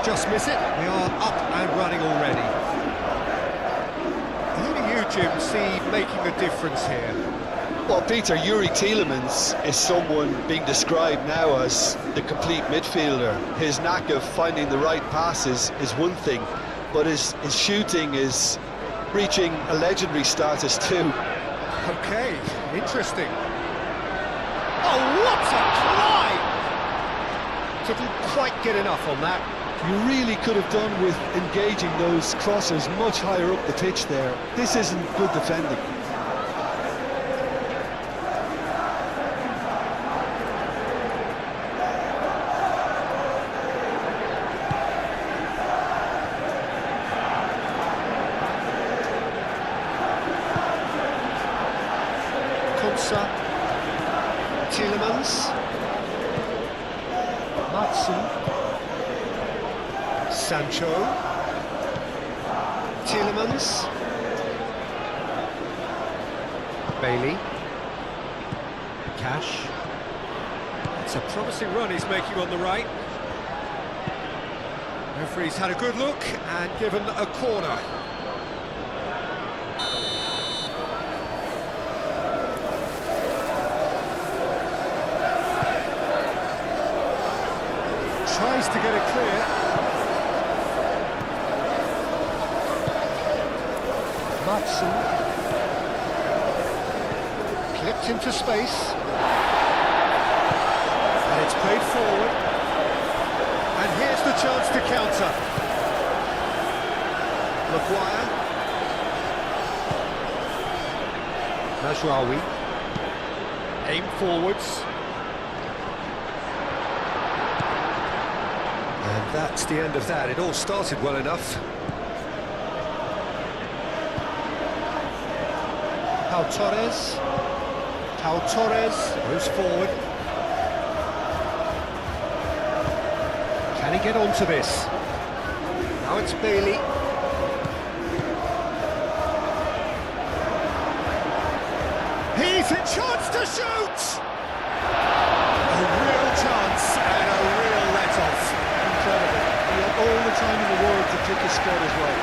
just miss it. We are up and running already. Who do you, Jim, see making a difference here? Well, Peter, Yuri Tielemans is someone being described now as the complete midfielder. His knack of finding the right passes is one thing, but his shooting is reaching a legendary status too. Okay, interesting. Oh, what a try! Didn't quite get enough on that. You really could have done with engaging those crossers much higher up the pitch there. This isn't good defending. Tielemans, Matson, Sancho, Tielemans, Bailey, Cash. It's a promising run he's making on the right. Referee's had a good look and given a corner. Tries to get it clear. Matson. Clipped into space. And it's played forward. And here's the chance to counter. Maguire. Mazraoui. Aim forwards. And that's the end of that. It all started well enough. Pau Torres moves forward. Can he get onto this? Now it's Bailey. He's a chance to shoot! A real chance and a real let-off. Incredible. He had all the time in the world to pick his spot as well.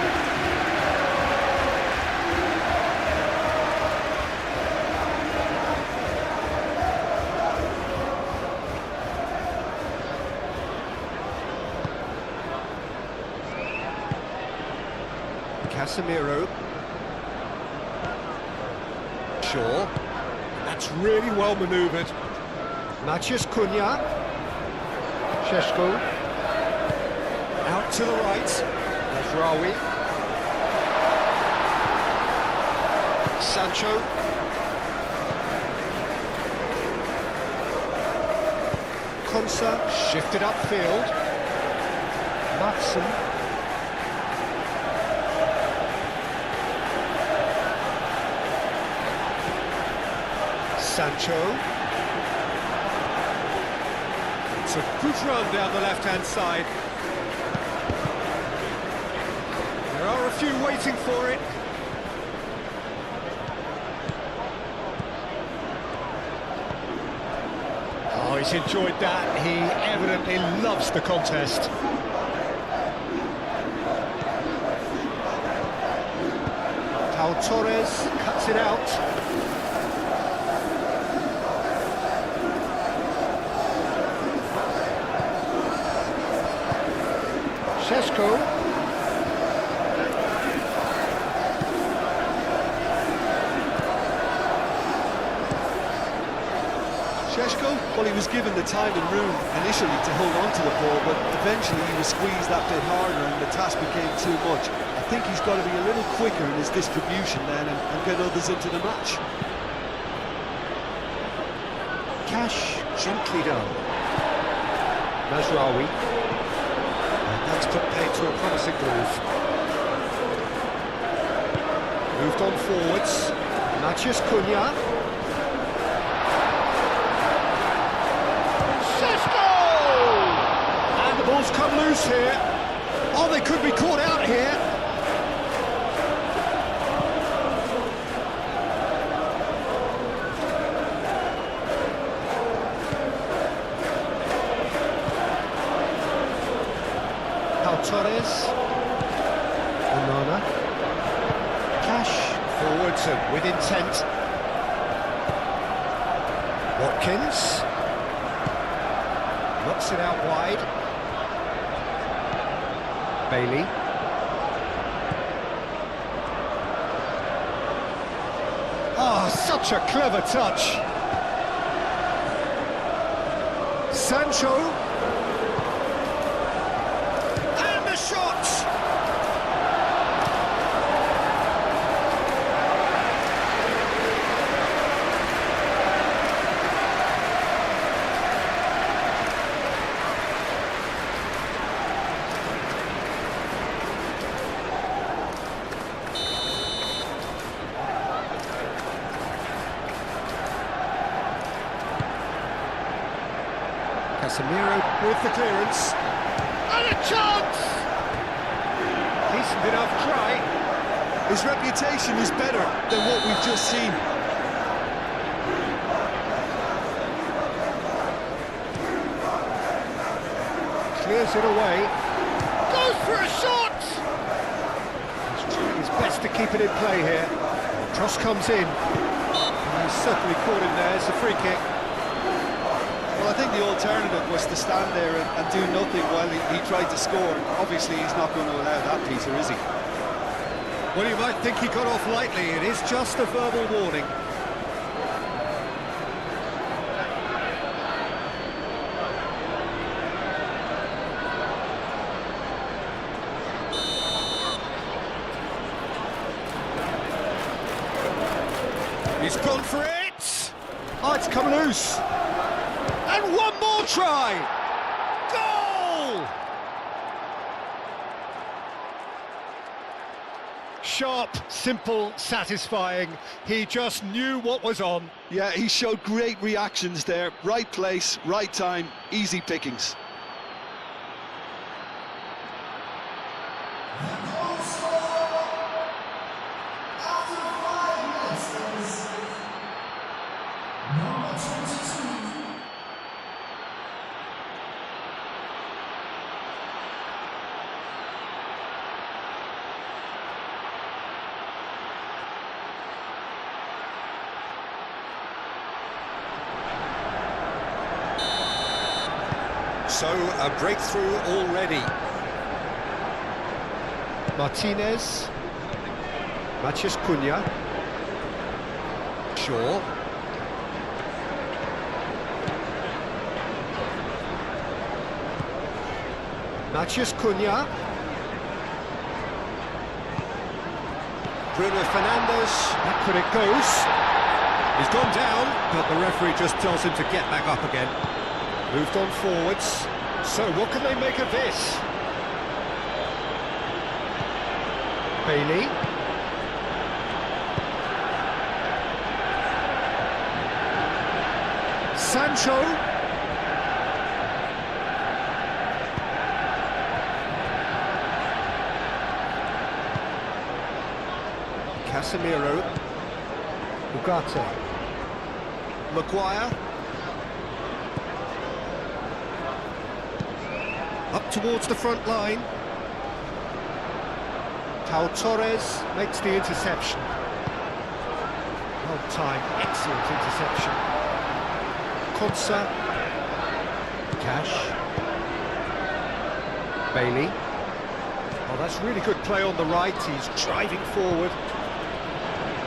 Casemiro. Shaw. That's really well manoeuvred. Matheus Cunha. Šeško. Out to the right. Mazraoui. Sancho. Konsa shifted upfield. Matson. Sancho. It's a good run down the left-hand side. There are a few waiting for it. Oh, he's enjoyed that. He evidently loves the contest. Pau Torres cuts it out. Šeško. Šeško, well, he was given the time and room initially to hold on to the ball, but eventually he was squeezed that bit harder and the task became too much. I think he's got to be a little quicker in his distribution then and get others into the match. Cash gently done. Mazraoui. That's put paid to a promising move. Moved on forwards. Matheus Cunha. Šeško! And the ball's come loose here. Oh, they could be caught out here. Torres. Onana. Cash. Forwards and with intent. Watkins. Knocks it out wide. Bailey. Oh, such a clever touch. Sancho. And the shot! Casemiro with the clearance. And a chance! Decent enough try. His reputation is better than what we've just seen. Clears it away. Goes for a shot! He's trying his best to keep it in play here. Cross comes in. And he's certainly caught him there. It's a free kick. Well, I think the alternative was to stand there and do nothing while he tried to score. Obviously, he's not going to allow that, Peter, is he? Well, you might think he got off lightly. It is just a verbal warning. He's gone for it! Oh, it's come loose! And one more try! Goal! Sharp, simple, satisfying. He just knew what was on. Yeah, he showed great reactions there. Right place, right time, easy pickings. So, a breakthrough already. Martinez. Matheus Cunha. Shaw. Matheus Cunha. Bruno Fernandes. Back when it goes. He's gone down, but the referee just tells him to get back up again. Moved on forwards. So what can they make of this? Bailey. Sancho. Casemiro. Ugarte. Maguire. Up towards the front line. Pau Torres makes the interception. Well timed, excellent interception. Konsa. Cash. Bailey. Oh, that's really good play on the right. He's driving forward.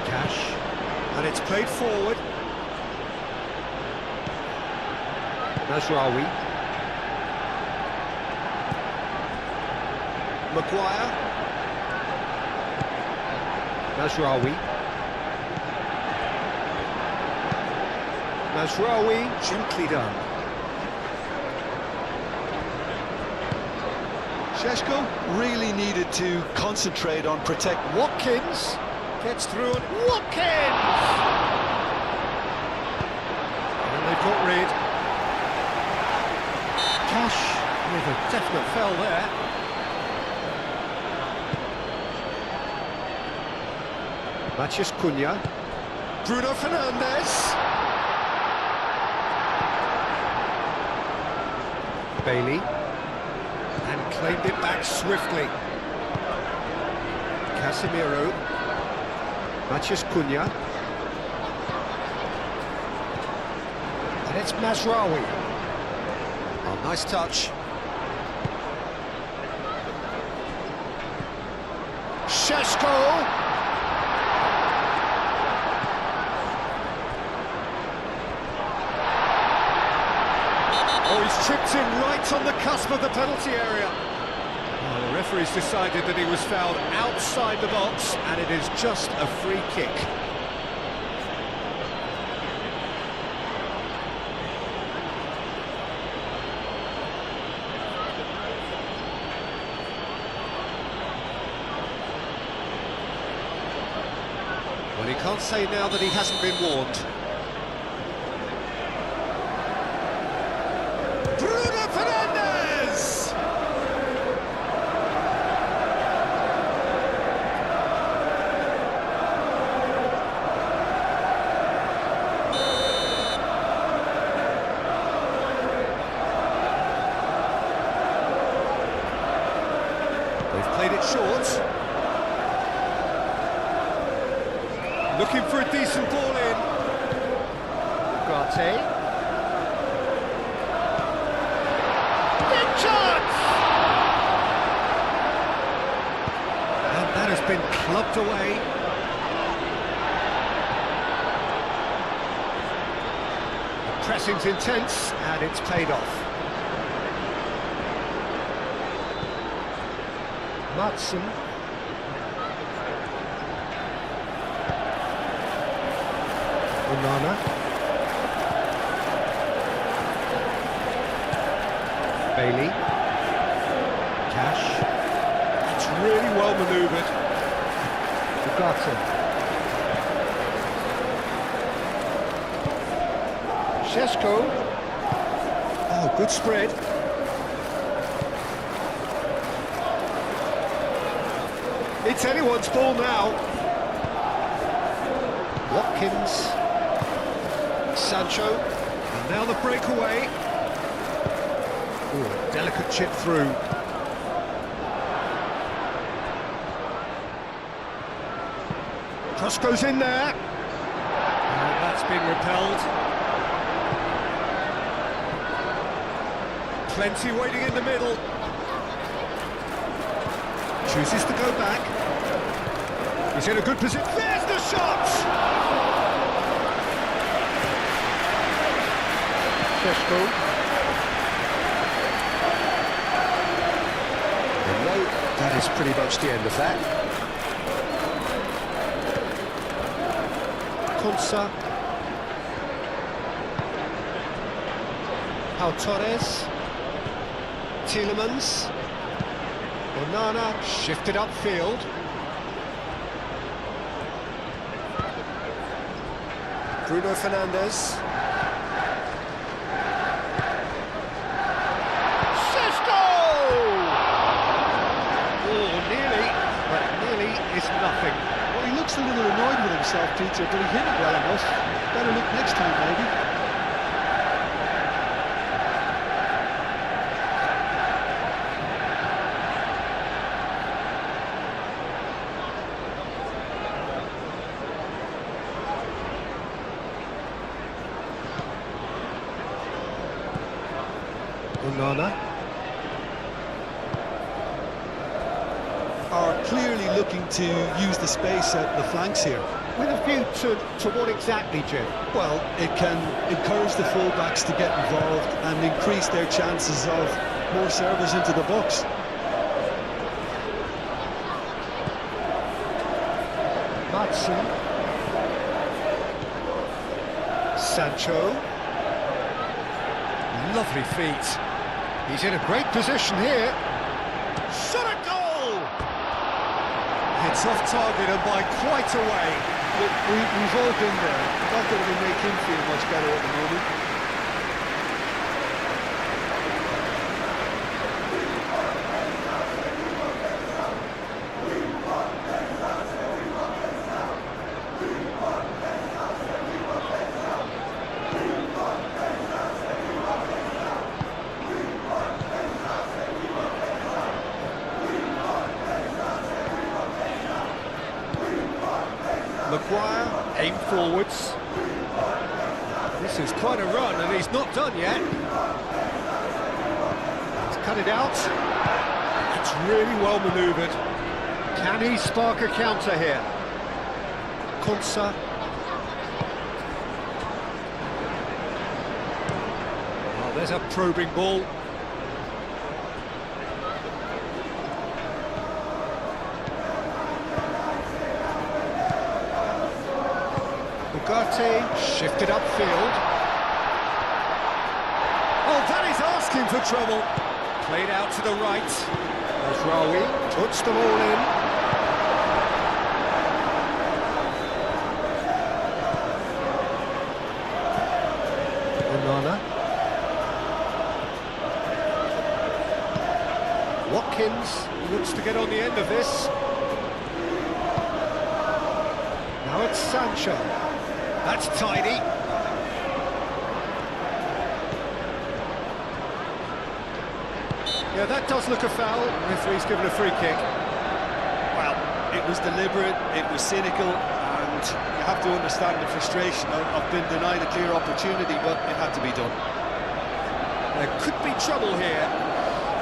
Cash. And it's played forward. Nasraoui. Maguire. Nasraoui. Nasraoui, gently done. Šeško really needed to concentrate on protect. Watkins gets through and Watkins! And they've got rid. Cash with a definite foul there. Matheus Cunha. Bruno Fernandes. Bailey. And claimed it back swiftly. Casemiro. Matheus Cunha. And it's Mazraoui. Oh, nice touch. Šeško. Oh, he's chipped in right on the cusp of the penalty area. Well, the referee's decided that he was fouled outside the box, and it is just a free kick. Well, he can't say now that he hasn't been warned. They've played it short. Looking for a decent ball in. Ugarte. Big chance! And that has been clubbed away. The pressing's intense, and it's paid off. Madsen. Onana. Bailey. Cash. It's really well manoeuvred. Ugarte. Šeško. Oh, good spread. It's anyone's ball now. Watkins. Sancho. And now the breakaway. Ooh, a delicate chip through. Cross goes in there. And that's been repelled. Plenty waiting in the middle. Chooses to go back. He's in a good position. There's the shot! Šeško. And no, that is pretty much the end of that. Konsa. Pau Torres. Tielemans. Onana shifted upfield. Bruno Fernandes. Šeško! Oh, nearly, but nearly is nothing. Well, he looks a little annoyed with himself, Peter, but he hit it well enough. Better look next time, maybe. Onana. Are clearly looking to use the space at the flanks here. With a view to what exactly, Jim? Well, it can encourage the full-backs to get involved and increase their chances of more servers into the box. Madsen. Sancho. Lovely feet. He's in a great position here. Shot a goal! It's off target and by quite a way. We've all been there. Not that it will make him feel much better at the moment. Maguire. Aim forwards. This is quite a run, and he's not done yet. He's cut it out. It's really well manoeuvred. Can he spark a counter here? Konsa. Oh, there's a probing ball. Ugarte shifted upfield. Oh, that is asking for trouble. Played out to the right. Rawi puts them all in. Onana. Watkins looks to get on the end of this. Now it's Sancho. That's tidy. Yeah, that does look a foul. Referee's given a free kick. Well, it was deliberate, it was cynical, and you have to understand the frustration of being denied a clear opportunity, but it had to be done. There could be trouble here.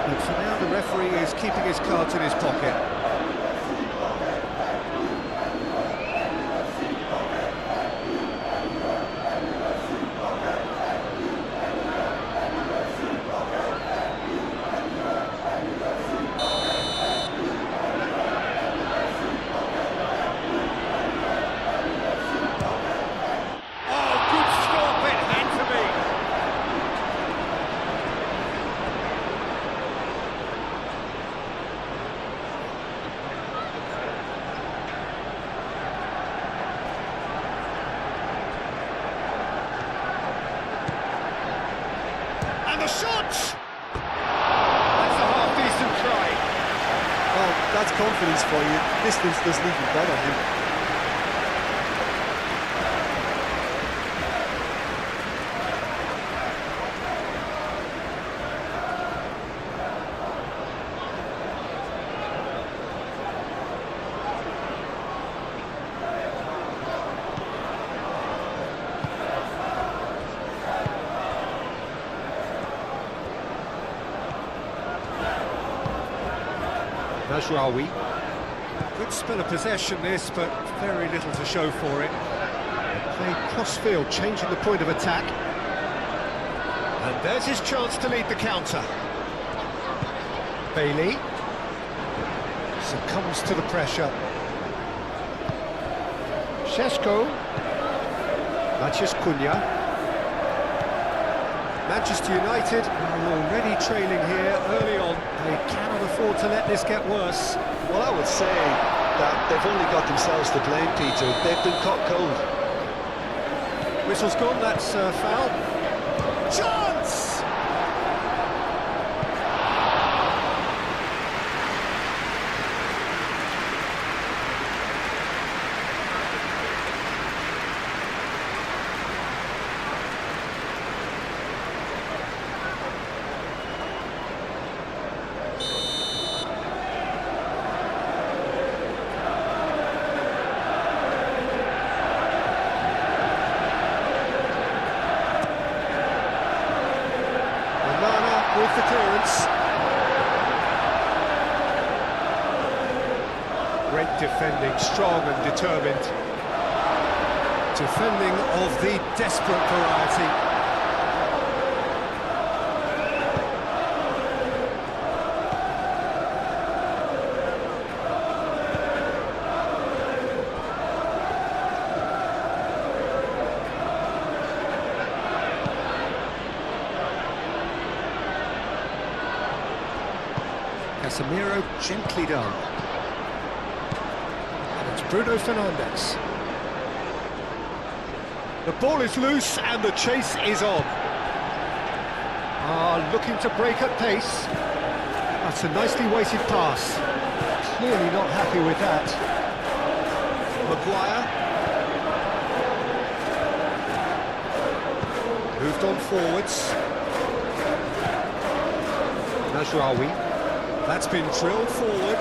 But for now, the referee is keeping his cards in his pocket. And the shot! That's a half-decent try. Well, that's confidence for you. Distance doesn't even bother him. Mazraoui. Good spell of possession this, but very little to show for it. They play cross-field, changing the point of attack. And there's his chance to lead the counter. Bailey succumbs to the pressure. Šeško. Maciej Cunha. Manchester United are already trailing here early on. They cannot afford to let this get worse. Well, I would say that they've only got themselves to blame, Peter. They've been caught cold. Whistle's gone, that's a foul. Chance! With the clearance. Great defending, strong and determined. Defending of the desperate variety. Casemiro gently done. And it's Bruno Fernandes. The ball is loose and the chase is on. Looking to break at pace. That's a nicely weighted pass. Clearly not happy with that. Maguire. Moved on forwards. Mazraoui. That's been drilled forward.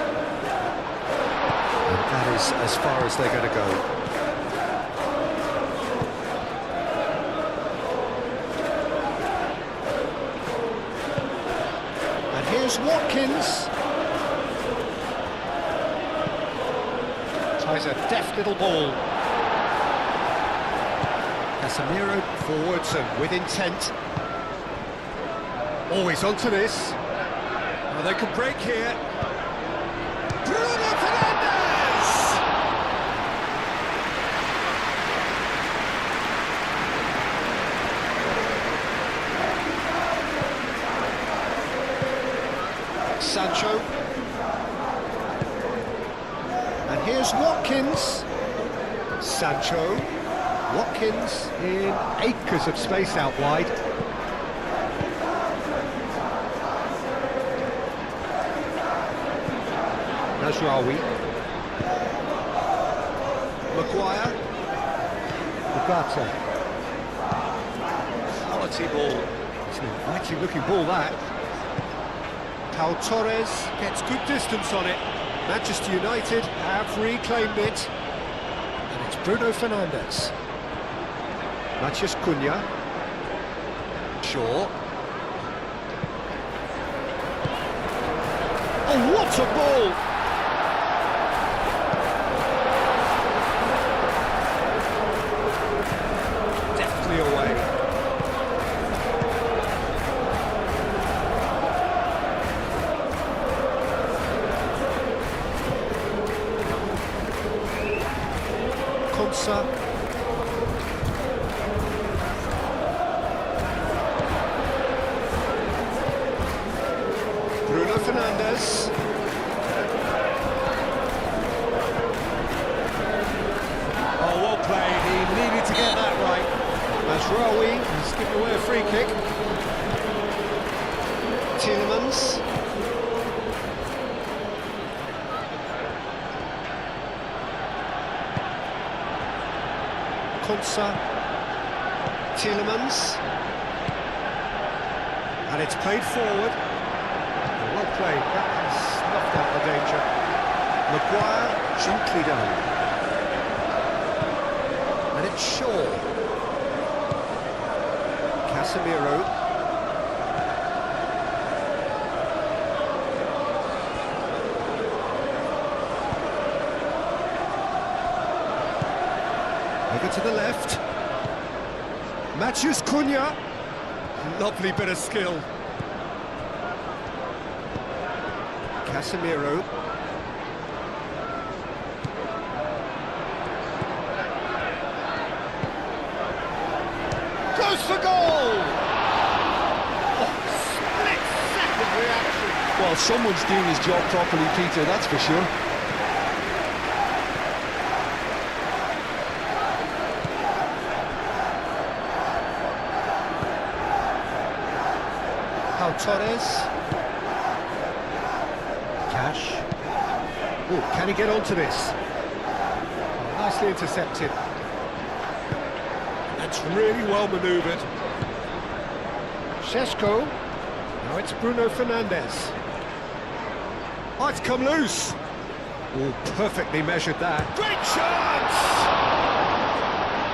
And that is as far as they're going to go. here's Watkins. Tries a deft little ball. Casemiro forwards and with intent. Always onto this. Oh, they could break here. Bruno Fernandes! Sancho. And here's Watkins. Sancho. Watkins in acres of space out wide. Nasraoui. Maguire. Ugarte. Quality ball. It's an inviting looking ball, that. Pau Torres gets good distance on it. Manchester United have reclaimed it. And it's Bruno Fernandes. Matheus Cunha. Shaw. Oh, what a ball! Deftly away. Konsa. Bruno Fernandes. Oh, well played. He needed to get that right. Nasraoui has given away a free kick. Tielemans. Konsa. Tielemans. And it's played forward. Well played, that has snuffed out the danger. Maguire, gently done. And it's Shaw. Casemiro. Over to the left. Matheus Cunha. Lovely bit of skill. Casemiro. Goes for goal! Oh, split-second reaction. Well, someone's doing his job properly, Peter, that's for sure. Pau Torres. Cash. Oh, can he get onto this? Nicely intercepted. That's really well manoeuvred. Šeško. Now it's Bruno Fernandes. Oh, it's come loose. Oh, perfectly measured that. Great chance!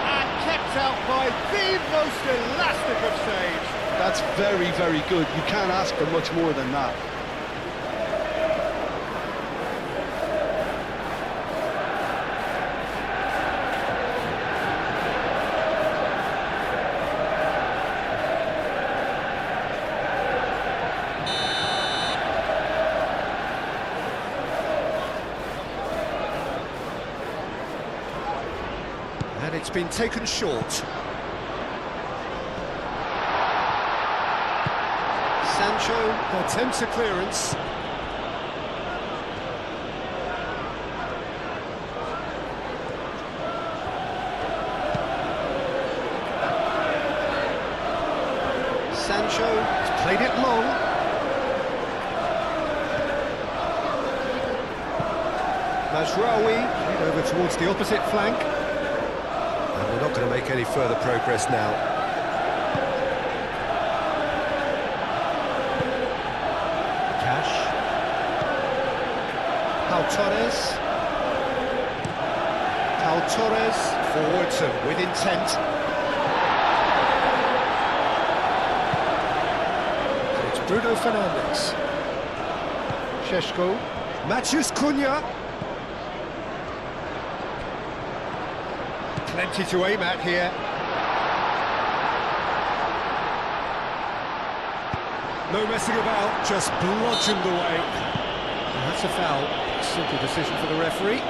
And kept out by the most elastic of saves. That's very, very good. You can't ask for much more than that. And it's been taken short. Sancho attempts a clearance. Sancho has played it long. Mazraoui over towards the opposite flank. And we're not going to make any further progress now. Cash. Pau Torres. Pau Torres forwards and with intent. And it's Bruno Fernandes. Šeško. Matheus Cunha. Plenty to aim at here. No messing about, just bludgeoned away. And that's a foul. Simple decision for the referee.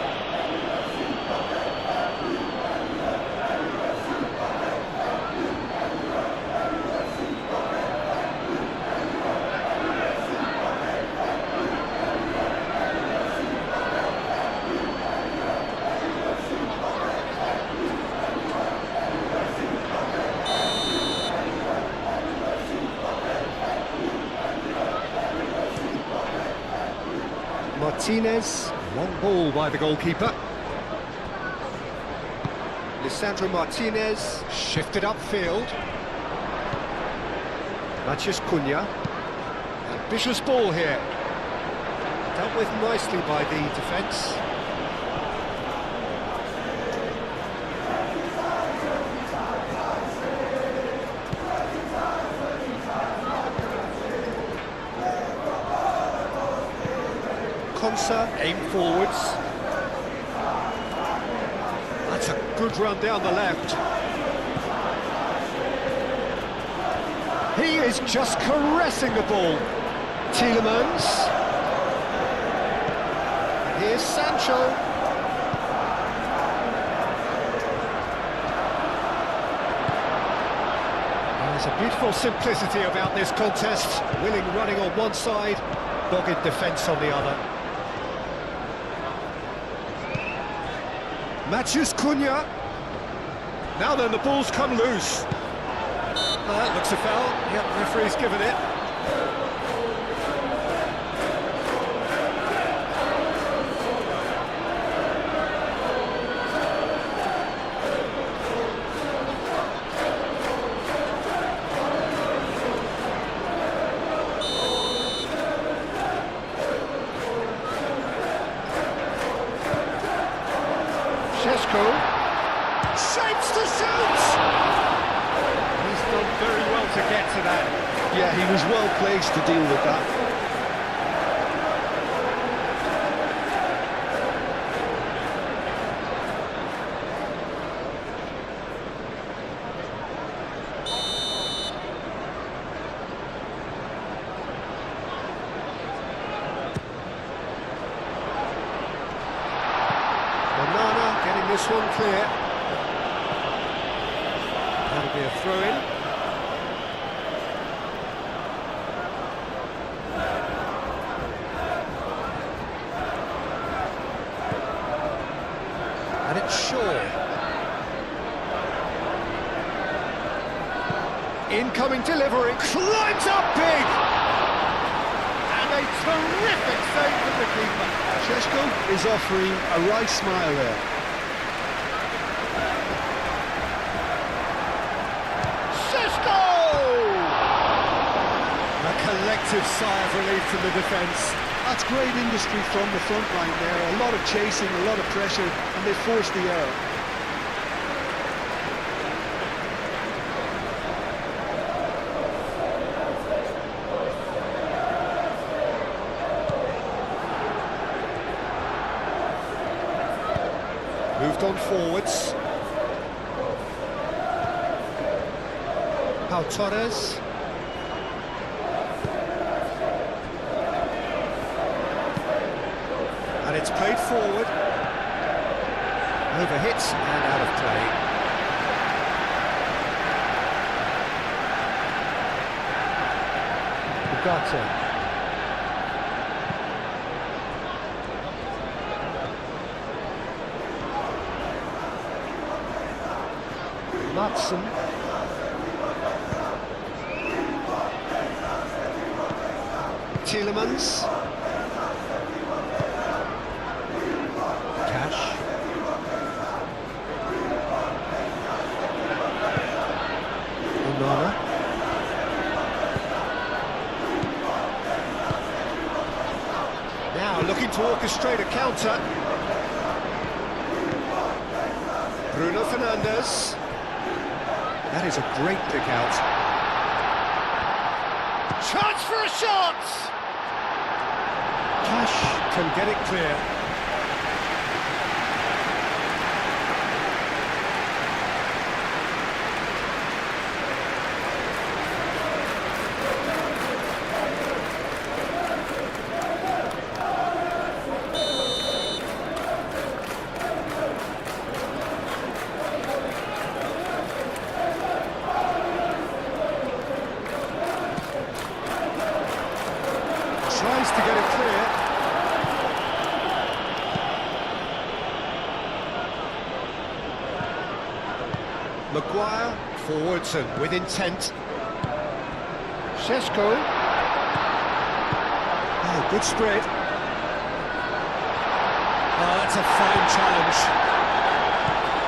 Martinez, long ball by the goalkeeper. Lisandro Martinez, shifted upfield. Matheus Cunha. Ambitious ball here. Dealt with nicely by the defence. Konsa, aim forwards. That's a good run down the left. He is just caressing the ball. Tielemans. And here's Sancho. There's a beautiful simplicity about this contest. Willing running on one side, dogged defence on the other. Matheus Cunha. Now then, the ball's come loose. That looks a foul. Yep, referee's given it. Šeško. Shapes to shoot! He's done very well to get to that. Yeah, he was well placed to deal with that. Getting this one clear. That'll be a throw-in. And it's Shaw. Incoming delivery. Climbs up big! And a terrific save from the keeper. Šeško is offering a right smile there. A collective sigh of relief from the defence. That's great industry from the front line there. A lot of chasing, a lot of pressure, and they forced the error. Moved on forwards. Pau Torres. And it's played forward. Overhits and out of play. Ugarte. Matson. Tielemans. Cash. Onana. Now looking to orchestrate a counter. Bruno Fernandes. That is a great pick out. Chance for a shot! can get it clear. Tries to get it clear. Maguire forwards and with intent. Šeško. Oh, good spread. Oh, that's a fine challenge.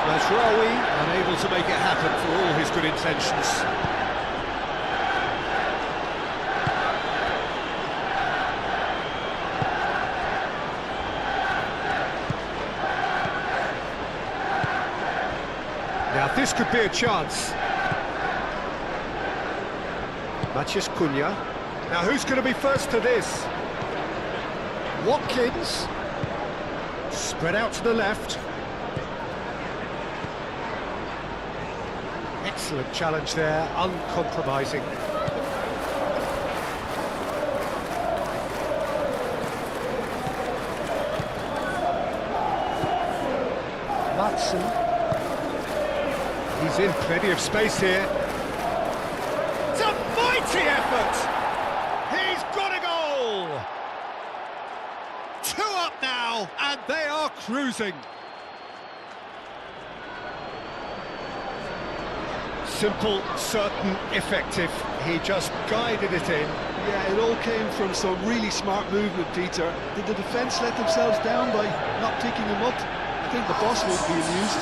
Mazraoui unable to make it happen for all his good intentions. Now this could be a chance. Matheus Cunha. Now who's going to be first to this? Watkins. Spread out to the left. Excellent challenge there, uncompromising. Matson. He's in plenty of space here. It's a mighty effort! He's got a goal! 2 up now, and they are cruising. Simple, certain, effective. He just guided it in. Yeah, it all came from some really smart movement, Peter. Did the defence let themselves down by not picking him up? I think the boss won't be amused.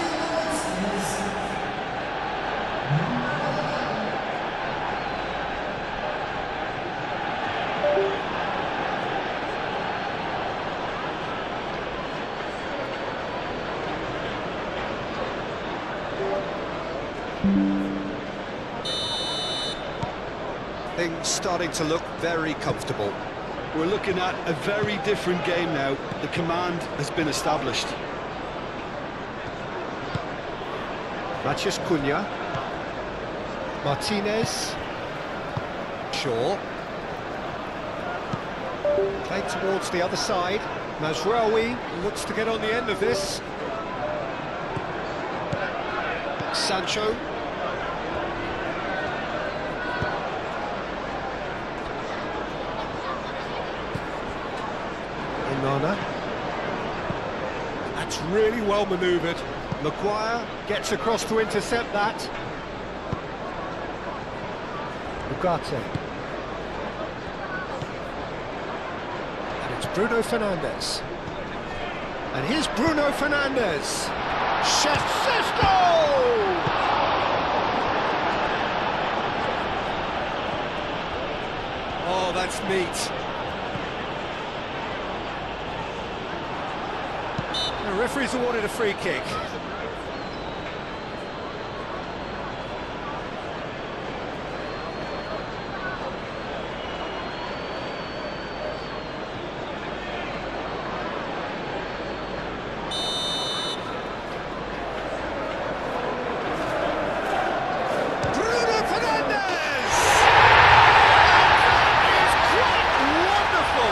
Things starting to look very comfortable. We're looking at a very different game now. The command has been established. Matheus Cunha. Martinez. Shaw. Played towards the other side. Mazraoui looks to get on the end of this. Sancho. Onana. That's really well manoeuvred. Maguire gets across to intercept that. Ugarte. And it's Bruno Fernandes. And here's Bruno Fernandes. Šeško! Oh, that's neat. The referee's awarded a free kick. Bruno Fernandes! That is quite wonderful!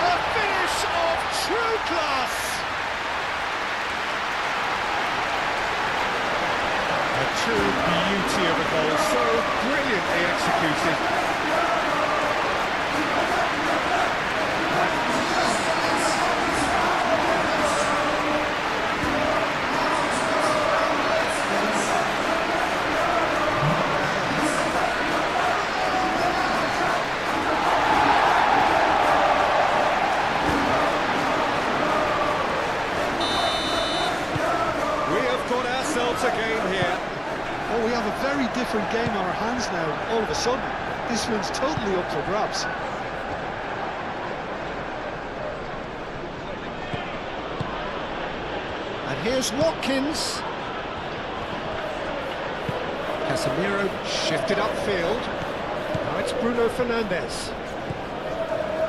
A finish of true class! True beauty of a goal, so brilliantly executed. We have got ourselves a game here. Oh, we have a very different game on our hands now, all of a sudden. This one's totally up for grabs. And here's Watkins. Casemiro shifted upfield. Now it's Bruno Fernandes.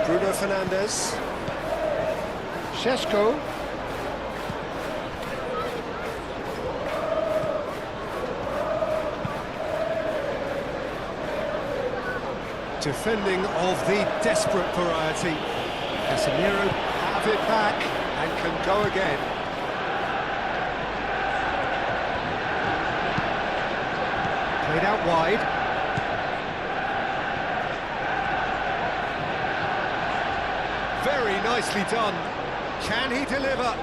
Bruno Fernandes. Šeško. Defending of the desperate variety. Casemiro have it back and can go again. Played out wide. Very nicely done. Can he deliver?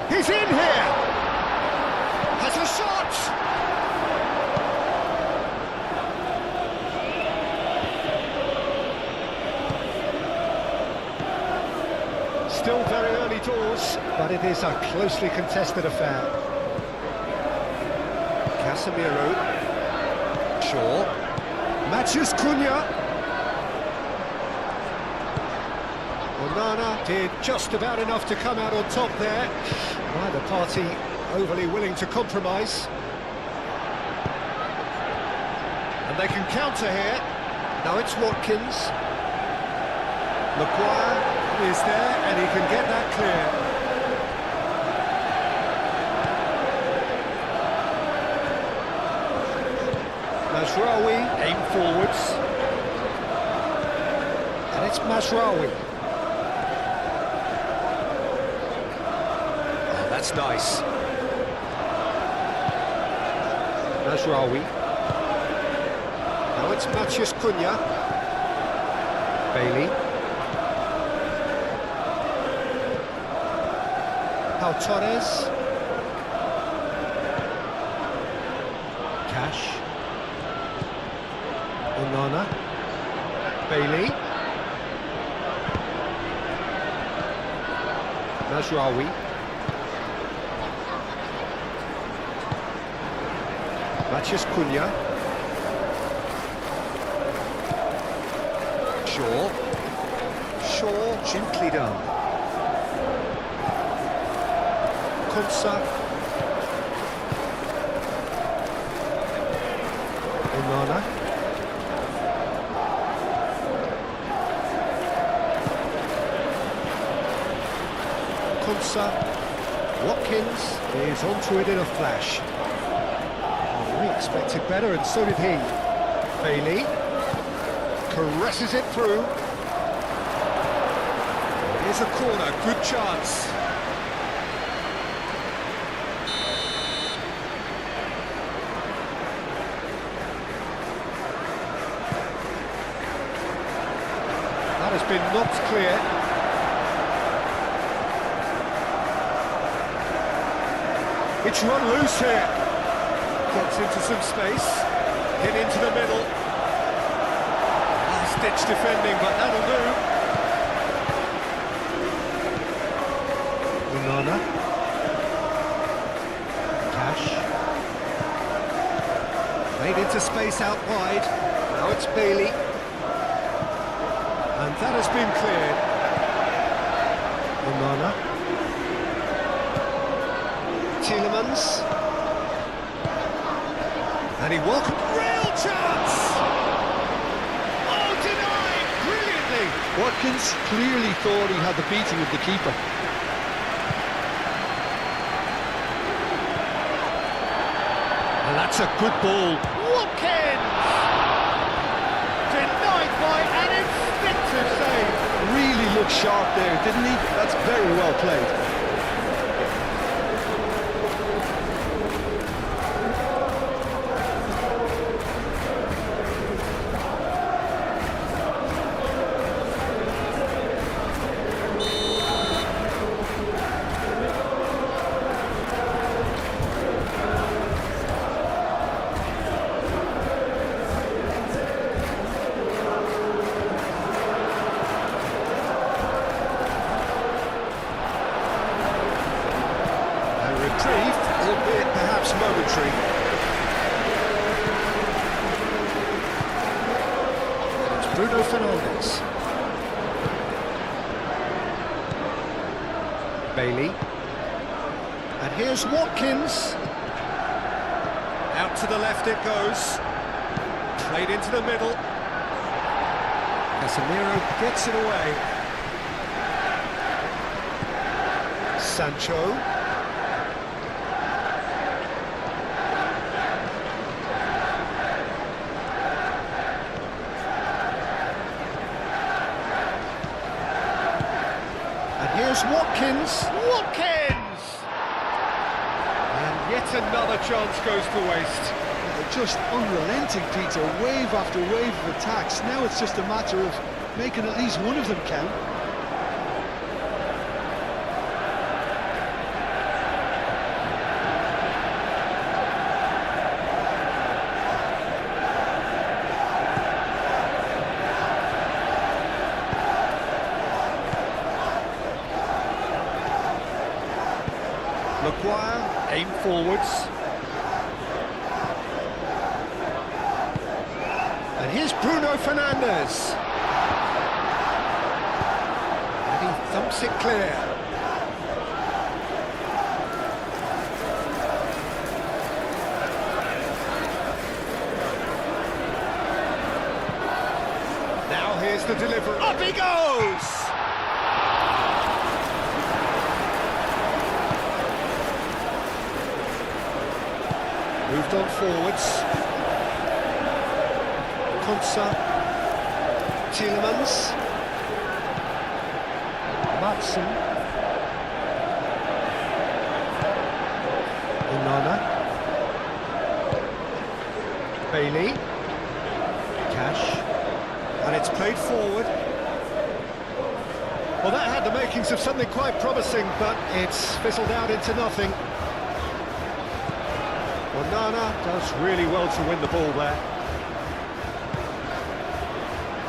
He's in here! Has a shot! Still very early doors, but it is a closely contested affair. Casemiro. Shaw. Matches Cunha. Onana did just about enough to come out on top there. Neither party overly willing to compromise. And they can counter here. Now it's Watkins. Maguire is there, and he can get that clear. Mazraoui, aim forwards. And it's Mazraoui. Oh, that's nice. Mazraoui. Now it's Matheus Cunha. Bailey. Torres. Cash. Onana. Bailey. Mazraoui. Matheus Cunha. Shaw, gently done. Konsa. Onana. Konsa. Watkins is onto it in a flash. Oh, we expected better, and so did he. Bailey caresses it through. Here's a corner, good chance. Has been knocked clear. It's run loose here. Gets into some space. Hit into the middle. Last-ditch defending, but that'll do. Onana. Cash. Made into space out wide. Now it's Bailey. And that has been cleared. Onana. Tielemans. And he welcomed real chance! Oh, denied brilliantly! Watkins clearly thought he had the beating of the keeper. And that's a good ball. Watkins! Denied by an instinctive save. Really looked sharp there, didn't he? That's very well played. Albeit perhaps momentary. And it's Bruno Fernandes. Bailey. And here's Watkins. Out to the left it goes. Played into the middle. Casemiro gets it away. Sancho. And here's Watkins. Watkins! And yet another chance goes to waste. They're just unrelenting, Peter. Wave after wave of attacks. Now it's just a matter of making at least one of them count. Maguire, aim forwards. And here's Bruno Fernandes. And he thumps it clear. Now here's the delivery. Up he goes! Moved on forwards. Konsa. Tielemans. Matson. Onana. Bailey. Cash. And it's played forward. Well, that had the makings of something quite promising, but it's fizzled out into nothing. Onana does really well to win the ball there.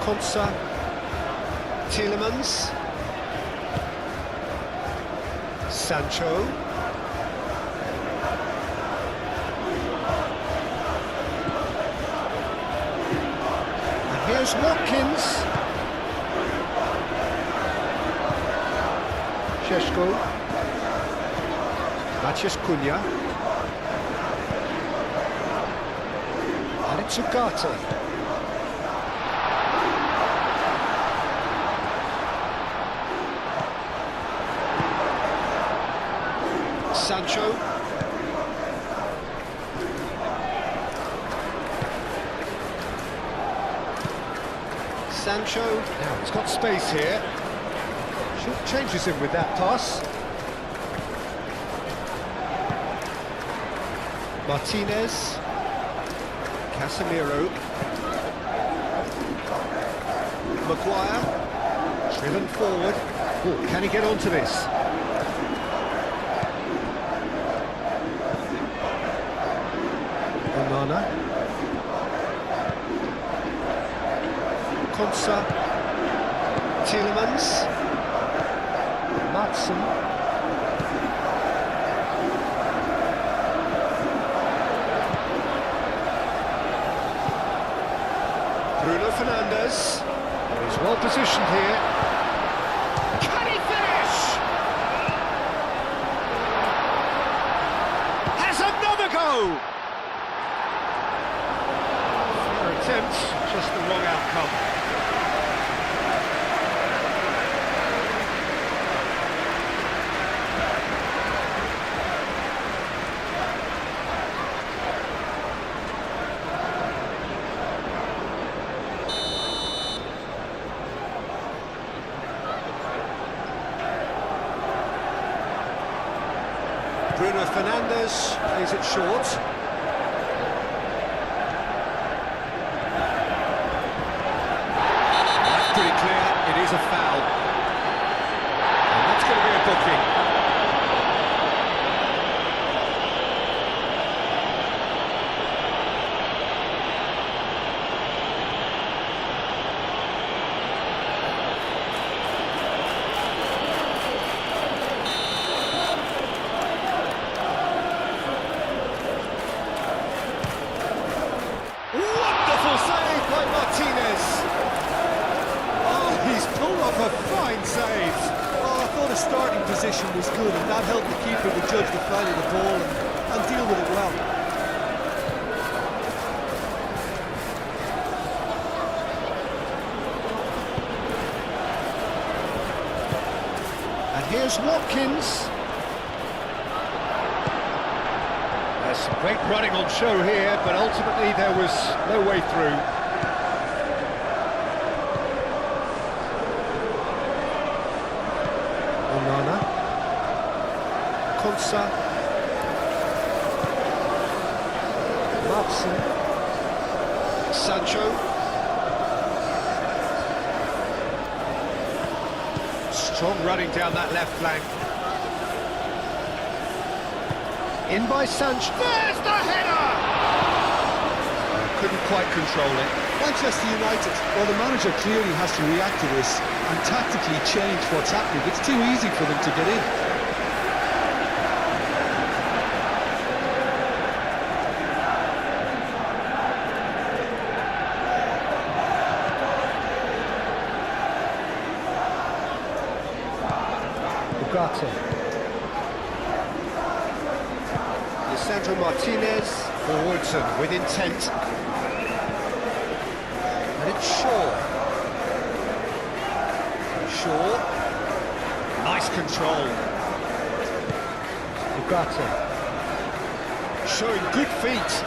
Konsa, Tielemans, Sancho, and here's Watkins, Šeško, Maciej Cunha. It's Ugarte. Sancho. Sancho. Now he's got space here. Should changes him with that pass. Martinez. Casemiro. Maguire. Driven forward. Oh, can he get onto this? Onana. Konsa. Tielemans. Matson. Bruno Fernandes. He's well positioned here. Can he finish? Has another go! Fair attempt, just the wrong outcome. Bruno Fernandes plays it short. That's pretty clear, it is a foul. And that's going to be a booking. Wonderful save by Martinez. Oh, he's pulled off a fine save. Oh, I thought his starting position was good, and that helped the keeper to judge the flight of the ball and deal with it well. And here's Watkins. Some great running on show here, but ultimately there was no way through. Onana. Konsa. Madsen. Sancho. Strong running down that left flank. In by Sancho. There's the header! Couldn't quite control it. Manchester United, well, the manager clearly has to react to this and tactically change what's happening. It's too easy for them to get in. Ugarte. Lisandro Martinez, forwards and with intent. And it's Shaw. Shaw. Nice control. Ugarte. Showing good feet.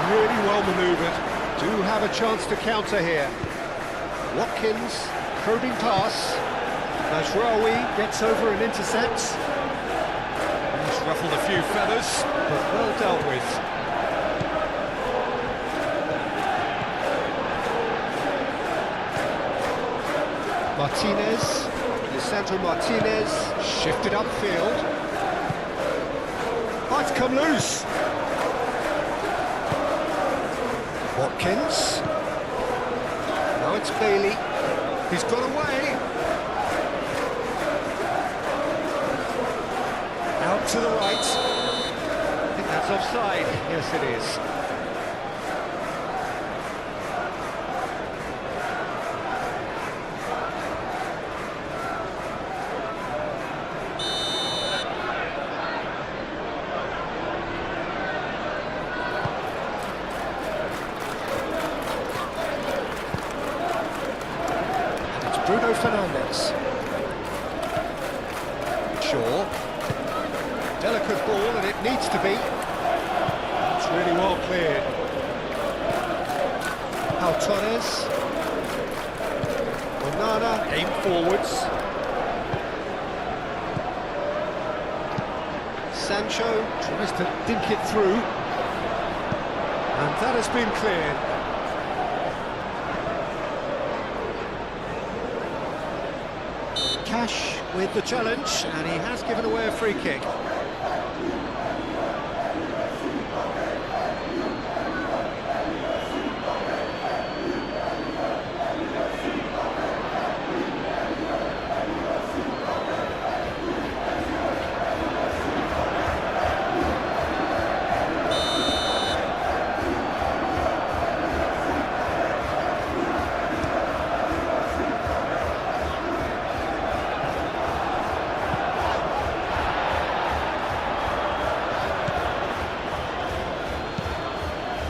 Really well manoeuvred. Do have a chance to counter here. Watkins, probing pass. Najraoui gets over and intercepts. He's ruffled a few feathers, but well dealt with. Martinez, Lisandro Martinez, shifted upfield. Might come loose. Watkins. Now it's Bailey. He's got away. Out to the right. I think that's offside. Yes, it is. Bruno Fernandes. Shaw. Delicate ball, and it needs to be. It's really well cleared. Pau Torres. Onana, aim forwards. Sancho tries to dink it through. And that has been cleared. Cash with the challenge, and he has given away a free kick.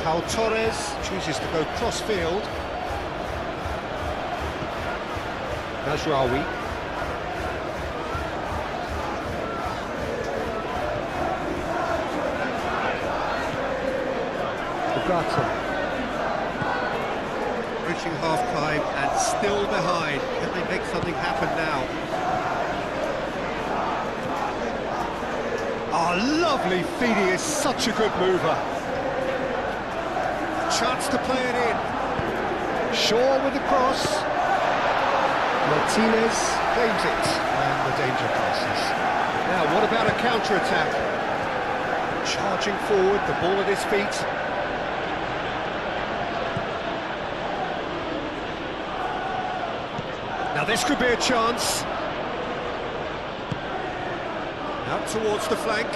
Pau Torres chooses to go cross-field. Najraoui. Ugarte. Reaching half-time and still behind. Can they make something happen now? Oh, lovely feed. He is such a good mover. Chance to play it in. Shaw with the cross. Martinez claims it, and the danger passes. Now, what about a counter-attack? Charging forward, the ball at his feet. Now this could be a chance. Out towards the flank.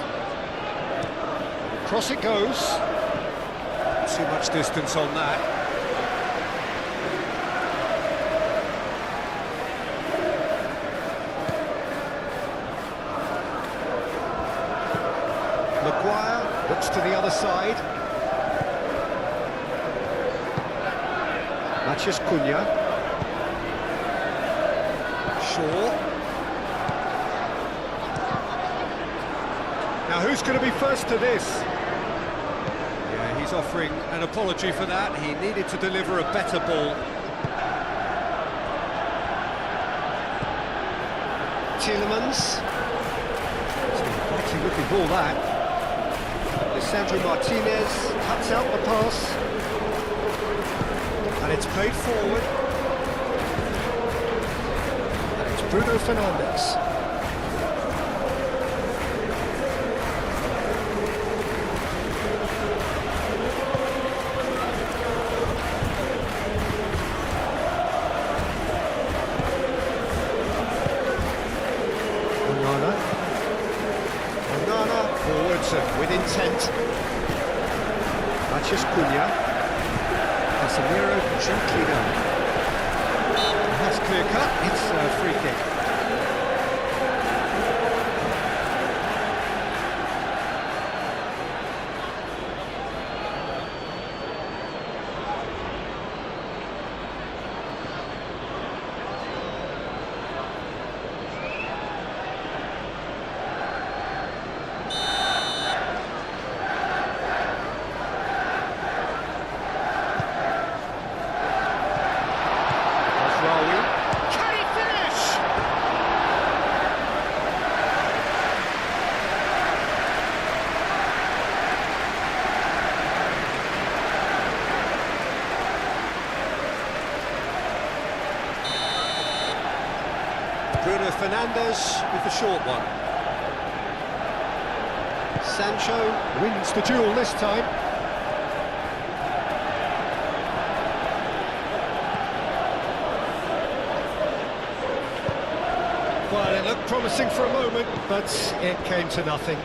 Cross it goes. Too much distance on that. Maguire looks to the other side. Matheus Cunha. Shaw. Now who's going to be first to this? Yeah, he's offering an apology for that. He needed to deliver a better ball. Tielemans. It's a quality looking ball that. Lisandro Martinez cuts out the pass. And it's played forward. And it's Bruno Fernandes. With intent. Matheus Cunha. Casemiro gently down. That's clear cut. It's a free kick. Bruno Fernandes with the short one. Sancho wins the duel this time. Well, it looked promising for a moment, but it came to nothing.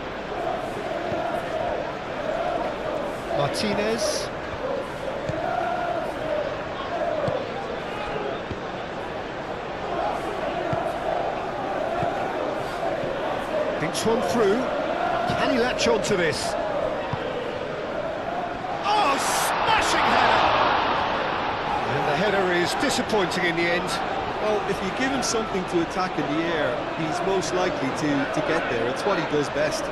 Martinez. Thinks one through. Can he latch on to this? Oh, smashing header! And the header is disappointing in the end. Well, if you give him something to attack in the air, he's most likely to get there. It's what he does best.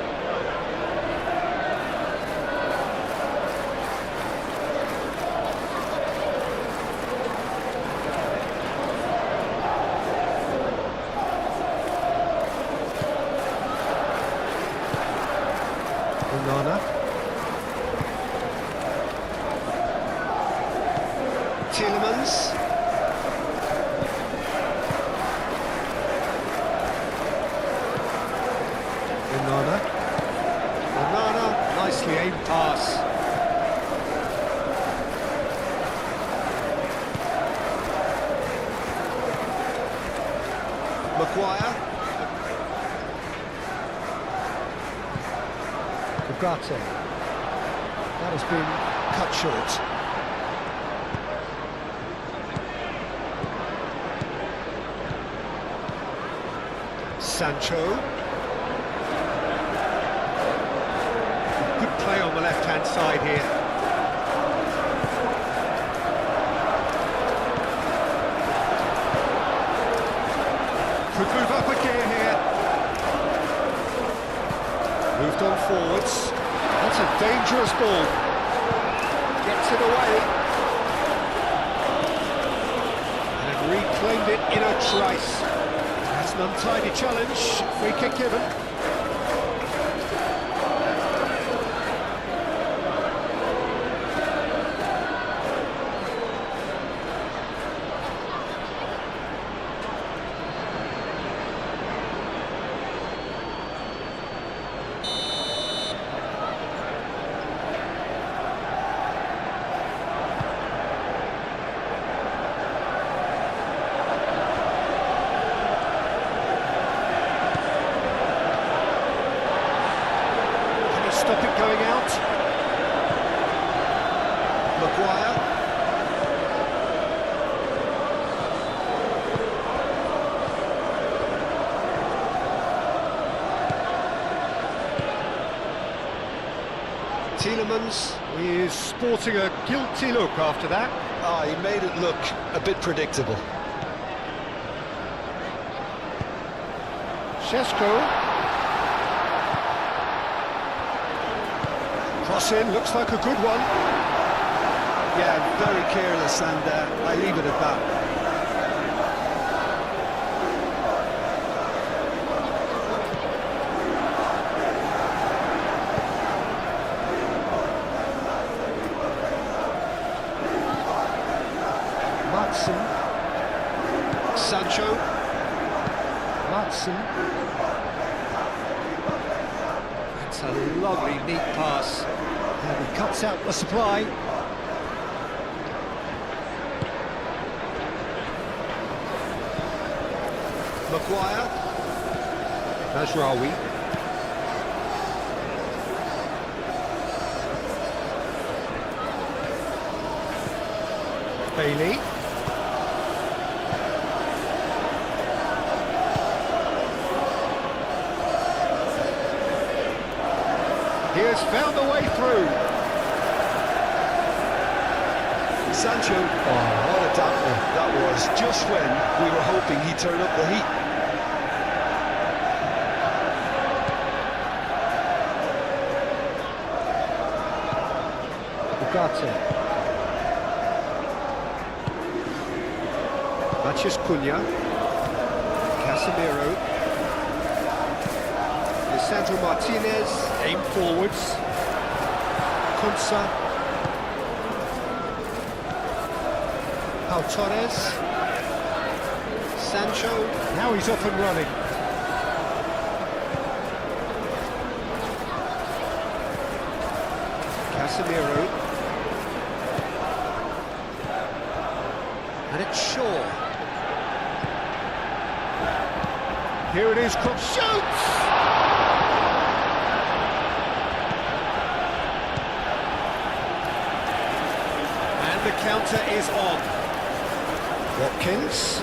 Onana. Tielemans. Onana, nicely aimed pass. Maguire. Ugarte. That has been cut short. Sancho. Good play on the left-hand side here. Could move up a gear here. Moved on forwards. That's a dangerous ball. Gets it away. And reclaimed it in a trice. That's an untidy challenge. Free kick given. Stop it going out. Maguire. Tielemans is sporting a guilty look after that. He made it look a bit predictable. Cross in, looks like a good one. Yeah, very careless, and I leave it at that. Sancho. Matson. That's a lovely, neat pass. And he cuts out the supply. Maguire. Mazraoui. Bailey. He has found a way through. Sancho, what a damper that was, just when we were hoping he'd turn up the heat. Ugarte. Matheus Cunha. Casemiro. Lisandro Martinez, aim forwards. Kunsa. Pau Torres. Sancho. Now he's off and running. Casemiro. And it's Shaw. Here it is, cross, shoots! And the counter is on. Watkins.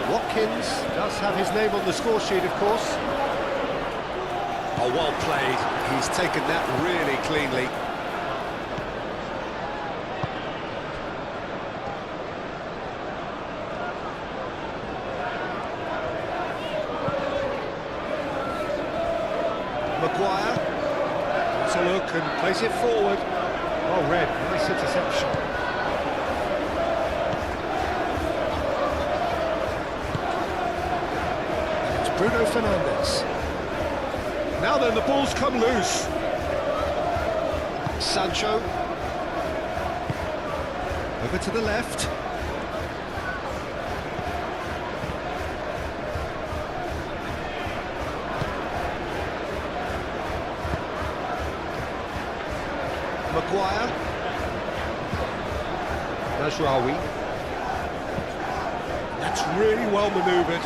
Watkins does have his name on the score sheet, of course. Oh, well played. He's taken that really cleanly. Maguire. Let's a look and plays it forward. Oh, Red, nice interception. It's Bruno Fernandes. Now then, the ball's come loose. Sancho. Over to the left. Maguire. Mazraoui. That's really well manoeuvred.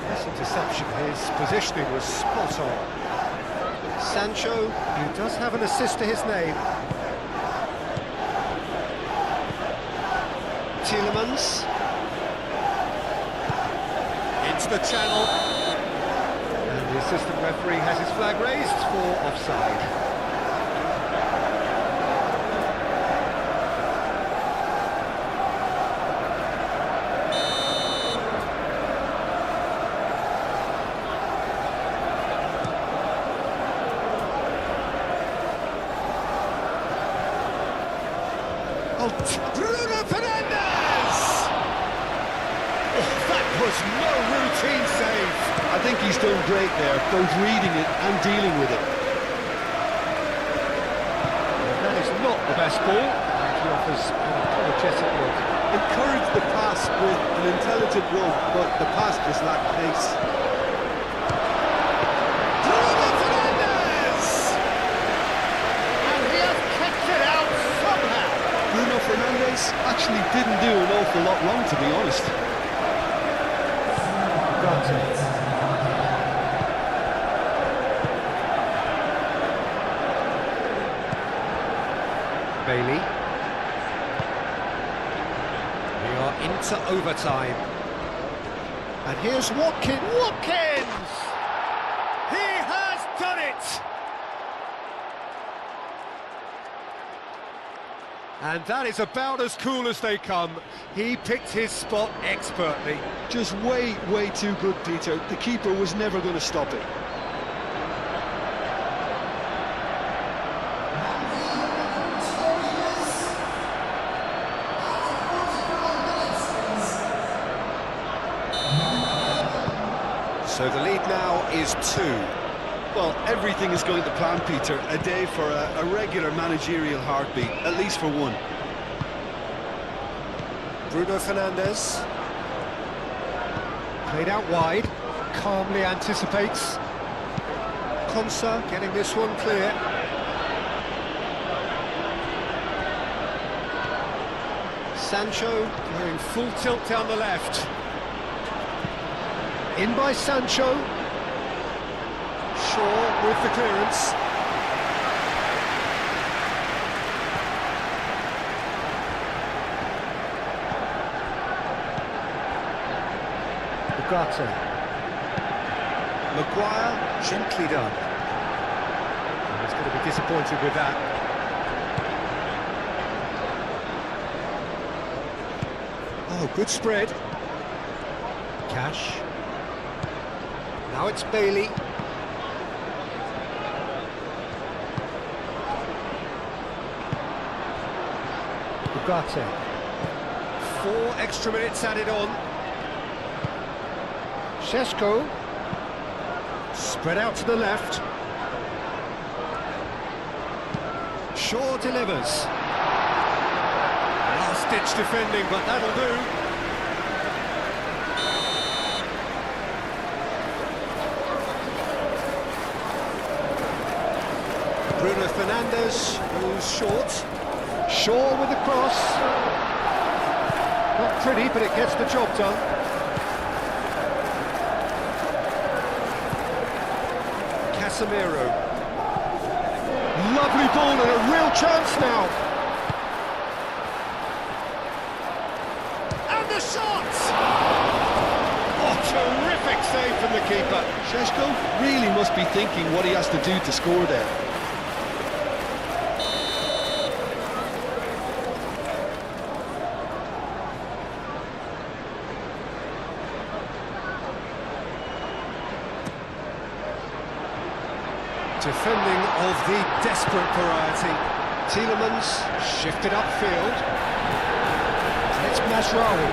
This interception, his positioning was spot on. Sancho, who does have an assist to his name. Tielemans. Into the channel. And the assistant referee has his flag raised for offside. Bruno Fernandes! Oh, that was no routine save. I think he's done great there, both reading it and dealing with it. That is not the best ball. He offers an apologetic look. Encouraged the pass with an intelligent run, but the pass just lacked pace. Bruno Fernandes! And he has kicked it out somehow. Bruno Fernandes actually didn't do an awful lot wrong, to be honest. Bailey. We are into overtime. And here's Watkins. Watkins! He has done it! And that is about as cool as they come. He picked his spot expertly. Just way too good, Peter. The keeper was never going to stop it. So the lead now is 2. Well, everything is going to plan, Peter. A day for a regular managerial heartbeat, at least for one. Bruno Fernandes. Played out wide. Calmly anticipates. Konsa getting this one clear. Sancho going full tilt down the left. In by Sancho. Shaw with the clearance. Ugarte. Maguire, gently done. He's going to be disappointed with that. Oh, good spread. Cash. Now it's Bailey. Ugarte. 4 extra minutes added on. Šeško. Spread out to the left. Shaw delivers. Last-ditch defending, but that'll do. Bruno Fernandes goes short. Shaw with the cross. Not pretty, but it gets the job done. Casemiro. Lovely ball and a real chance now. And the shot! Oh, terrific save from the keeper. Šeško really must be thinking what he has to do to score there. Defending of the desperate variety. Tielemans shifted upfield. And it's Mazraoui.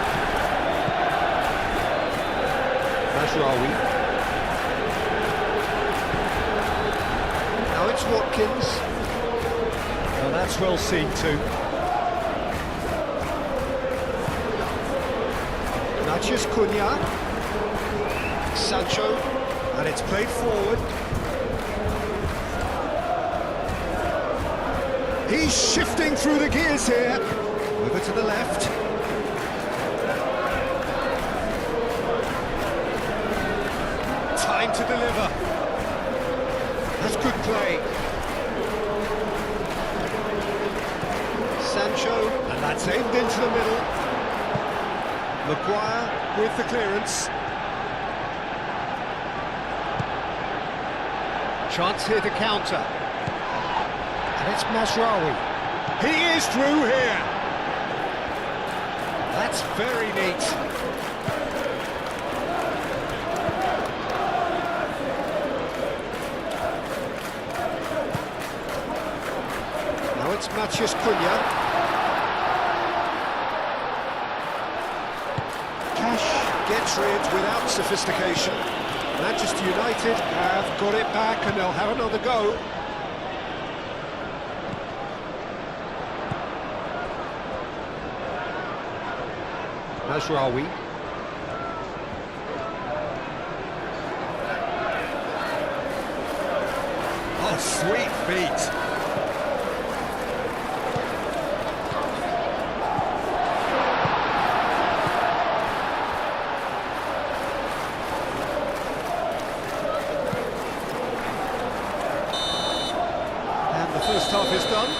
Mazraoui. Now it's Watkins. Well, that's well seen too. Matheus Cunha. Sancho. And it's played forward. He's shifting through the gears here. Over to the left. Time to deliver. That's good play. Sancho, and that's aimed into the middle. Maguire with the clearance. Chance here to counter. And it's Mazraoui. He is through here. That's very neat. Now it's Matheus Cunha. Cash gets rid without sophistication. Manchester United have got it back and they'll have another go. Mazraoui. Oh, sweet feet. And the first half is done.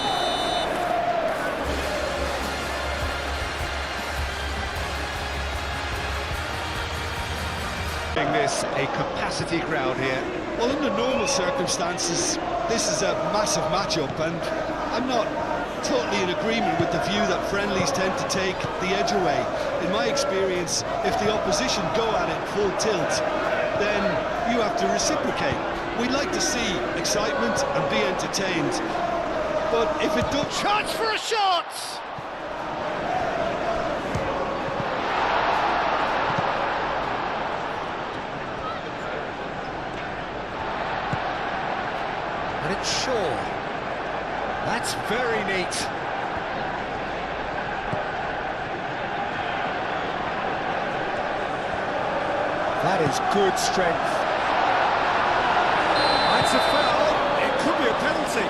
This a capacity crowd here. Well, under normal circumstances, this is a massive matchup, and I'm not totally in agreement with the view that friendlies tend to take the edge away. In my experience, if the opposition go at it full tilt, then you have to reciprocate. We'd like to see excitement and be entertained, but if it does... Chance for a shot! And it's Shaw. That's very neat. That is good strength. That's a foul. It could be a penalty.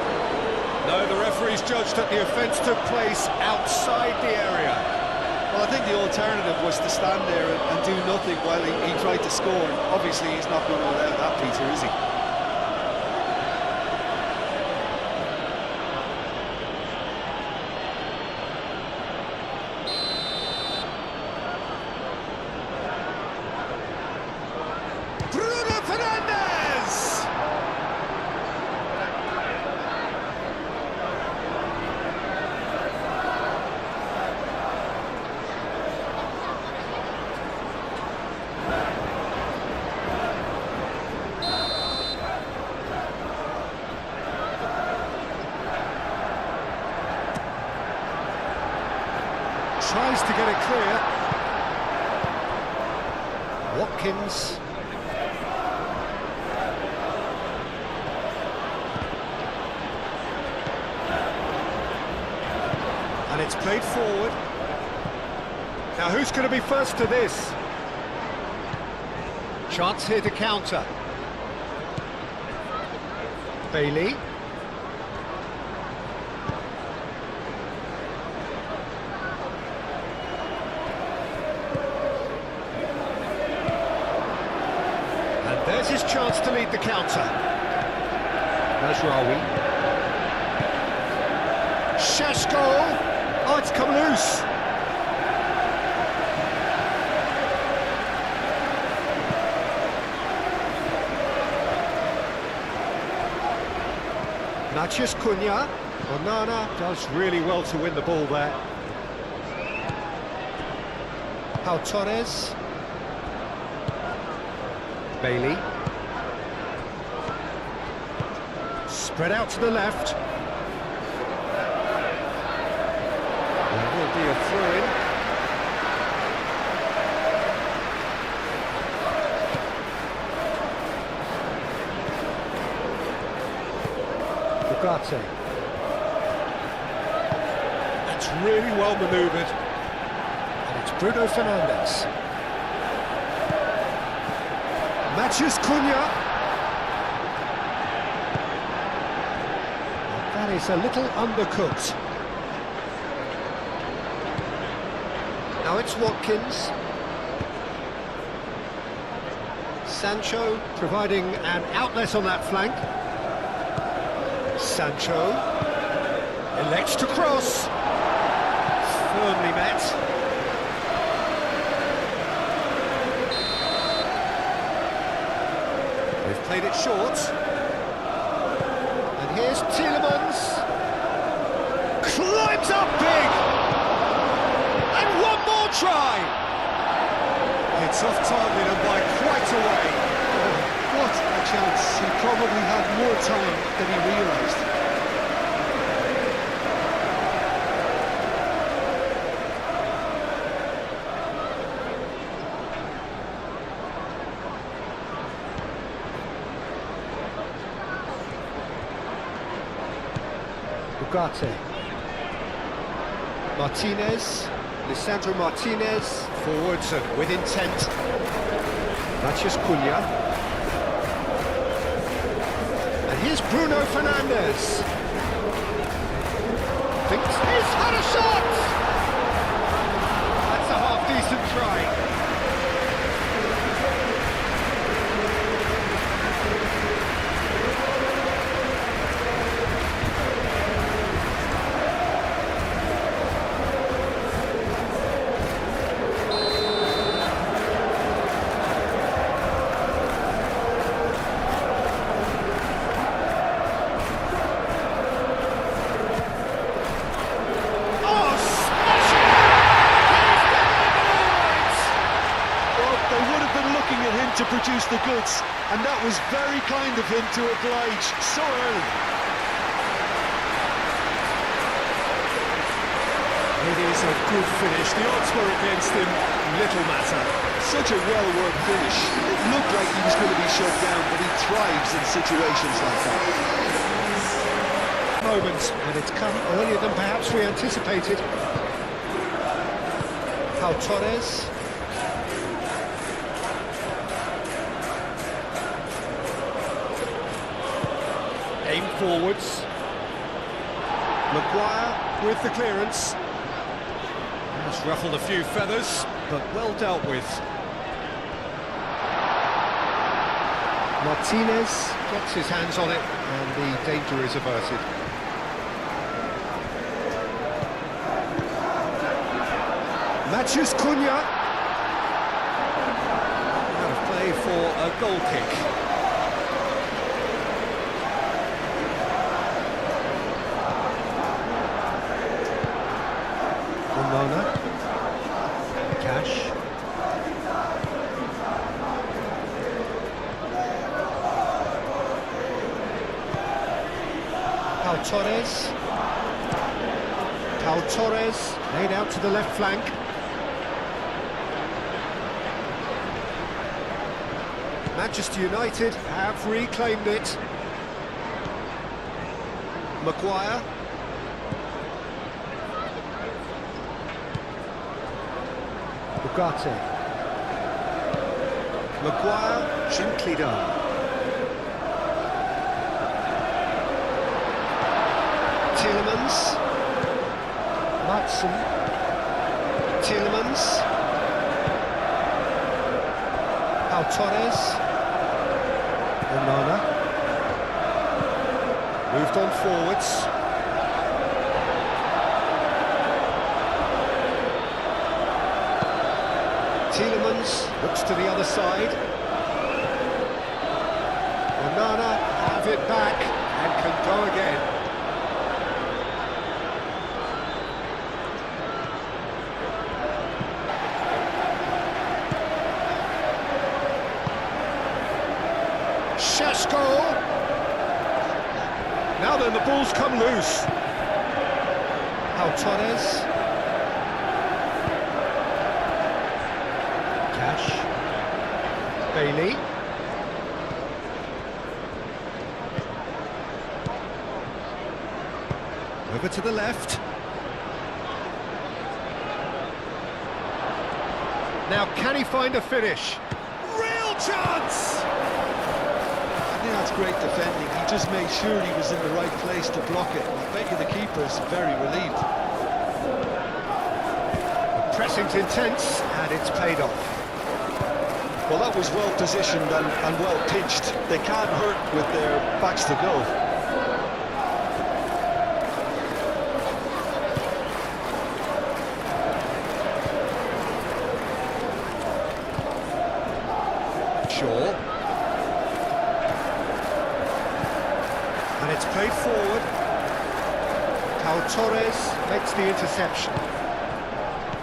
No, the referee's judged that the offence took place outside the area. Well, I think the alternative was to stand there and do nothing while he tried to score. And obviously, he's not going to allow that, Peter, is he? Tries to get it clear. Watkins. And it's played forward. Now who's going to be first to this? Chance here to counter. Bailey. There's his chance to lead the counter. Nasraoui. Shashko. Oh, it's come loose. Natchez Cunha. Onana does really well to win the ball there. Pau Torres. Bailey. Spread out to the left. There will be a throw-in. Ugarte. That's really well manoeuvred. And it's Bruno Fernandes. Matches Cunha. That is a little undercooked. Now it's Watkins. Sancho providing an outlet on that flank. Sancho elects to cross. Firmly met. They've played it short. And here's Tielemans. Climbs up big! And one more try! It's off target and by quite a way. Oh, what a chance. He probably had more time than he realised. Ugarte. Martinez. Lisandro Martinez. Forwards and with intent. Mathias Cunha. And here's Bruno Fernandes. Thinks he's had a shot! That's a half-decent try. produce the goods, and that was very kind of him to oblige so early. It is a good finish. The odds were against him. Little matter. Such a well-worked finish. It looked like he was going to be shut down, but he thrives in situations like that. Moment, and it's come earlier than perhaps we anticipated. Pau Torres. Aim forwards. Maguire with the clearance. Has ruffled a few feathers, but well dealt with. Martinez gets his hands on it, and the danger is averted. Matthews Cunha. Out of play for a goal kick. Onana. Cash. Pau Torres. Pau Torres laid out to the left flank. Manchester United have reclaimed it. Maguire. Ugarte. Maguire, gently done. Tielemans. Matson. Tielemans. Pau Torres. Onana. Moved on forwards. Tielemans looks to the other side. Onana have it back and can go again. Šeško. Now then, the ball's come loose. Pau Torres. Bailey. Over to the left. Now, can he find a finish? Real chance! I think that's great defending. He just made sure he was in the right place to block it. I bet you the keeper's very relieved. The pressing's intense, and it's paid off. Well, that was well positioned and well pitched. They can't hurt with their backs to go. Shaw. And it's played forward. Pau Torres makes the interception.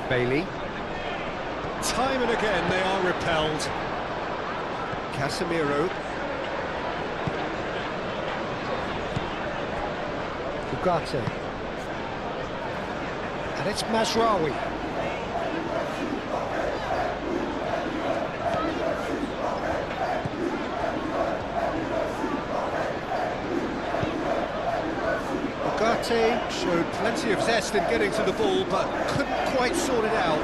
Bailey. Time and again they are repelled. Casemiro. Ugarte. And it's Mazraoui. Ugarte showed plenty of zest in getting to the ball, but couldn't quite sort it out.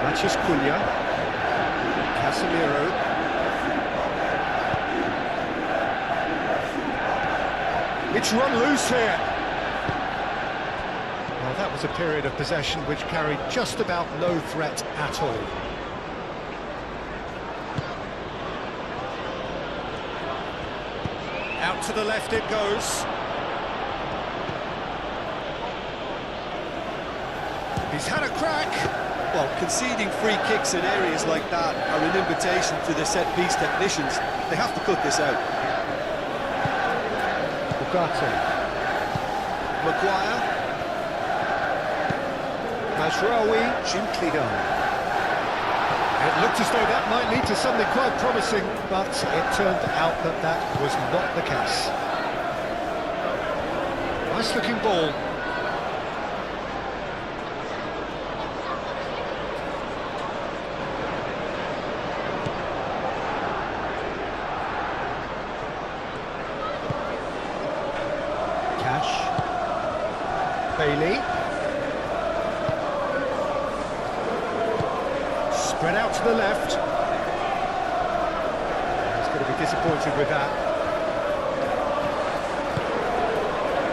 Matthews Cunha. Casemiro. It's run loose here. Well, that was a period of possession which carried just about no threat at all. Out to the left it goes. He's had a crack. Well, conceding free kicks in areas like that are an invitation to the set-piece technicians. They have to cut this out. Ugarte. Maguire. Mazraoui, gently done. It looked as though that might lead to something quite promising, but it turned out that that was not the case. Nice looking ball. Bailey. Spread out to the left. He's going to be disappointed with that.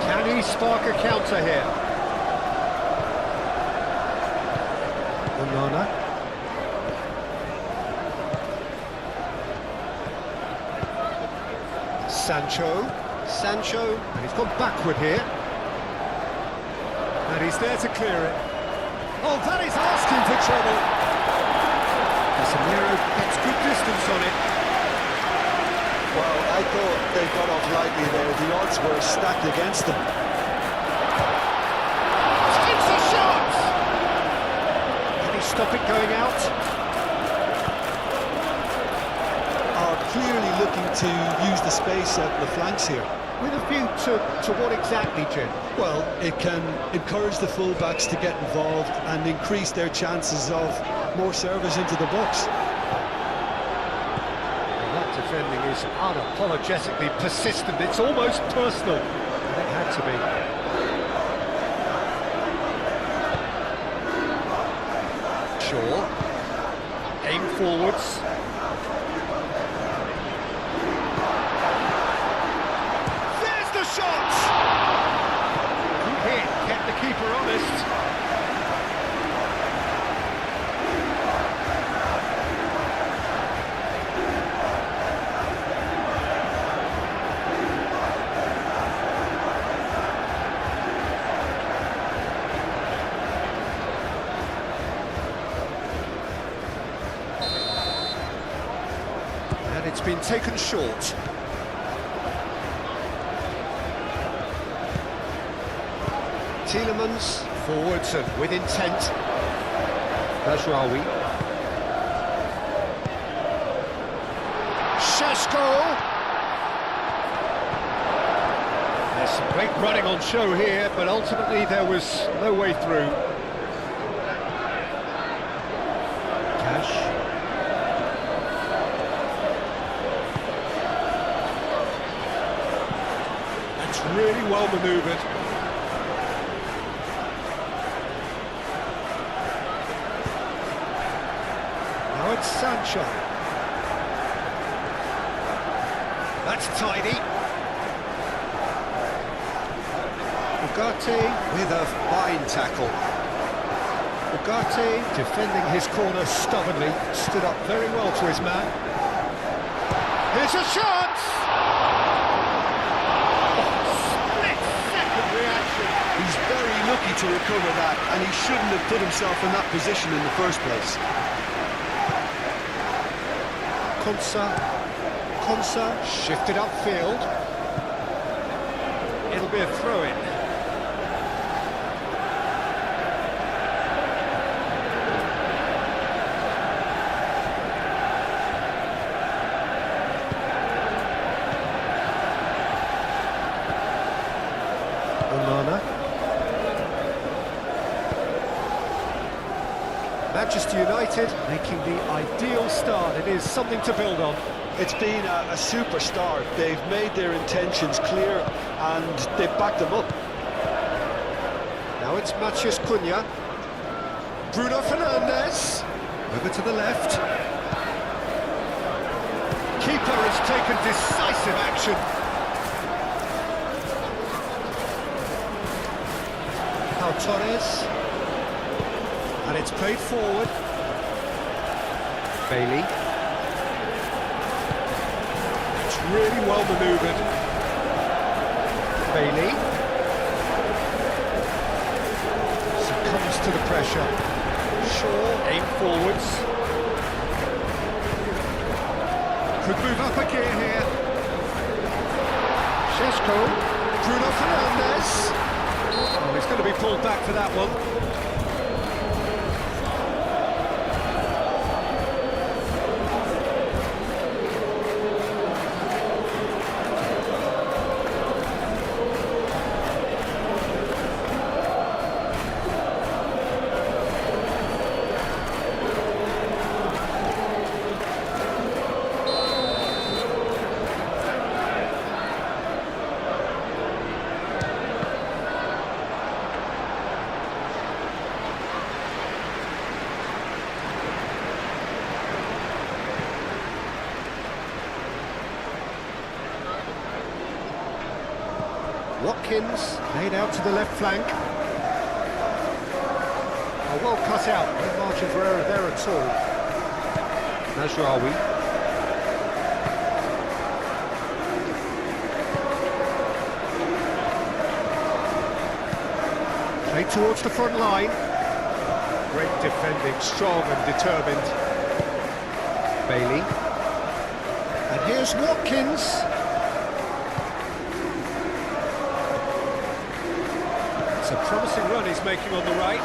Can he spark a counter here? Onana. Sancho, and he's gone backward here. And he's there to clear it. Oh, that is asking for trouble. Casemiro gets good distance on it. Well, I thought they got off lightly there. The odds were stacked against them. Takes a shot! Can he stop it going out? Are clearly looking to use the space at the flanks here. With a view to what exactly, Jim? Well, it can encourage the fullbacks to get involved and increase their chances of more service into the box. And that defending is unapologetically persistent. It's almost personal. And it had to be. Shaw. Aim forwards. Shot! Good hit, kept the keeper honest. And it's been taken short. Tielemans forwards and with intent. Bajraoui. Šeško. There's some great running on show here, but ultimately there was no way through. Cash. That's really well manoeuvred. Sancho. That's tidy. Ugarte with a fine tackle. Ugarte defending his corner stubbornly, stood up very well to his man. Here's a shot! Oh, split-second reaction. He's very lucky to recover that, and he shouldn't have put himself in that position in the first place. Konsa shifted upfield. It'll be a throw-in. Onana. Manchester United making the ideal start. It is something to build on. It's been a super start. They've made their intentions clear and they've backed them up. Now it's Matheus Cunha. Bruno Fernandes. Over to the left. Keeper has taken decisive action. Pau Torres. And it's played forward. Bailey. It's really well manoeuvred. Bailey. Succumbs to the pressure. Shaw, aim forwards. Could move up a gear here. Šeško. Bruno Fernandes. Oh, he's going to be pulled back for that one. Watkins, laid out to the left flank. Oh, well cut out, no margin for error there at all. Najraoui. Played towards the front line. Great defending, strong and determined. Bailey. And here's Watkins. It's a promising run he's making on the right.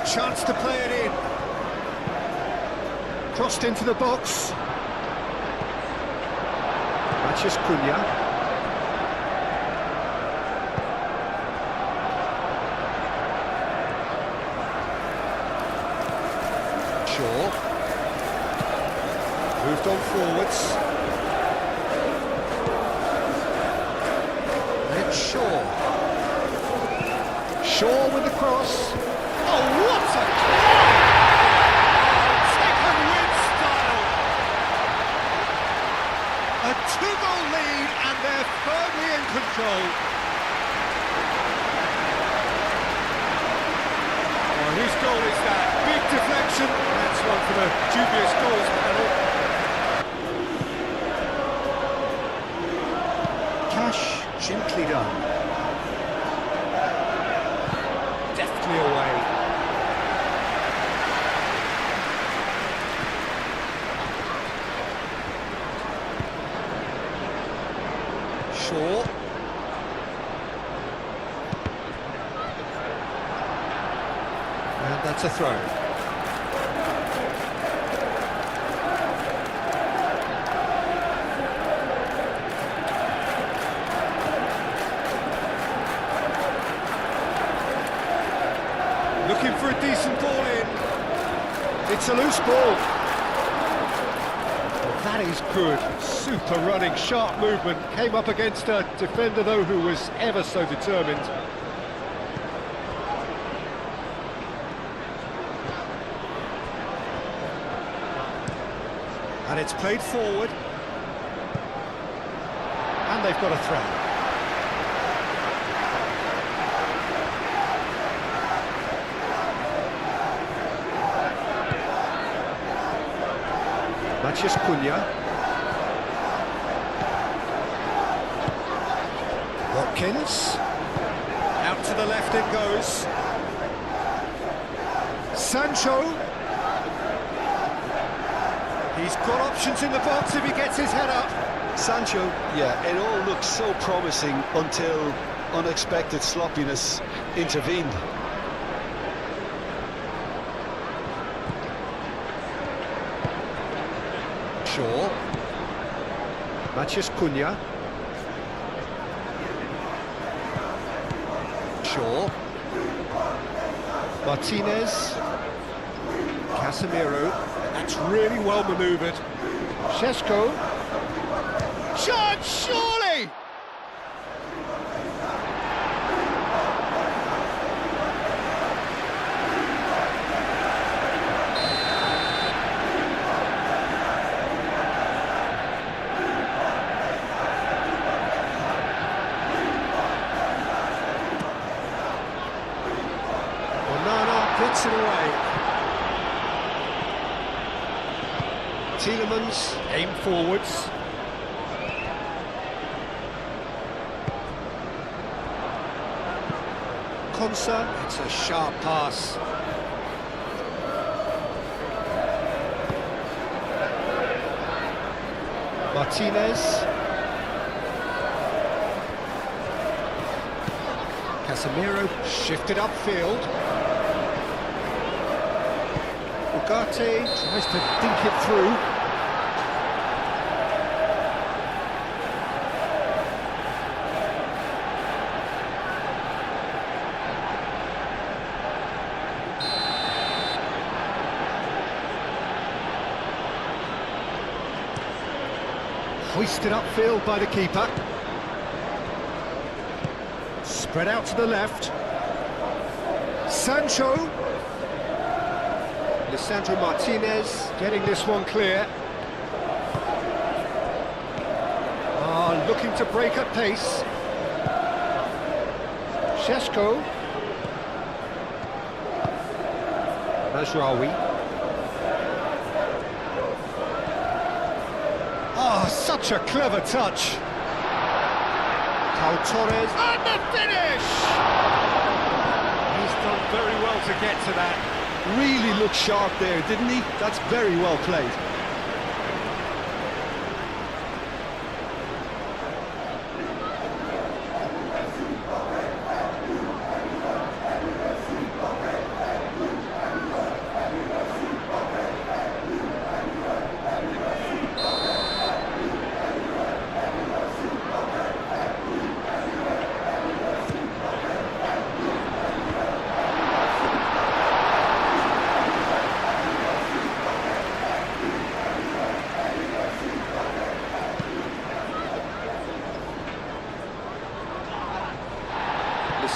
A chance to play it in. Crossed into the box. Matches Cunha. Shaw. Moved on forwards. Then Shaw. Shaw with the cross. Oh, what a Taken with style. A 2-goal lead and they're firmly in control. Oh, whose goal is that? Big deflection. That's one for the dubious goals panel. Cash, gently done. Deftly away. Shaw. And that's a throw. Looking for a decent ball in. It's a loose ball. Well, that is good. Super running, sharp movement. Came up against a defender, though, who was ever so determined. And it's played forward. And they've got a throw. Matches Cunha. Watkins. Out to the left it goes. Sancho. He's got options in the box if he gets his head up. Sancho, yeah, it all looked so promising until unexpected sloppiness intervened. Shaw. Matches Cunha. Shaw. Martinez. Casemiro. That's really well manoeuvred. Šeško. Chance, surely! Onana puts it away. Tielemans aim forwards. Konsa, it's a sharp pass. Martinez. Casemiro shifted upfield. Ugarte tries to dink it through. Hoisted upfield by the keeper. Spread out to the left. Sancho. Lisandro Martinez getting this one clear. Looking to break at pace. Sheshko. Mazraoui. Oh, such a clever touch. Pau Torres. And the finish! He's done very well to get to that. Really looked sharp there, didn't he? That's very well played.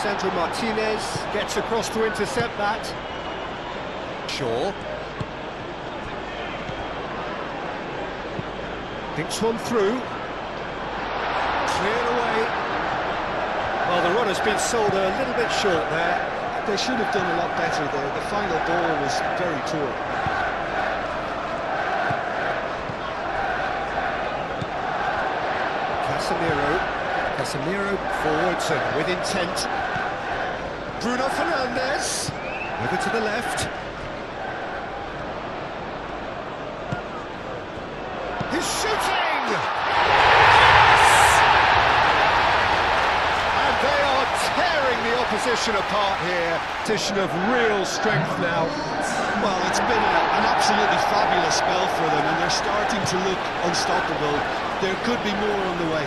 Sandro Martinez gets across to intercept that. Shaw. Thinks one through. Cleared away. Well, the runner's been sold a little bit short there. They should have done a lot better there. The final ball was very poor. Casemiro forwards and with intent. Bruno Fernandes, over to the left. He's shooting! Yes! And they are tearing the opposition apart here. Position of real strength now. Well, it's been an absolutely fabulous spell for them, and they're starting to look unstoppable. There could be more on the way.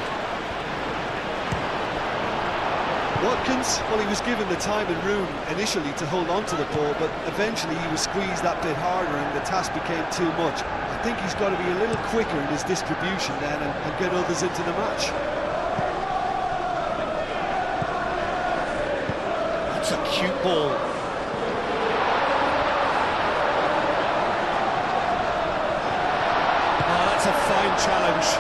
Watkins, well, he was given the time and room initially to hold on to the ball, but eventually he was squeezed that bit harder and the task became too much. I think he's got to be a little quicker in his distribution then and get others into the match. That's a cute ball. Oh, that's a fine challenge.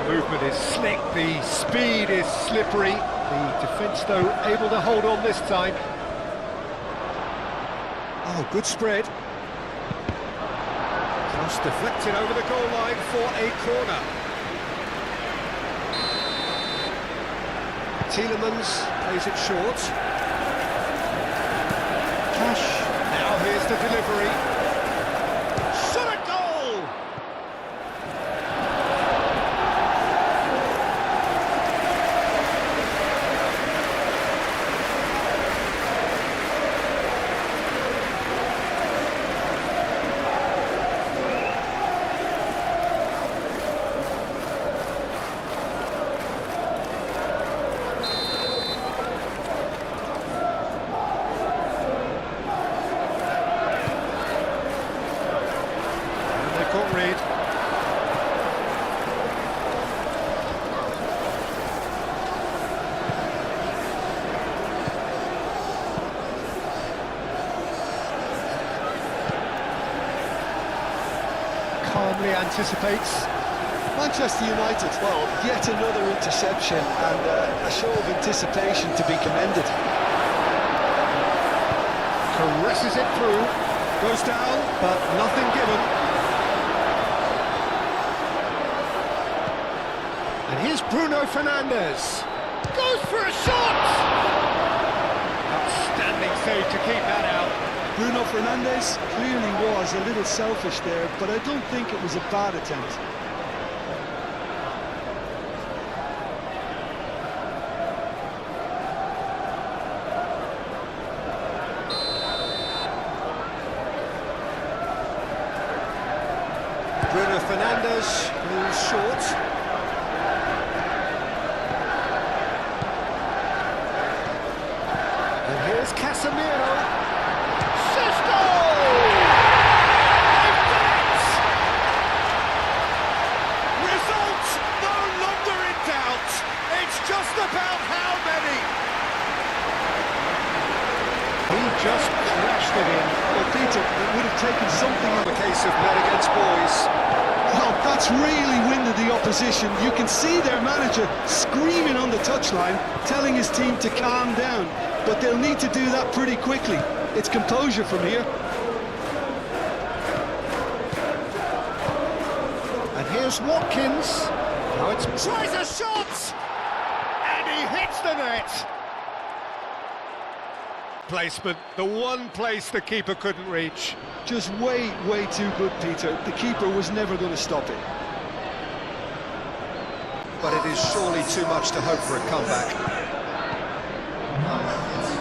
Movement is slick, the speed is slippery. The defence, though, able to hold on this time. Oh, good spread. Cross deflected over the goal line for a corner. Tielemans plays it short. Cash. Now here's the delivery. Shot a goal! Got rid. Calmly anticipates. Manchester United, well, yet another interception and a show of anticipation to be commended. Caresses it through. Goes down, but nothing given. And here's Bruno Fernandes. Goes for a shot! Outstanding save to keep that out. Bruno Fernandes clearly was a little selfish there, but I don't think it was a bad attempt. Bruno Fernandes moves short. Here's Casemiro. Sheshko! Results no longer in doubt. It's just about how many. He just crashed it in. Well, Peter, it would have taken something In the case of men against boys. Well, that's really winded the opposition. You can see their manager screaming on the touchline, telling his team to calm down. But they'll need to do that pretty quickly. It's composure from here. And here's Watkins. Now it's Tries a shot! And he hits the net! placement, the one place the keeper couldn't reach. Just way too good, Peter. The keeper was never going to stop it. But it is surely too much to hope for a comeback.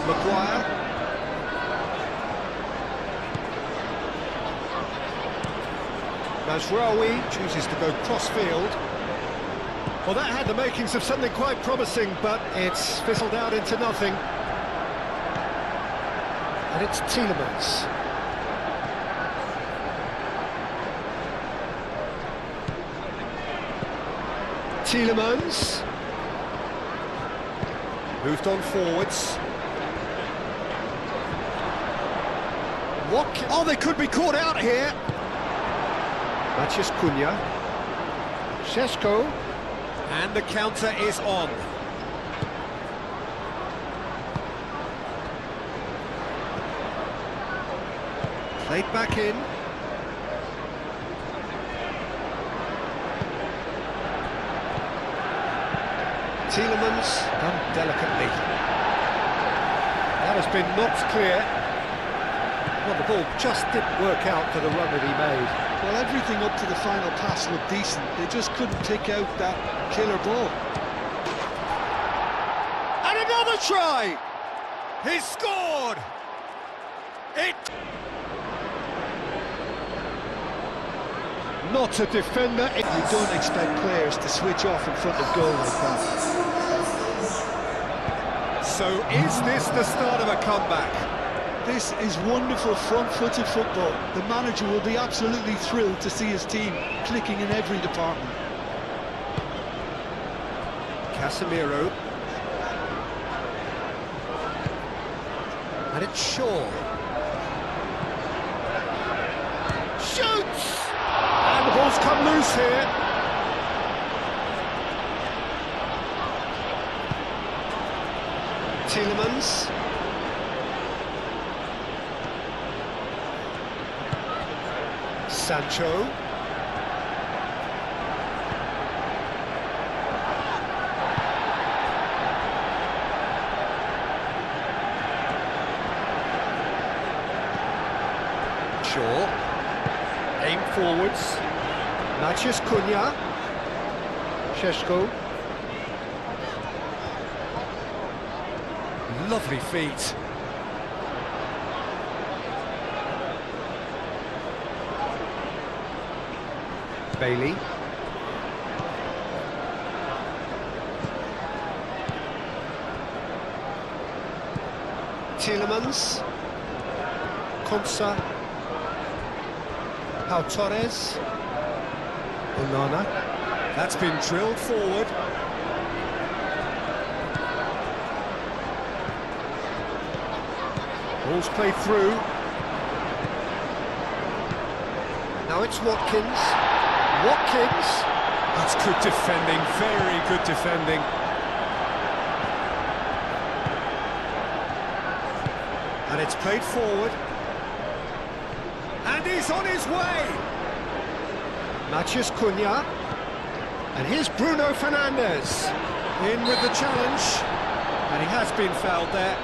Maguire. Mazraoui chooses to go cross-field. Well, that had the makings of something quite promising, but it's fizzled out into nothing. And it's Tielemans. Tielemans. Moved on forwards. What? Oh, they could be caught out here. Matheus Cunha. Šeško. And the counter is on. Played back in. Tielemans done delicately. That has been knocked clear. Well, the ball just didn't work out for the run that he made. Well, everything up to the final pass looked decent. They just couldn't pick out that killer ball. And another try! He scored! It... Not a defender. You don't expect players to switch off in front of goal like that. So is this the start of a comeback? This is wonderful front-footed football. The manager will be absolutely thrilled to see his team clicking in every department. Casemiro. And it's Shaw. Shoots! And the ball's come loose here. Tielemans. Sancho. Shaw. Aim forwards. Matheus Cunha. Šeško. Lovely feet. Bailey. Tielemans. Konsa. Pau Torres. Onana. That's been drilled forward. Ball's played through. Now it's Watkins. Watkins. That's good defending, very good defending. And it's played forward. And he's on his way. Matheus Cunha. And here's Bruno Fernandes. In with the challenge. And he has been fouled there.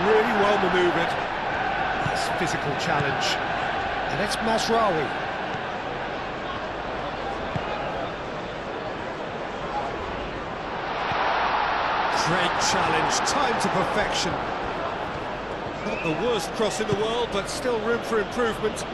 Really well manoeuvred. Nice physical challenge. And it's Mazraoui. Great challenge, timed to perfection. Not the worst cross in the world, but still room for improvement.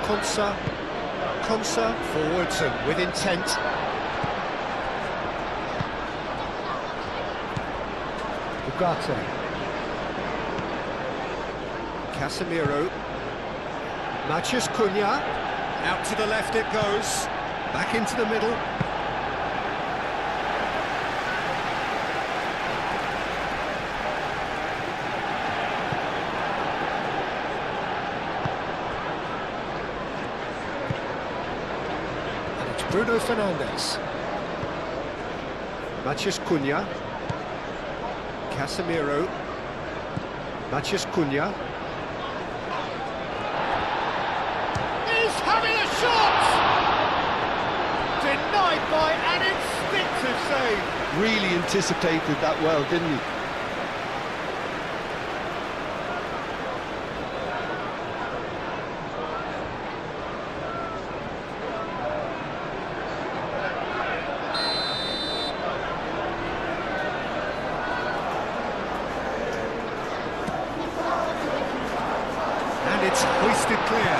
Konsa forwards and with intent. Ugarte. Casemiro. Matheus Cunha. Out to the left it goes. Back into the middle. And it's Bruno Fernandes. Matheus Cunha. Casemiro. Matheus Cunha. He's having a shot! Denied by an instinctive save. Really anticipated that well, didn't he? And it's hoisted clear.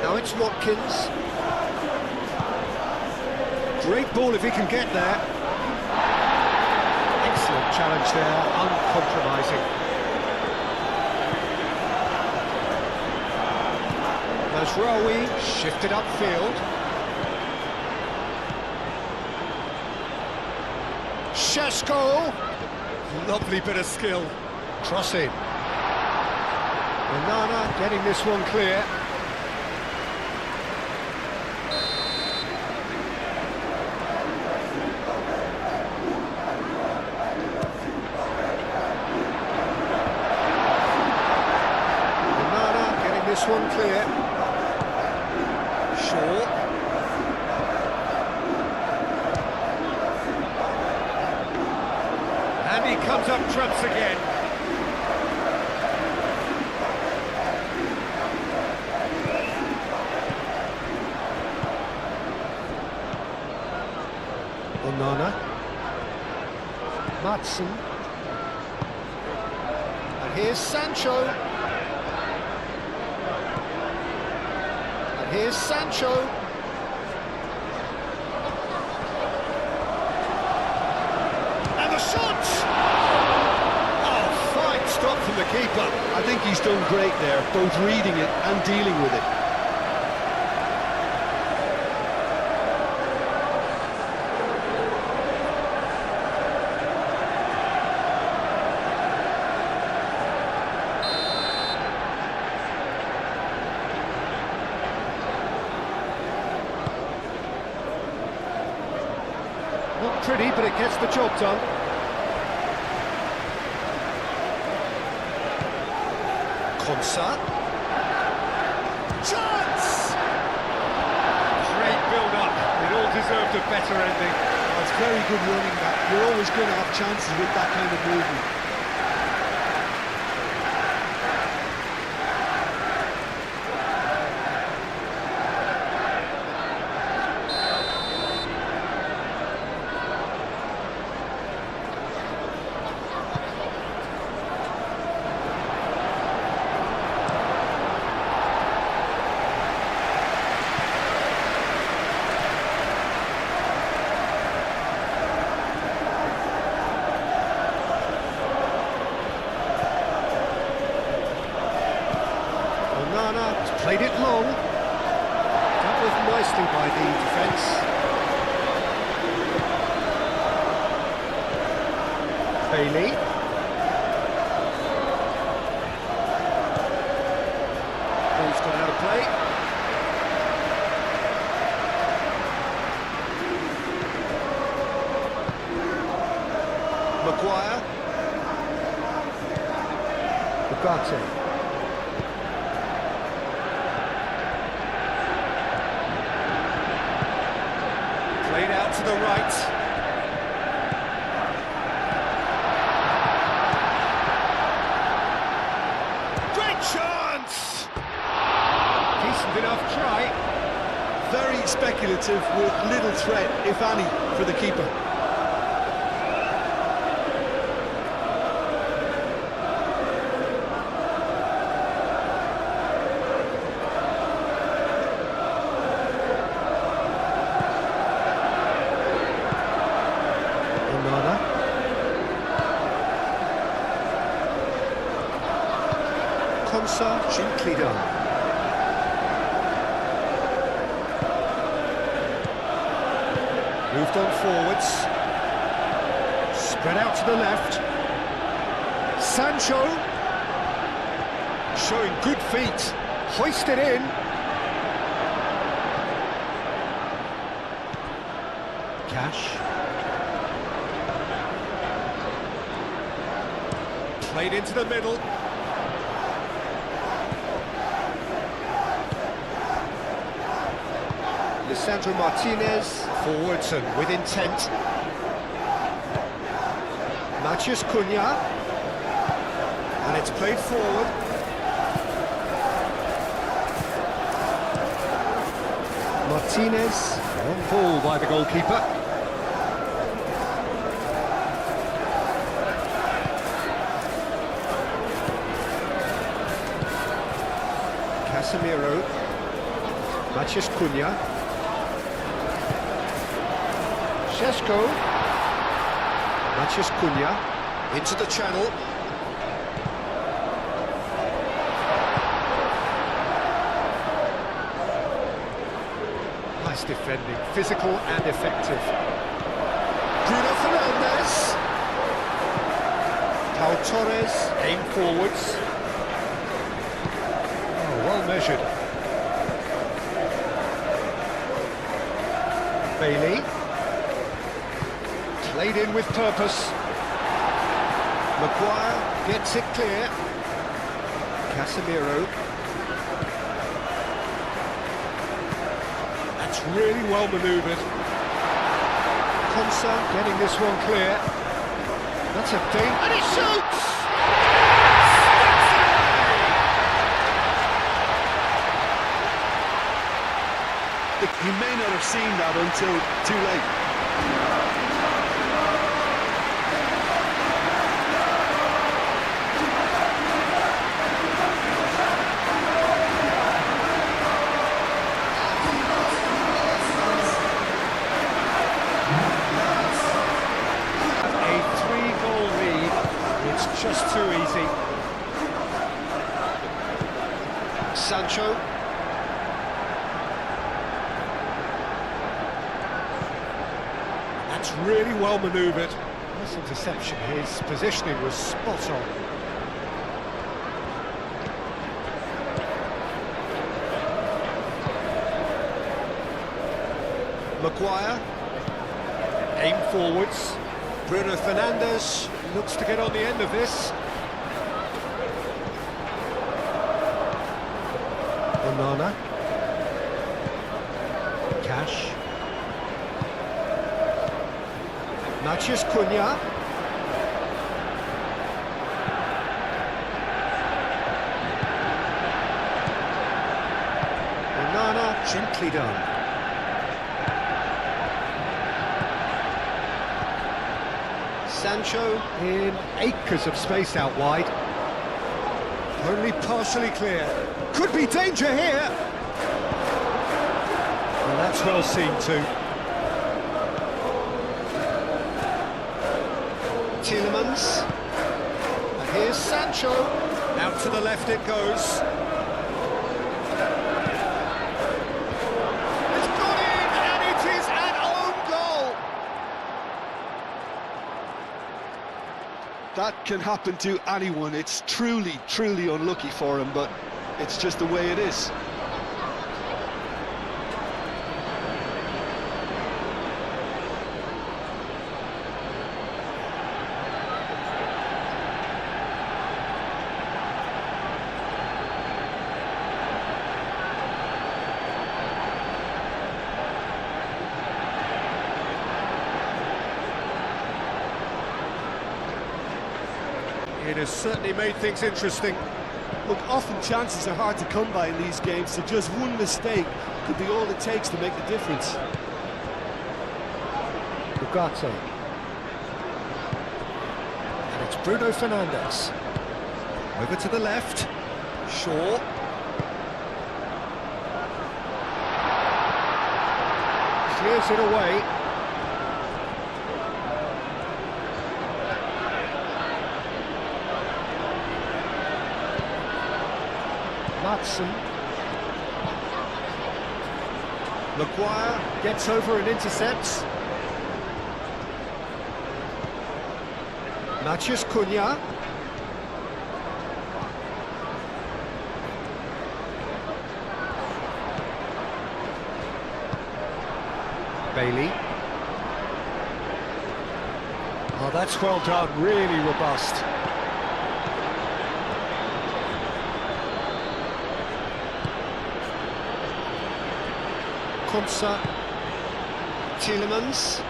Now it's Watkins. Great ball if he can get there. Excellent challenge there, uncompromising. Mazraoui shifted upfield. Šeško, lovely bit of skill. Crossing. Onana getting this one clear. Onana getting this one clear. Shaw. And he comes up trumps again. Onana. Matson. And here's Sancho. And here's Sancho. And the shot! Oh, fine stop from the keeper. I think he's done great there, both reading it and dealing with it. Not pretty, but it gets the job done. Konsa. Chance! Great build-up. It all deserved a better ending. Well, it's very good running that. You're always going to have chances with that kind of movement. Onana has played it long. Dealt with nicely by the defence. Bailey. Ball's gone out of play. Maguire. Ugarte. Played out to the right. Great chance! Decent enough try. Very speculative with little threat, if any, for the keeper. Gently done. Moved on forwards. Spread out to the left. Sancho. Showing good feet. Hoisted in. Cash. Played into the middle. Sandro Martinez, forwards and with intent. Matheus Cunha, and it's played forward. Martinez, on ball by the goalkeeper. Casemiro, Matheus Cunha. Sesko, Matheus Cunha, into the channel. Nice defending, physical and effective. Bruno Fernandes. Pau Torres, aim forwards. Oh, well measured. Bailey. Played in with purpose. Maguire gets it clear. Casemiro. That's really well manoeuvred. Konsa getting this one clear. That's a ding. And he shoots! He may not have seen that until too late. Just too easy. Sancho. That's really well manoeuvred. Nice interception. His positioning was spot on. Maguire. Aim forwards. Bruno Fernandes looks to get on the end of this. Onana. Cash. Matheus Cunha. Onana, gently done. Sancho in acres of space out wide. Only partially clear. Could be danger here. And that's well seen too. Tielemans. And here's Sancho. Out to the left it goes. That can happen to anyone. It's truly, truly unlucky for him, but it's just the way it is. It has certainly made things interesting. Look, often chances are hard to come by in these games, so just one mistake could be all it takes to make the difference. Ugarte. And it's Bruno Fernandes. Over to the left. Shaw. Clears it away. Matson. Maguire gets over and intercepts. Matheus Cunha. Bailey. Oh, that's well done, really robust. Konsa. Tielemans.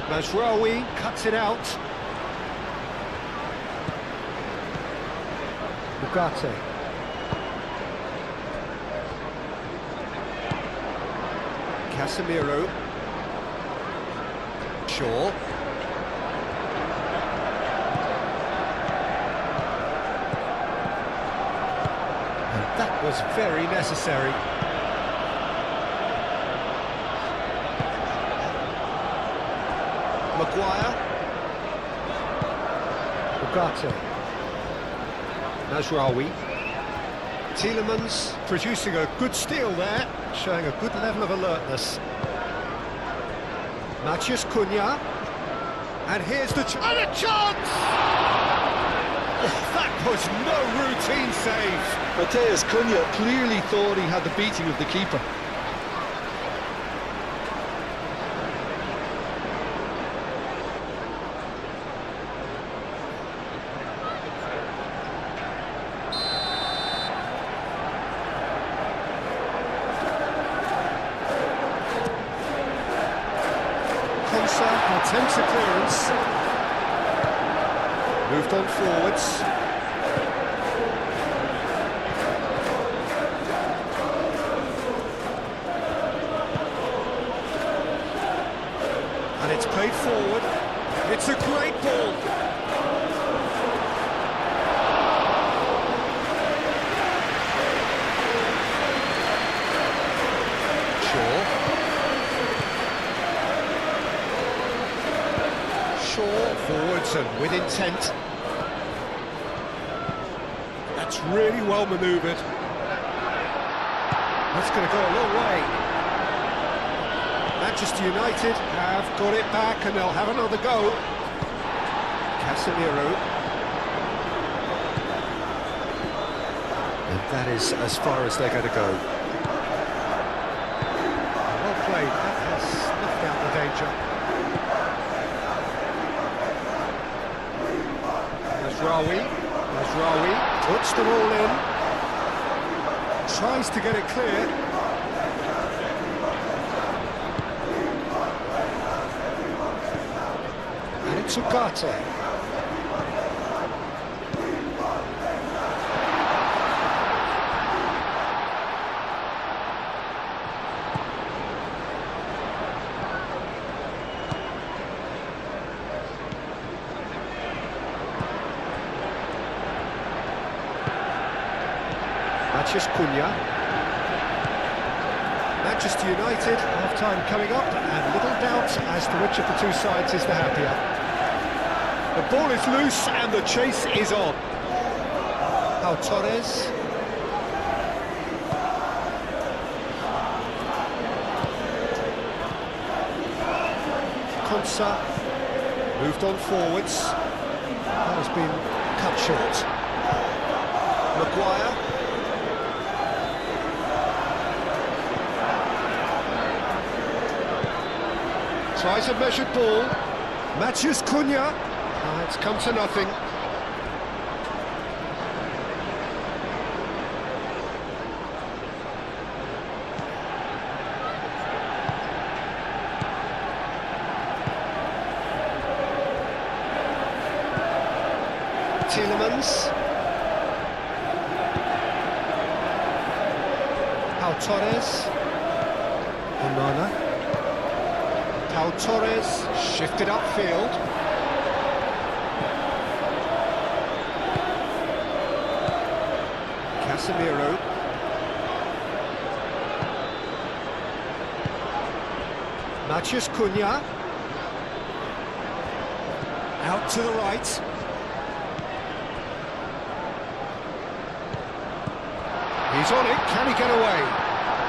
Mazraoui cuts it out. Ugarte. Casemiro. Shaw. And that was very necessary. Maguire. Ugarte. Mazraoui. Tielemans producing a good steal there, showing a good level of alertness. Matheus Cunha. And here's the and a chance! Oh, that was no routine save. Matheus Cunha clearly thought he had the beating of the keeper. Attempts a clearance. Moved on forwards. And it's played forward. It's a great ball. Forwards and with intent. That's really well manoeuvred. That's going to go a long way. Manchester United have got it back and they'll have another go. Casemiro. And that is as far as they're going to go. Well played. That has snuffed out the danger. Mazraoui puts the ball in, tries to get it clear. And it's Ugarte. Matheus Cunha. Manchester United, half-time coming up, and little doubt as to which of the two sides is the happier. The ball is loose and the chase is on. Pau Torres. Konsa moved on forwards. That has been cut short. Maguire. Tries a measured ball. Matheus Cunha. It's come to nothing. Tielemans. Pau Torres. Onana. Pau Torres shifted upfield. Casemiro. Matheus Cunha. Out to the right. He's on it, can he get away?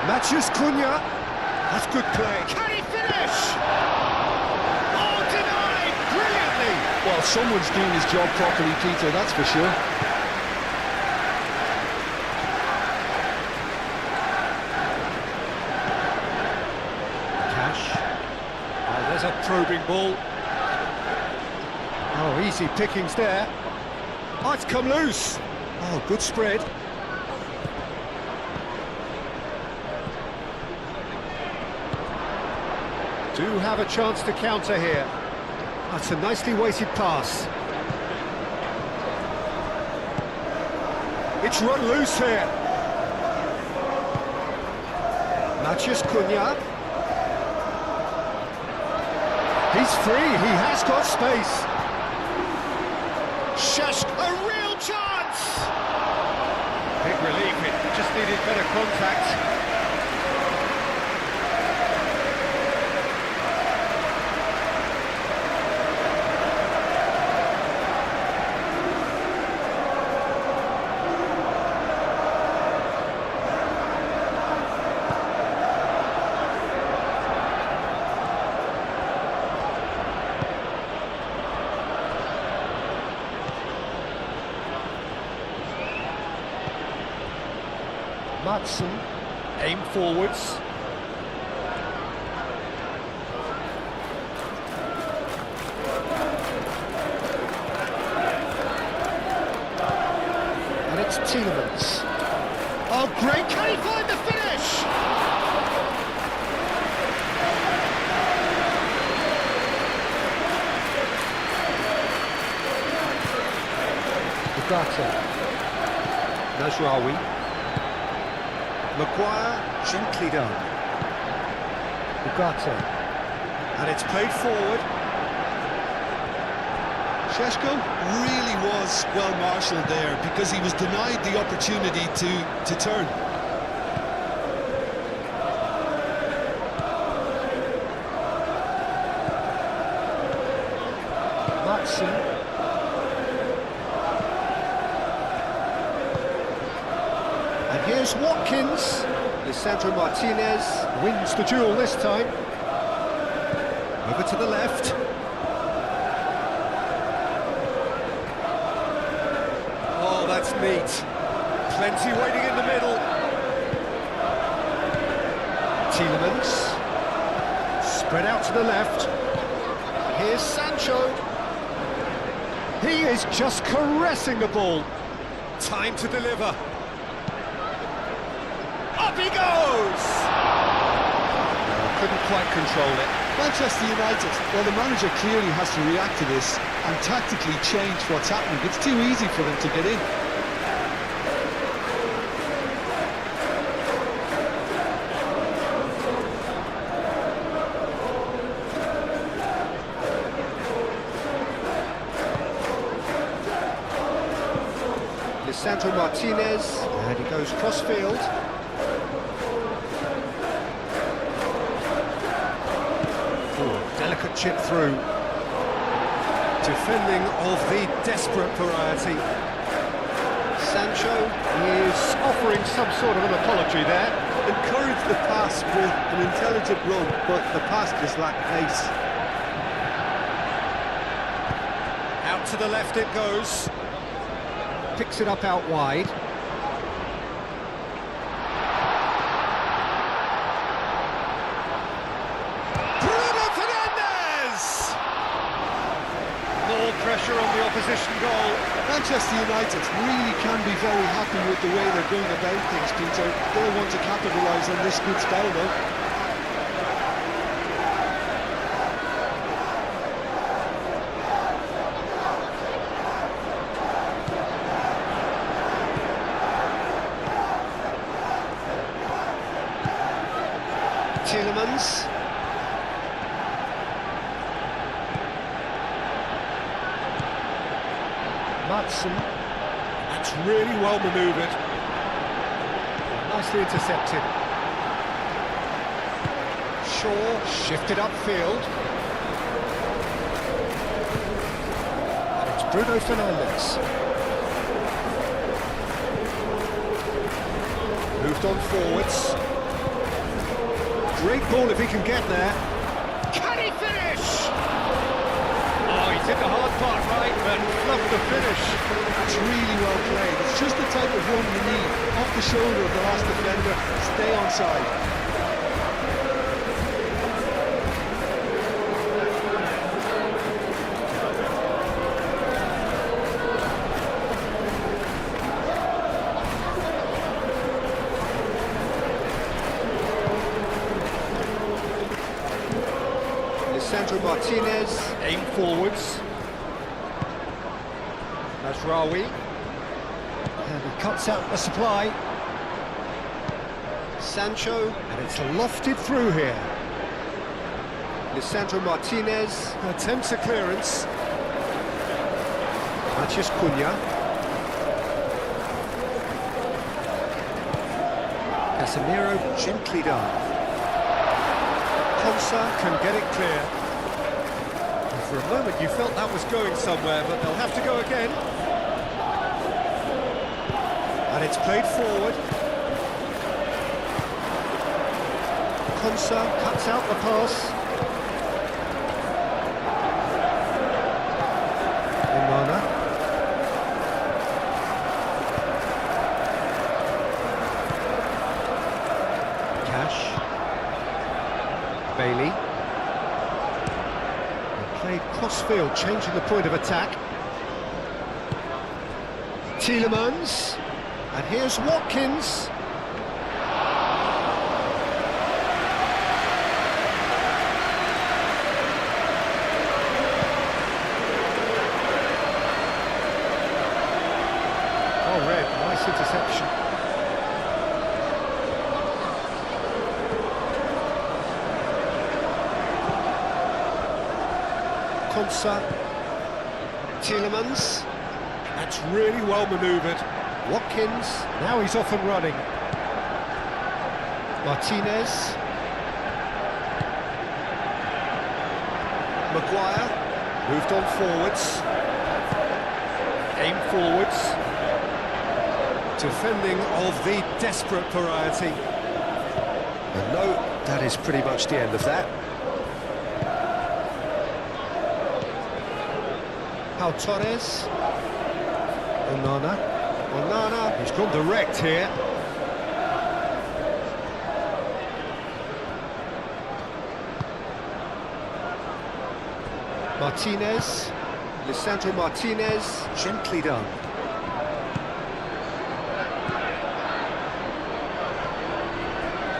Matheus Cunha. That's good play. Can he finish? Oh, denied brilliantly. Well, someone's doing his job properly, Peter, that's for sure. Cash. Oh, there's a probing ball. Oh, easy pickings there. Oh, it's come loose. Oh, good spread. Do have a chance to counter here. That's a nicely weighted pass. It's run loose here. Matheus Cunha. He's free, he has got space. A real chance. Big relief, it just needed better contact. Madsen, aim forwards. And it's Tielemans. Oh, great. Can he find the finish? Ugarte. Nasraoui. Maguire, gently done. Ugarte. And it's played forward. Šeško really was well marshalled there because he was denied the opportunity to turn. Madsen. And here's Watkins. Lisandro Martinez wins the duel this time. Over to the left. Oh, that's neat. Plenty waiting in the middle. Tielemans. Spread out to the left. Here's Sancho. He is just caressing the ball. Time to deliver. Up he goes! Couldn't quite control it. Manchester United, well, the manager clearly has to react to this and tactically change what's happening. It's too easy for them to get in. Lisandro Martinez, and he goes cross-field. Delicate chip through. Defending of the desperate variety. Sancho is offering some sort of an apology there. Encouraged the pass with an intelligent run, but the pass just lacked pace. Out to the left it goes. Picks it up out wide. Pressure on the opposition goal. Manchester United really can be very happy with the way they're going about things, Peter. They'll want to capitalise on this good spell, though. Tielemans. Matson. That's really well manoeuvred. Nicely intercepted. Shaw shifted upfield. And it's Bruno Fernandes. Moved on forwards. Great ball if he can get there. Can he finish? Oh, he did the hard part right, but fluffed the finish. That's really well played. It's just the type of run you need. Off the shoulder of the last defender, stay onside. Sandro Martinez, aim forwards. Masraoui, and he cuts out the supply. Sancho, and it's lofted through here. Lisandro Martinez attempts a clearance. Matheus Cunha. Casemiro, gently done. Konsa can get it clear. And for a moment you felt that was going somewhere, but they'll have to go again. And it's played forward. Konsa cuts out the pass. Onana. Cash. Bailey. And played cross-field, changing the point of attack. Tielemans. And here's Watkins. Oh, Red, nice interception. Konsa, Tielemans, that's really well manoeuvred. Watkins, now he's off and running. Martinez. Maguire, moved on forwards. Aim forwards. Defending of the desperate variety. And no, that is pretty much the end of that. Pau Torres. Onana. Onana, he's gone direct here. Martinez. Lisandro Martinez, gently done.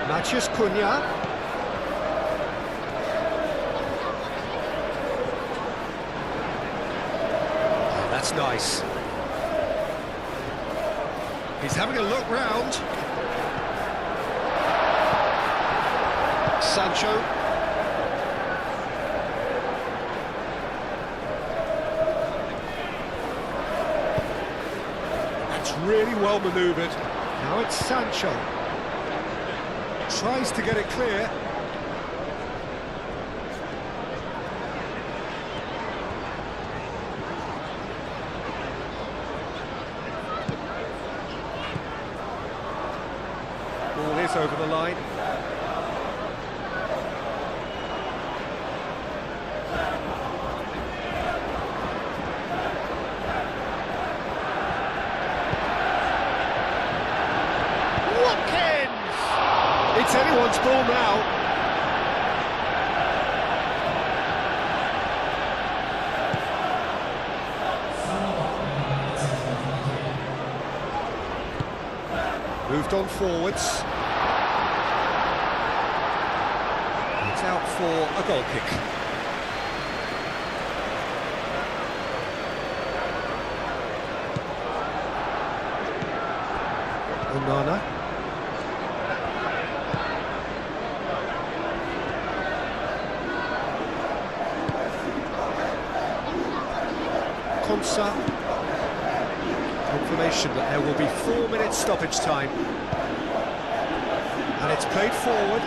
Matheus Cunha. Oh, that's nice. He's having a look round. Sancho. That's really well manoeuvred. Now it's Sancho. Tries to get it clear. Ball is over the line. It's anyone's ball now. Moved on forwards. It's out for a goal kick. Konsa. Confirmation that there will be 4 minutes stoppage time. And it's played forward.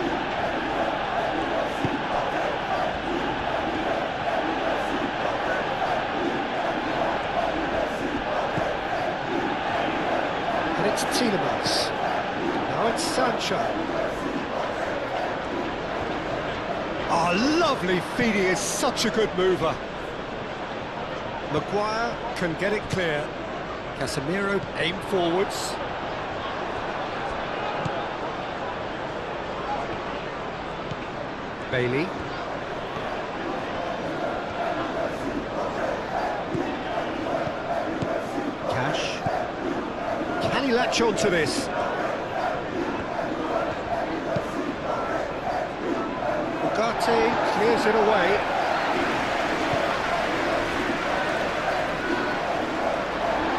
And it's Tielemans. Now it's Sancho. Oh, lovely feed, he is such a good mover. Maguire can get it clear. Casemiro aim forwards. Bailey. Cash. Can he latch on to this? Ugarte clears it away.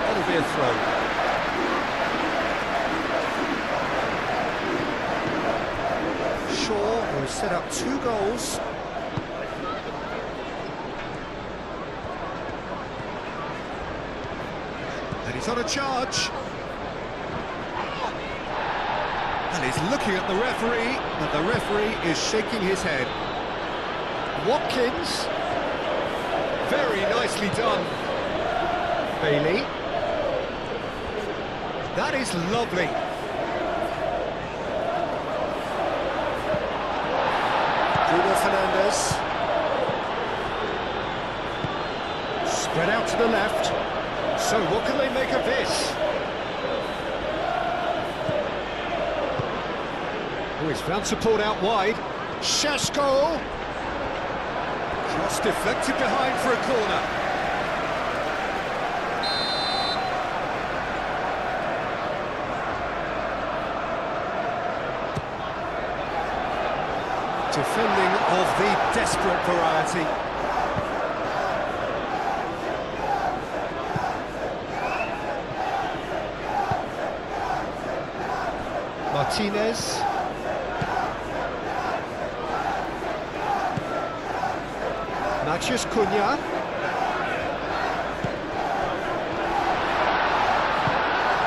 That'll be a throw. Shaw, who has set up 2 goals. And he's on a charge. And he's looking at the referee, and the referee is shaking his head. Watkins. Very nicely done. Bailey. That is lovely. Bruno Fernandes. Spread out to the left. So what can they make of this? Oh, he's found support out wide. Šaško. Cross deflected behind for a corner. Defending of the desperate variety. Martinez. Matheus Cunha.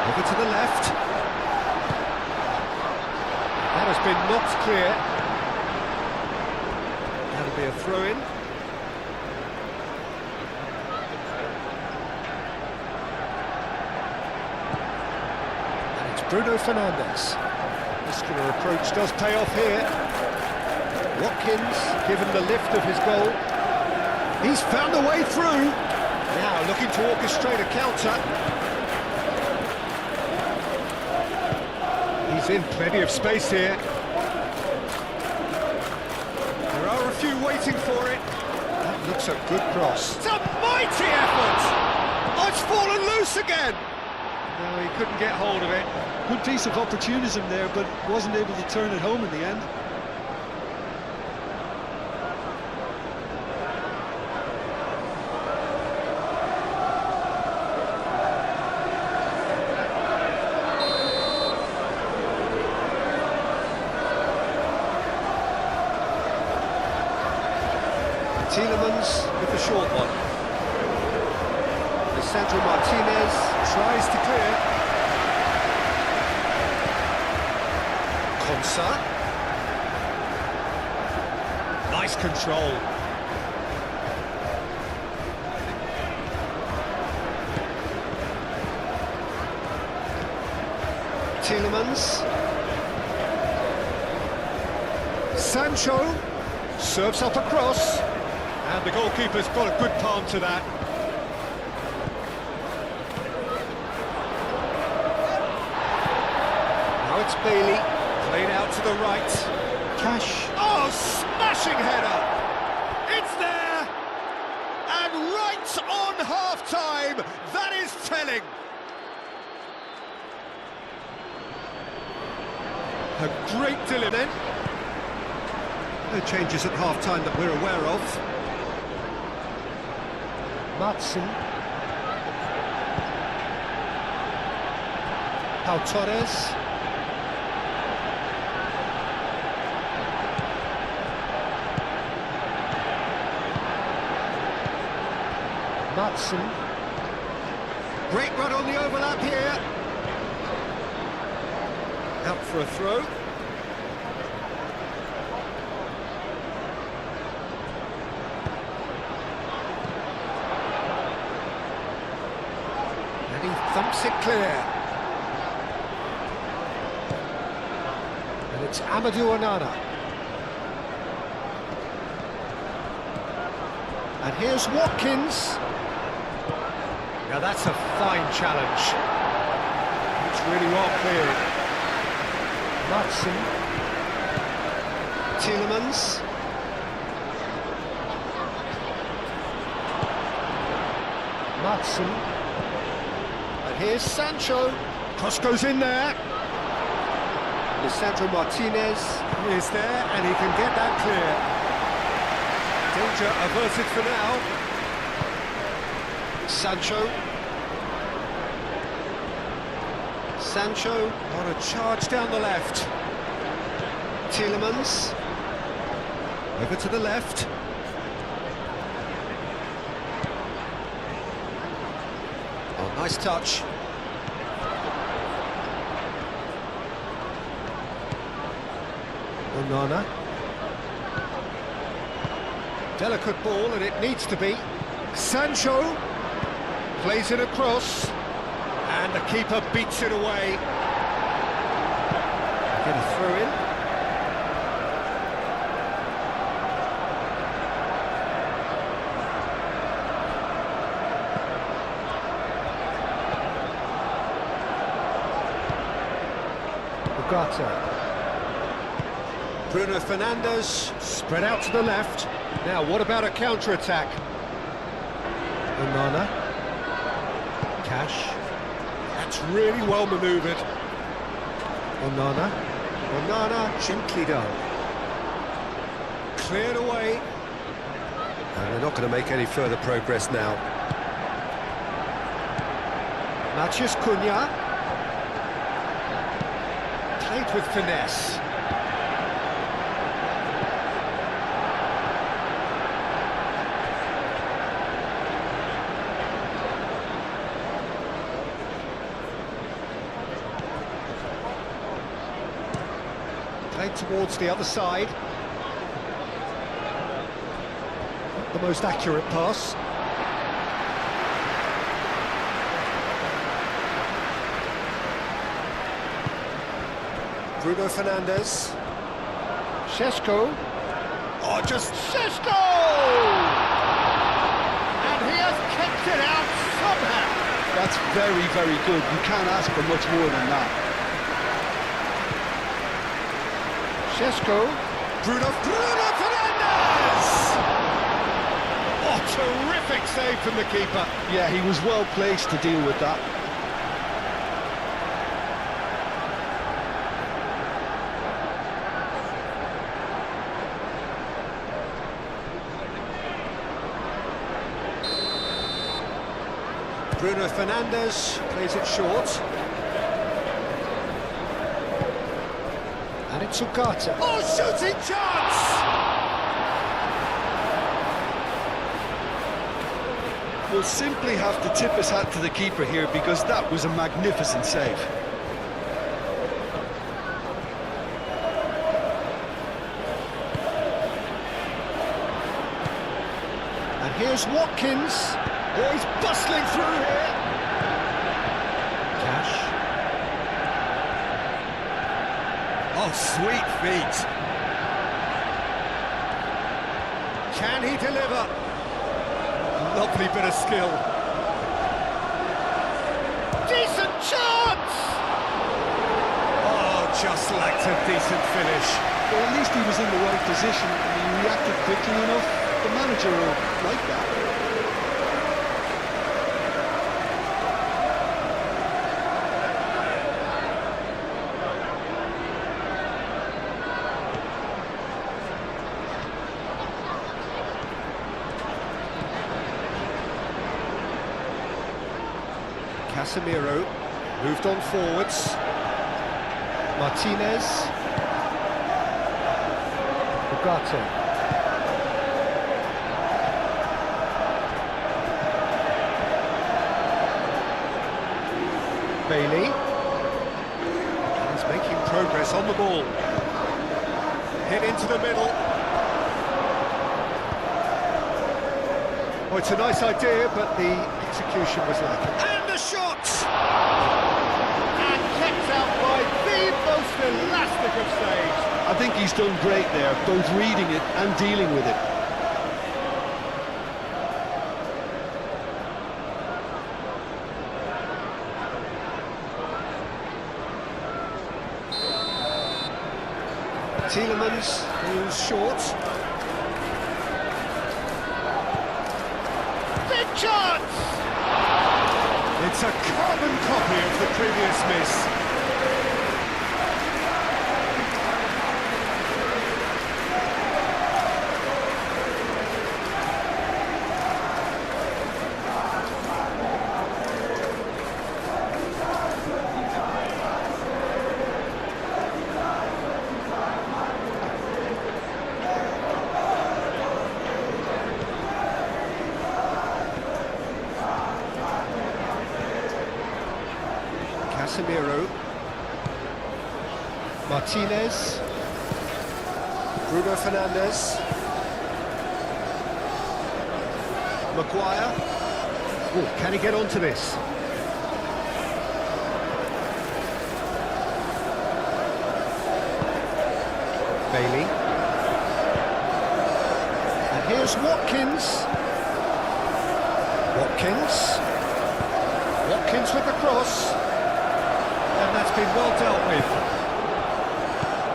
Over to the left. That has been knocked clear. That'll be a throw-in. And it's Bruno Fernandes. Muscular approach does pay off here. Watkins given the lift of his goal. He's found a way through. Now looking to orchestrate a counter. He's in plenty of space here. There are a few waiting for it. That looks a good cross. It's a mighty effort! Oh, it's fallen loose again! No, he couldn't get hold of it. Good piece of opportunism there, but wasn't able to turn it home in the end. Tielemans with the short one. Lisandro Martinez tries to clear. Konsa. Nice control. Tielemans. Sancho serves up a cross. And the goalkeeper's got a good palm to that. Now it's Bailey, played out to the right. Cash. Oh, smashing header! It's there! And right on half-time, that is telling. A great dilemma then. No changes at half-time that we're aware of. Matson. Pau Torres. Matson. Great run on the overlap here. Out for a throw. And he thumps it clear. And it's Amadou Onana. And here's Watkins. Now that's a fine challenge. It's really well cleared. Matson. Tielemans. Matson. And here's Sancho. Cross goes in there. Lisandro Martinez is there, and he can get that clear. Danger averted for now. Sancho. Sancho on a charge down the left. Tielemans. Over to the left. Oh, nice touch. Onana. Delicate ball, and it needs to be. Sancho plays it across, and the keeper beats it away. Get a throw in. Ugarte. Bruno Fernandes, spread out to the left. Now, what about a counter-attack? Onana. Cash. That's really well manoeuvred. Onana. Onana, gently done. Cleared away. And they're not going to make any further progress now. Matheus Cunha. Played with finesse. Played towards the other side. Not the most accurate pass. Bruno Fernandes. Šeško. Oh, just Šeško! And he has kept it out somehow. That's very, very good. You can't ask for much more than that. Šeško. Bruno Fernandes! Oh, terrific save from the keeper. Yeah, he was well placed to deal with that. Bruno Fernandes plays it short. And it's Ugarte. Oh, shooting chance! We'll simply have to tip his hat to the keeper here because that was a magnificent save. And here's Watkins. Oh, he's bustling through here. Cash. Oh, sweet feet. Can he deliver? Lovely bit of skill. Decent chance! Oh, just lacked a decent finish. But at least he was in the right position and he reacted quickly enough. The manager will like that. Casemiro moved on forwards. Martinez. Ugarte. Bailey. He's making progress on the ball. Hit into the middle. Oh, it's a nice idea, but the execution was lacking. And the shot! And kept out by the most elastic of saves. I think he's done great there, both reading it and dealing with it. Tielemans, who's short. Big chance! It's a carbon copy of the previous miss. Casemiro, Martinez, Bruno Fernandes, Maguire. Oh, can he get onto this? Bailey. And here's Watkins. Watkins with the cross. And that's been well dealt with.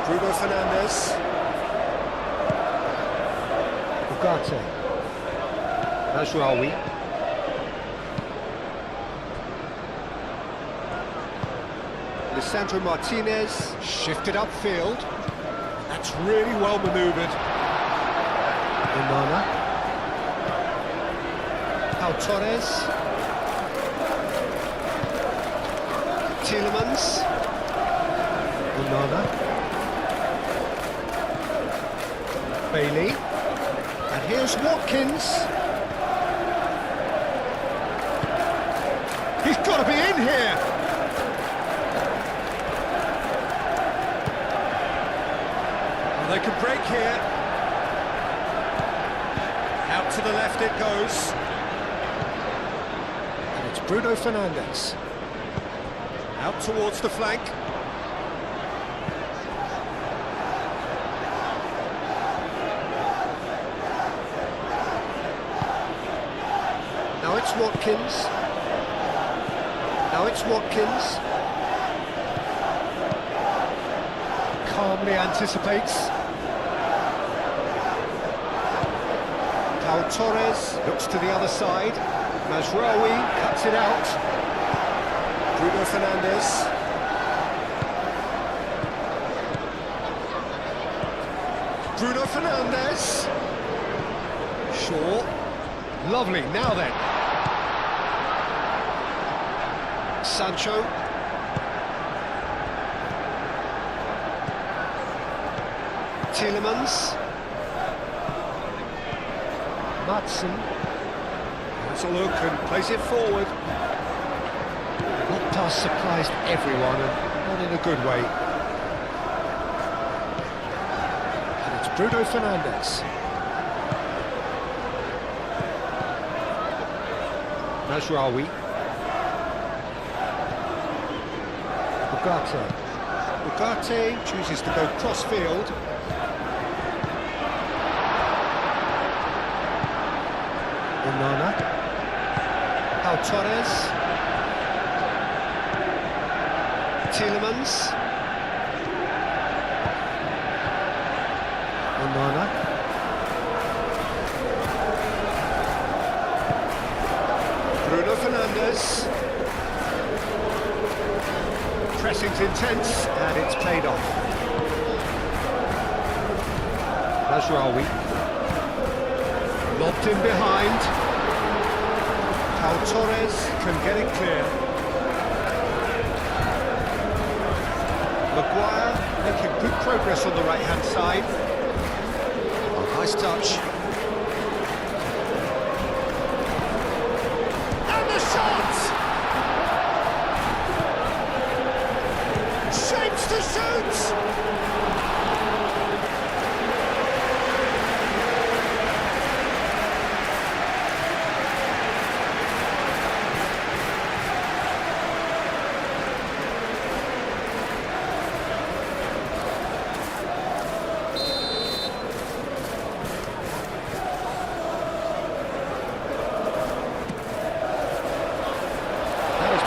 Bruno Fernandes. Ugarte. Mazraoui. Lisandro Martinez. Shifted upfield. That's really well manoeuvred. Onana. Pau Torres. Tielemans, Onana, Bailey, and here's Watkins. He's got to be in here. Well, they can break here. Out to the left it goes. And it's Bruno Fernandes. Out towards the flank. Now it's Watkins. Calmly anticipates. Pau Torres looks to the other side. Mazraoui cuts it out. Bruno Fernandes. Bruno Fernandes. Shaw. Lovely, now then. Sancho. Tielemans. Madsen. Has a look and plays it forward. That pass surprised everyone, and not in a good way. And it's Bruno Fernandes. Mazraoui. Ugarte chooses to go cross-field. Onana. Pau Torres. Tielemans. Onana. Bruno Fernandes. Pressing's intense, and it's paid off. Mazraoui. Lobbed in behind. Pau Torres can get it clear. Maguire making good progress on the right-hand side. Oh, nice touch. And the shot!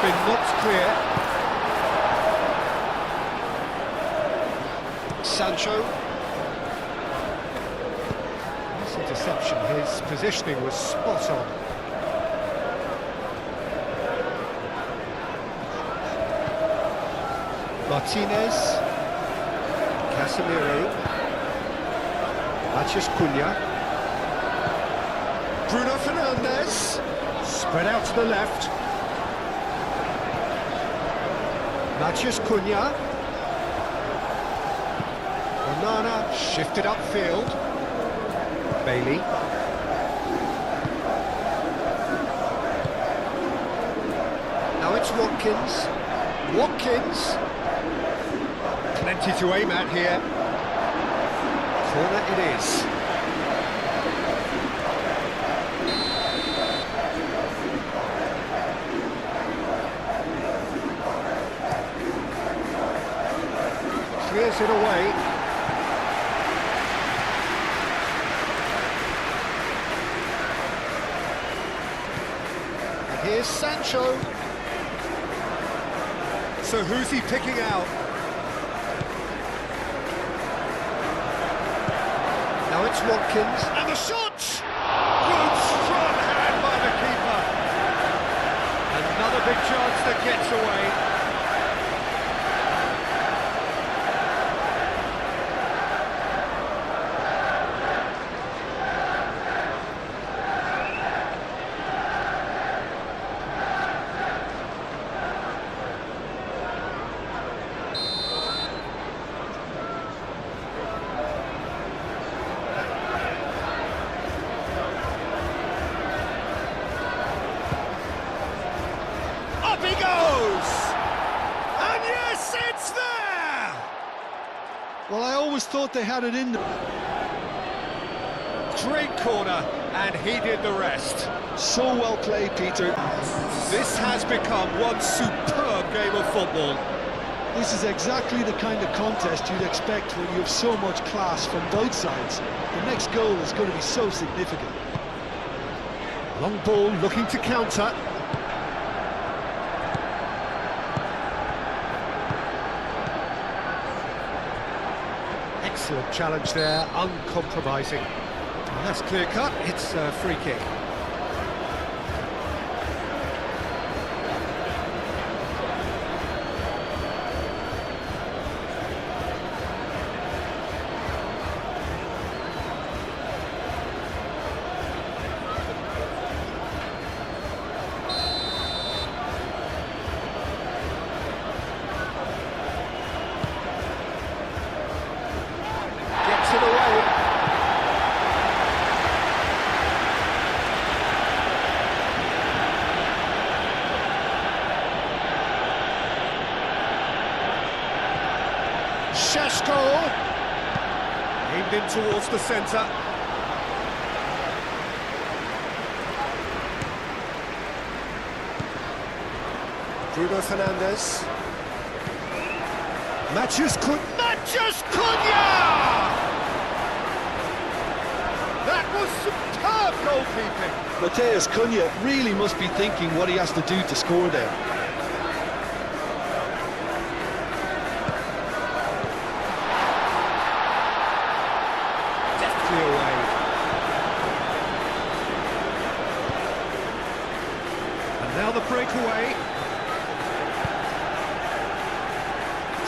been knocked clear. Sancho. Nice interception, his positioning was spot on. Martinez. Casemiro. Matheus Cunha. Bruno Fernandes. Spread out to the left. Matheus Cunha. Onana shifted upfield. Bailey. Now it's Watkins. Watkins. Plenty to aim at here. Corner it is. Clears it away. And here's Sancho. So who's he picking out? Now it's Watkins. And the shot! Good strong hand by the keeper. Another big chance that gets away. Up he goes! And yes, it's there! Well, I always thought they had it in them. Great corner, and he did the rest. So well played, Peter. This has become one superb game of football. This is exactly the kind of contest you'd expect when you have so much class from both sides. The next goal is going to be so significant. Long ball looking to counter. Excellent challenge there, uncompromising. And that's clear cut, it's a free kick. Gets it away. Sheshko. Aimed in towards the centre. Bruno Fernandes. Matheus Cunha! That was superb goalkeeping. Matheus Cunha really must be thinking what he has to do to score there. Deftly away. And now the breakaway.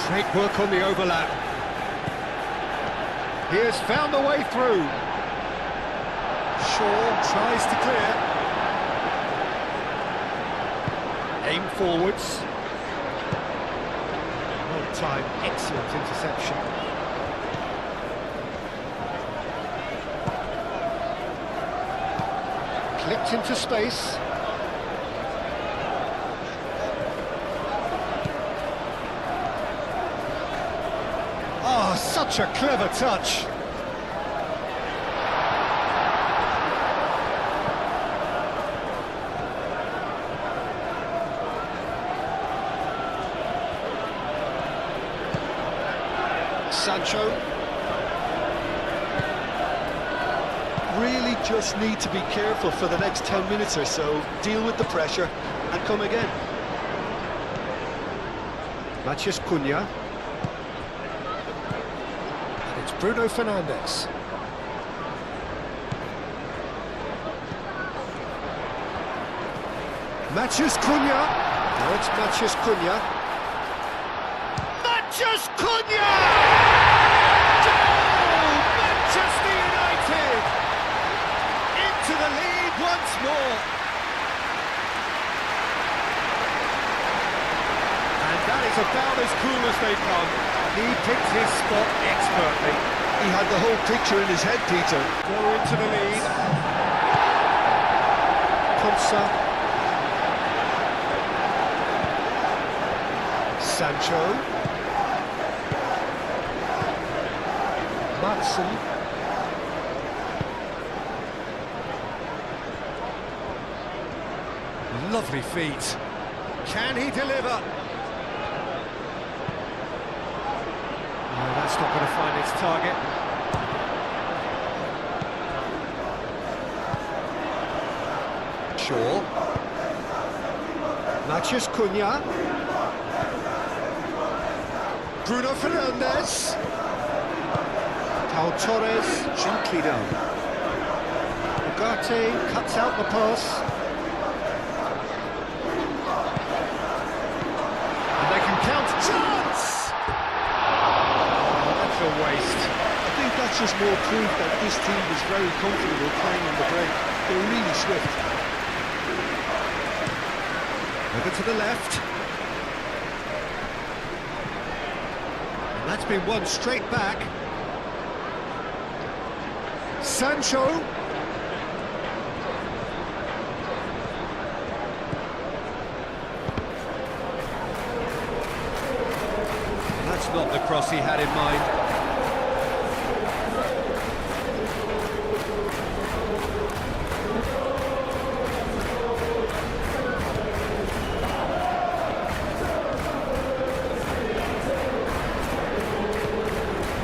Great work on the overlap. He has found the way through. Shaw tries to clear. Aim forwards. Well timed, excellent interception. Clipped into space. Oh, such a clever touch. Sancho. Really just need to be careful for the next 10 minutes or so, deal with the pressure and come again. Matheus Cunha. And it's Bruno Fernandes. Matheus Cunha. Now it's Matheus Cunha. Matheus Cunha! Goal! Manchester United! Into the lead once more. And that is about as cool as they come. He picked his spot expertly. He had the whole picture in his head, Peter. Go into the lead. Konsa. Sancho. Matson. Lovely feet. Can he deliver? No, that's not going to find its target. Shaw. Matheus Cunha. Bruno Fernandes. Pau Torres, gently down. Ugarte cuts out the pass. And they can count. Chance! That's a waste. I think that's just more proof that this team is very comfortable playing on the break. They're really swift. Over to the left. And that's been won straight back. Sancho. That's not the cross he had in mind.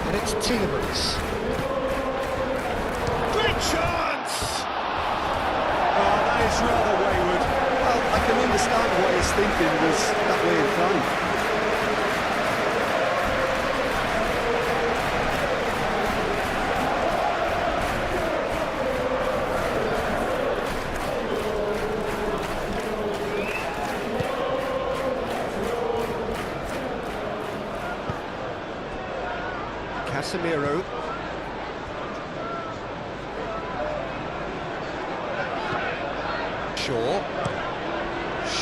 And it's Tielemans. Great chance! Oh, that is rather wayward. Well, I can understand why his thinking was that way inclined. Casemiro. Shaw.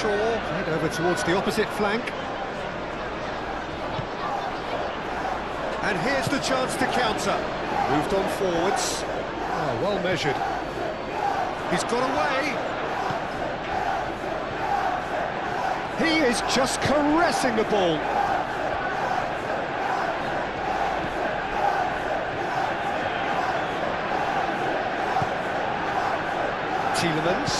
Head over towards the opposite flank. And here's the chance to counter. Moved on forwards. Oh, well measured. He's got away. He is just caressing the ball. Tielemans.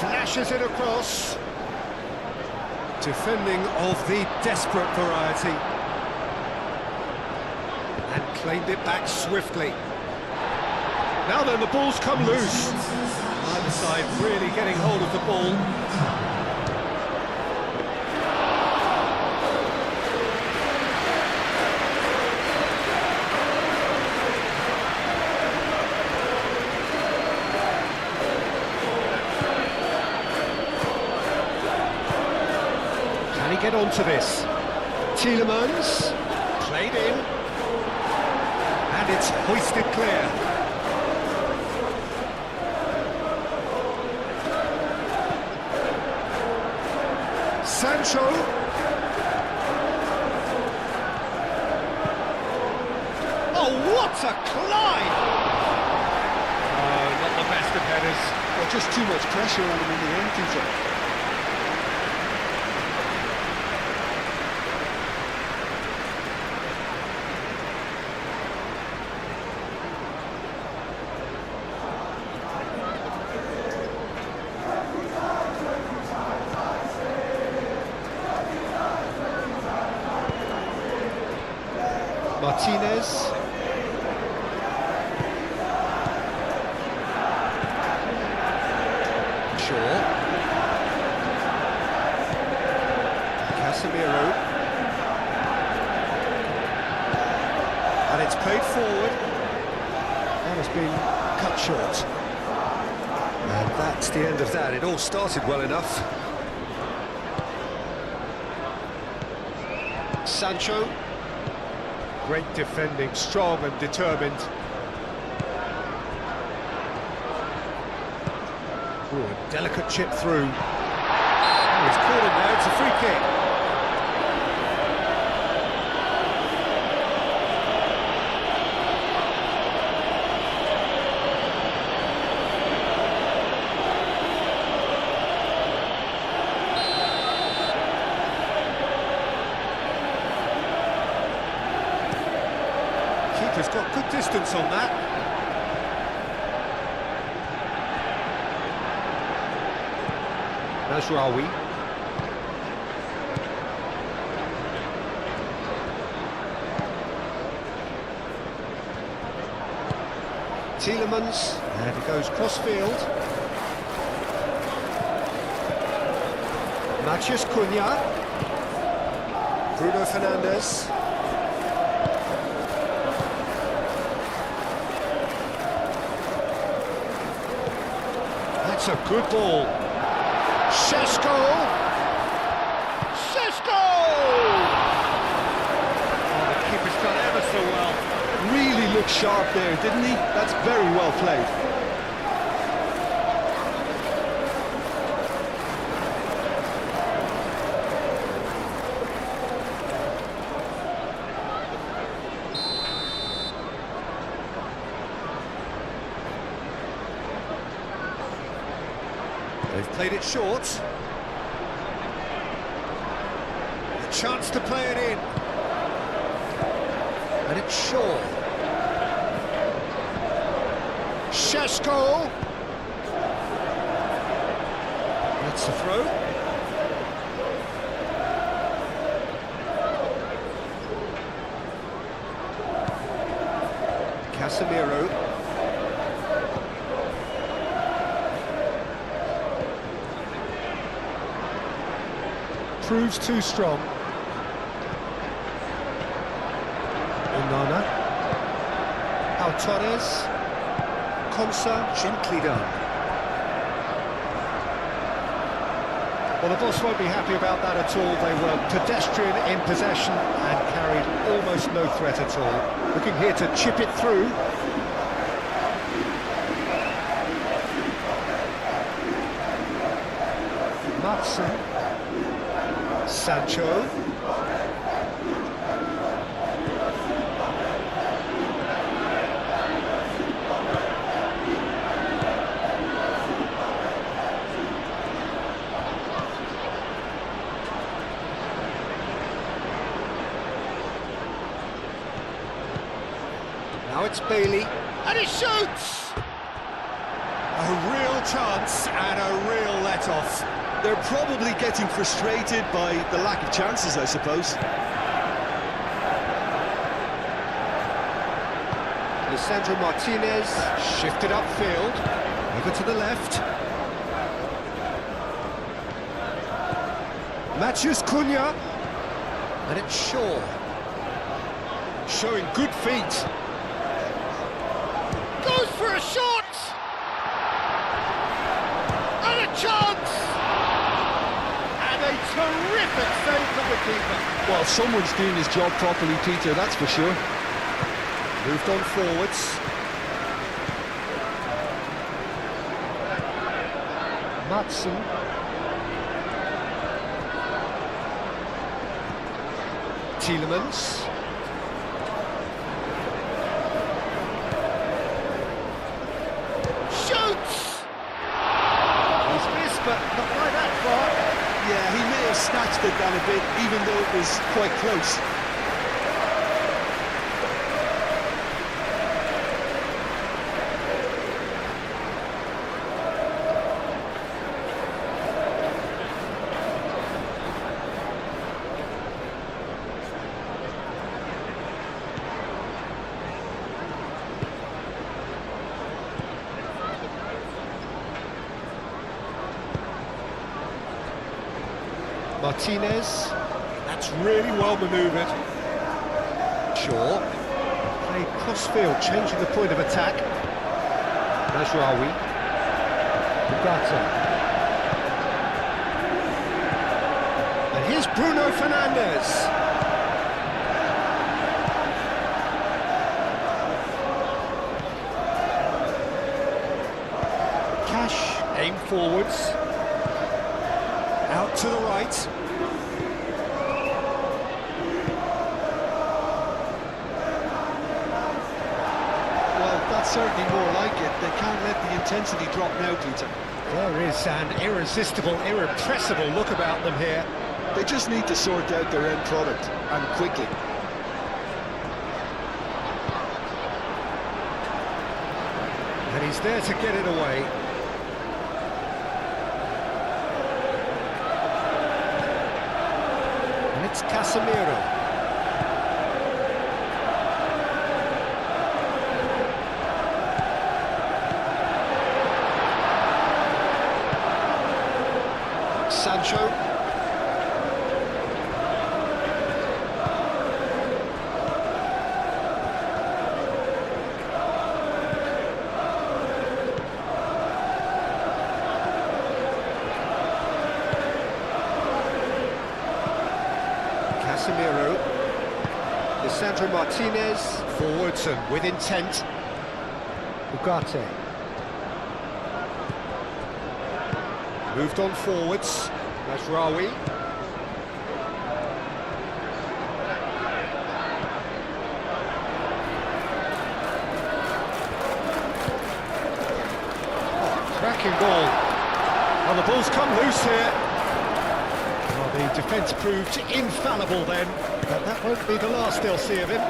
Flashes it across. Defending of the desperate variety. And claimed it back swiftly. Now then, the ball's come loose. Either side really getting hold of the ball. Get onto this. Tielemans, played in, and it's hoisted clear. Sancho. Oh, what a climb! Oh, not the best of headers. Well, just too much pressure on him in the end, Peter. Martinez. Shaw. Casemiro. And it's played forward. That has been cut short. And that's the end of that. It all started well enough. Sancho. Great defending, strong and determined. Ooh, a delicate chip through. Oh, he's caught him there, it's a free kick. Keeper's got good distance on that. Mazraoui. Tielemans, and he goes cross-field. Matheus Cunha. Bruno Fernandes. That's a good ball. Šeško! Šeško! Oh, the keeper's done ever so well. Really looked sharp there, didn't he? That's very well played. They've played it short. A chance to play it in. And it's Shaw. Šeško. That's the throw. Casemiro. Proves too strong. Onana. Pau Torres. Konsa, gently done. Well, the boss won't be happy about that at all. They were pedestrian in possession and carried almost no threat at all. Looking here to chip it through. Matson. Sancho. Now it's Bailey, and he shoots! A real chance and a real let-off. They're probably getting frustrated by the lack of chances, I suppose. Lisandro Martinez, shifted upfield, over to the left. Matheus Cunha, and it's Shaw. Showing good feet. Goes for a shot! And a chance! And a terrific save from the keeper. Well, someone's doing his job properly, Peter, that's for sure. Moved on forwards. Matson. Tielemans. Shoots! He's missed, but not by that far. Yeah, he may have snatched it down a bit, even though it was quite close. Martinez, That's really well manoeuvred. Shaw. Played cross-field, changing the point of attack. Mazraoui. Ugarte. And here's Bruno Fernandes. Cash, aim forwards. Out to the right. That's certainly more like it. They can't let the intensity drop now, Peter. There is an irresistible, irrepressible look about them here. They just need to sort out their end product, and quickly. And he's there to get it away. And it's Casemiro. Sancho. Casemiro. Lisandro Martinez. Forwards and with intent. Ugarte. Moved on forwards. Mazraoui. Cracking ball. Well, the ball's come loose here. Well, the defence proved infallible then, but that won't be the last they'll see of him.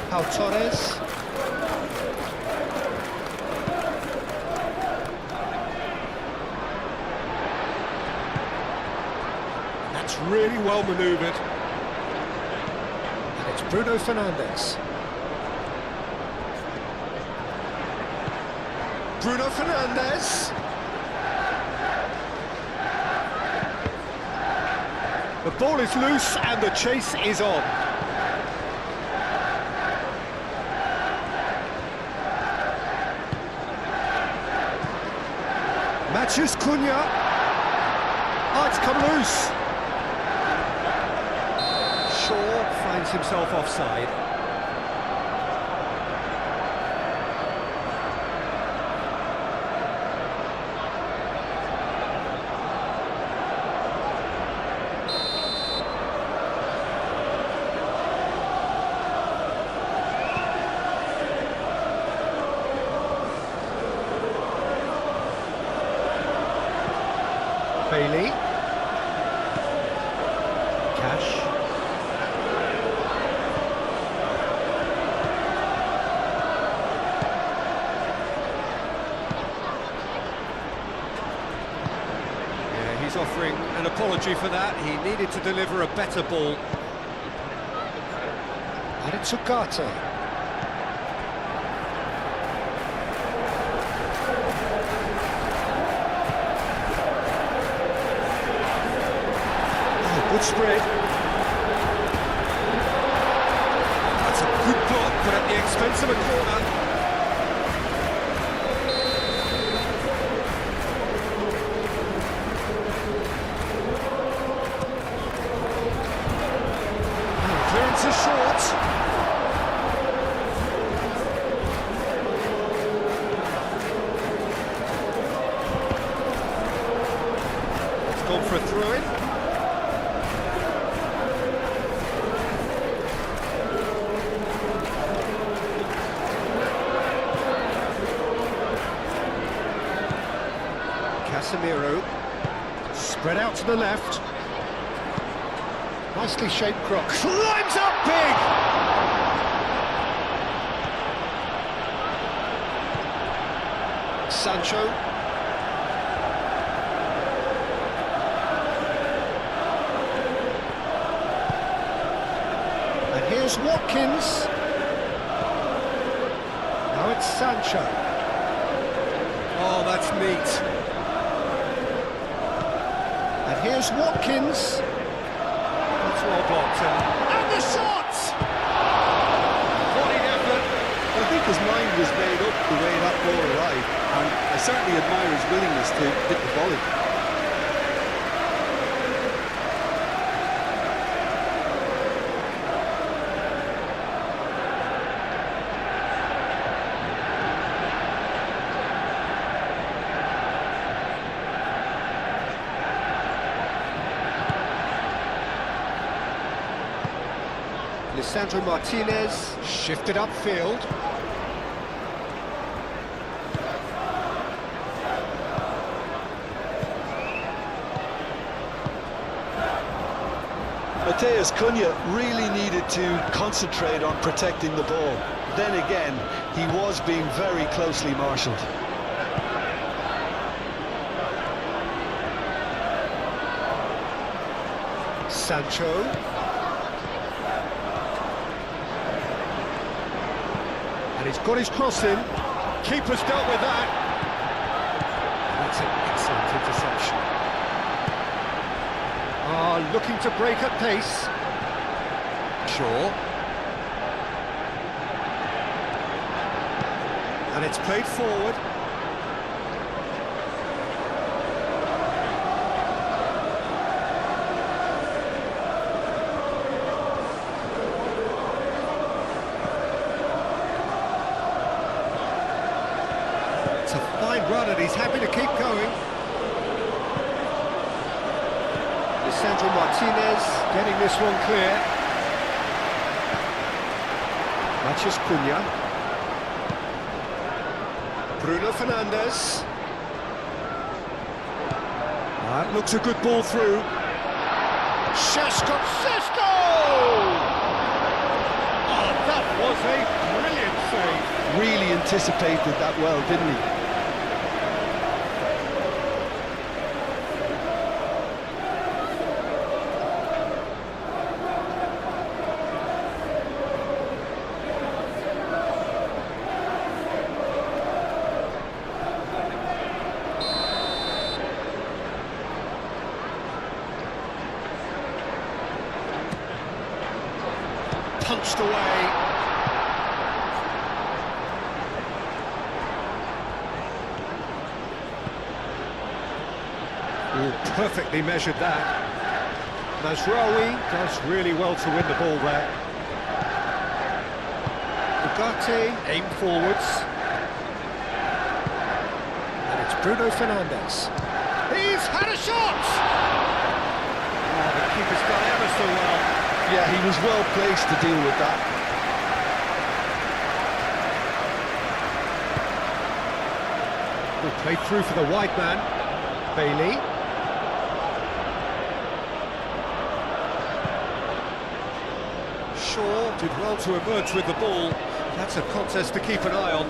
Pau Torres. That's really well manoeuvred. And it's Bruno Fernandes. Bruno Fernandes. The ball is loose and the chase is on. Matches Cunha. Oh, it's come loose. Shaw finds himself offside. Bailey. Cash. Yeah, he's offering an apology for that. He needed to deliver a better ball. And it's Ugarte. Good spread. That's a good block, but at the expense of a corner. Clearance is short. It's gone for a throw-in. Casemiro, spread out to the left. Nicely shaped cross. Climbs up big! Sancho. And here's Watkins. Now it's Sancho. Oh, that's neat. And here's Watkins. That's well blocked. And the shot! What an effort. I think his mind was made up the way that ball arrived, and I certainly admire his willingness to hit the volley. Lisandro Martinez shifted upfield. Matheus Cunha really needed to concentrate on protecting the ball. Then again, he was being very closely marshalled. Sancho. And he's got his cross in. Keeper's dealt with that. That's an excellent interception. Looking to break at pace. Shaw. And it's played forward. It's a fine run and he's happy to keep going. Lisandro Martinez getting this one clear. Matheus Cunha. Bruno Fernandes. That looks a good ball through. Sesko! Oh, that was a brilliant save. Really anticipated that well, didn't he? Punched away. Ooh, perfectly measured that. Mazraoui does really well to win the ball there. Ugarte aim forwards. And it's Bruno Fernandes. He's had a shot! Oh, the keeper's done ever so well. Yeah, he was well placed to deal with that. Good play through for the wide man. Bailey. Shaw did well to emerge with the ball. That's a contest to keep an eye on.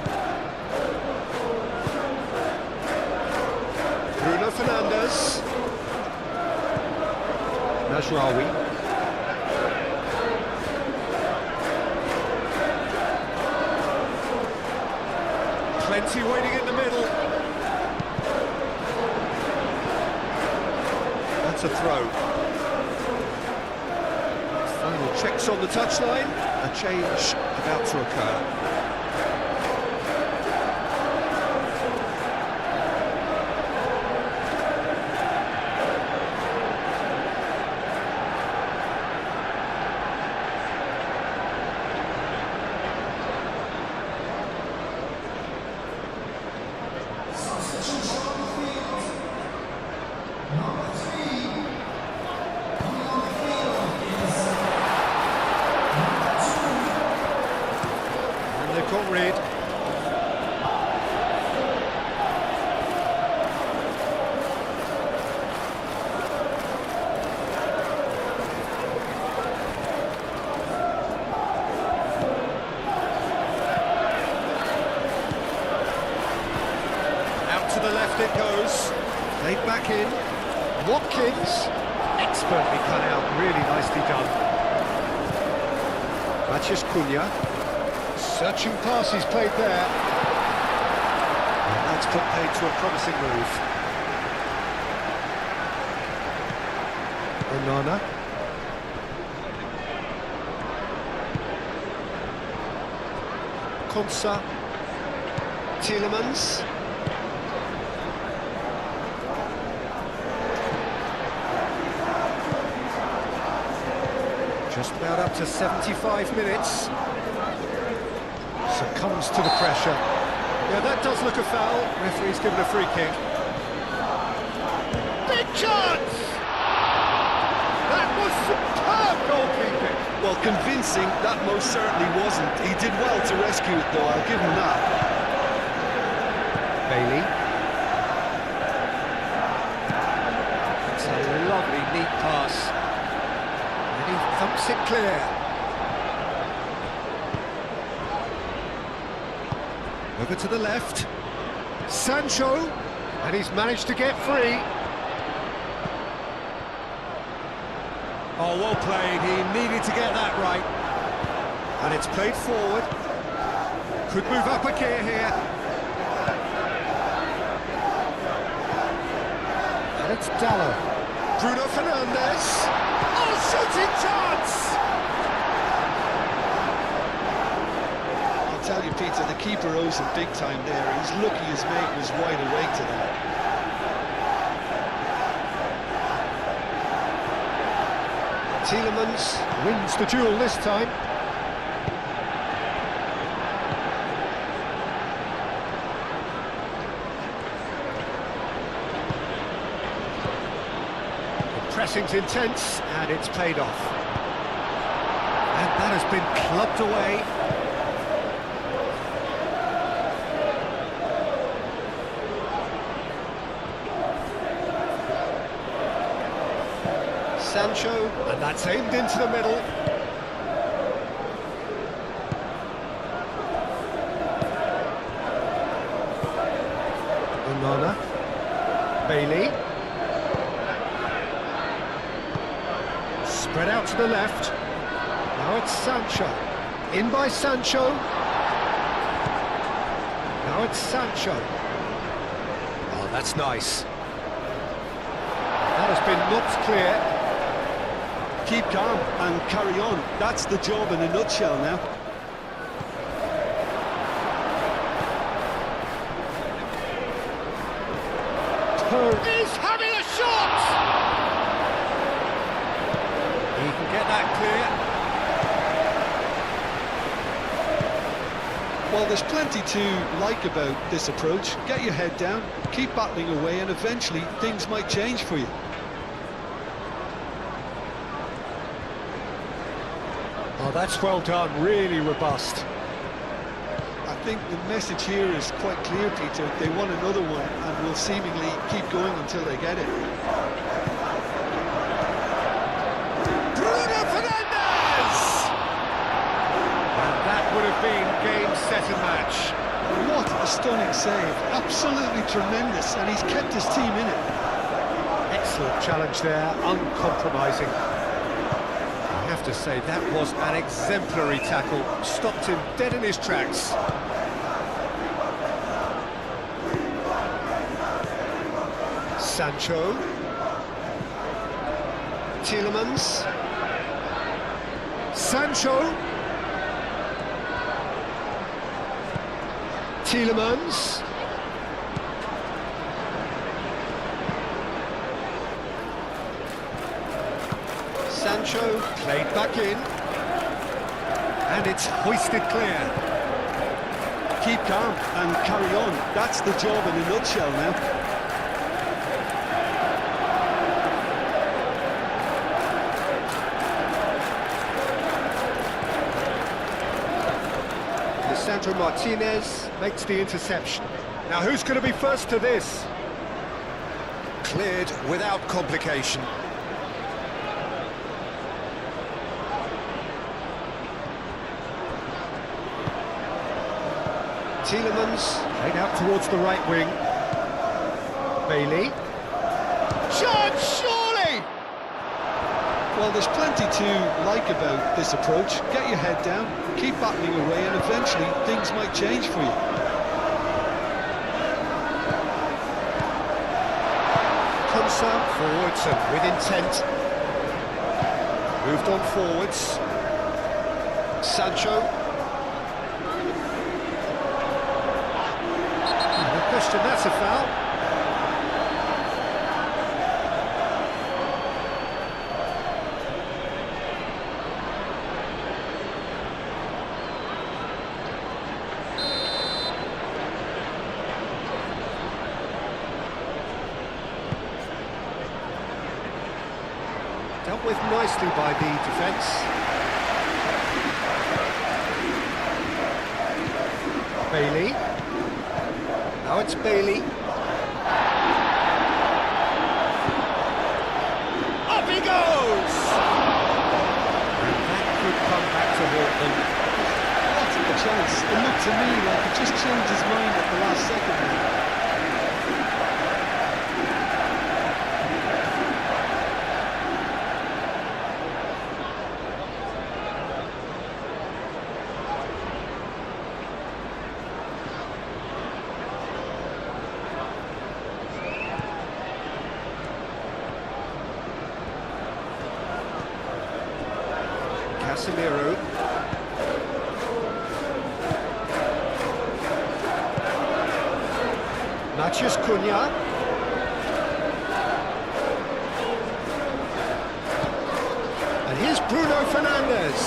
Bruno Fernandes. Mazraoui. Plenty waiting in the middle. That's a throw. Final checks on the touchline. A change about to occur. Got rid. Out to the left it goes. Played back in. Watkins. Expertly cut out. Really nicely done. Matheus Cunha. Searching pass he's played there. And that's put paid to a promising move. Onana. Konsa. Tielemans. Just about up to 75 minutes. Succumbs to the pressure. Yeah, that does look a foul. Referee's given a free kick. Big chance! That was superb goalkeeping. Well, convincing, that most certainly wasn't. He did well to rescue it, though, I'll give him that. Bailey. It's a lovely, neat pass. And he thumps it clear. Over to the left. Sancho. And he's managed to get free. Oh, well played. He needed to get that right. And it's played forward. Could move up a gear here. And it's Dallo. Bruno Fernandes. Oh, shooting chance! I'll tell you, Peter, the keeper owes him big time there. He's lucky his mate was wide awake to that. Tielemans wins the duel this time. The pressing's intense, and it's paid off. And that has been clubbed away. Sancho, and that's aimed into the middle. Onana. Bailey. Spread out to the left. Now it's Sancho. In by Sancho. Now it's Sancho. Oh, that's nice. That has been knocked clear. Keep calm and carry on. That's the job in a nutshell now. He's having a shot! He can get that clear. Well, there's plenty to like about this approach. Get your head down, keep battling away, and eventually things might change for you. Oh, that's well done, really robust. I think the message here is quite clear, Peter. They want another one and will seemingly keep going until they get it. Bruno Fernandes! And that would have been game, set and match. What a stunning save. Absolutely tremendous, and he's kept his team in it. Excellent challenge there, uncompromising. I have to say, that was an exemplary tackle. Stopped him dead in his tracks. Sancho. Tielemans. Sancho. Tielemans. Sancho played back in, and it's hoisted clear. Keep calm and carry on. That's the job in a nutshell now. Lisandro Martinez makes the interception. Now who's going to be first to this? Cleared without complication. Tielemans, played out towards the right wing. Bailey. Chance, surely! Well, there's plenty to like about this approach. Get your head down, keep battling away, and eventually things might change for you. Konsa forwards and with intent. Moved on forwards. Sancho. No question, that's a foul. Dealt with nicely by the defence. Bailey. Now it's Bailey. Up he goes! And that could come back to haunt them. That's a chance. It looked to me like he just changed his mind at the last second. Casemiro. Matheus Cunha. And here's Bruno Fernandes.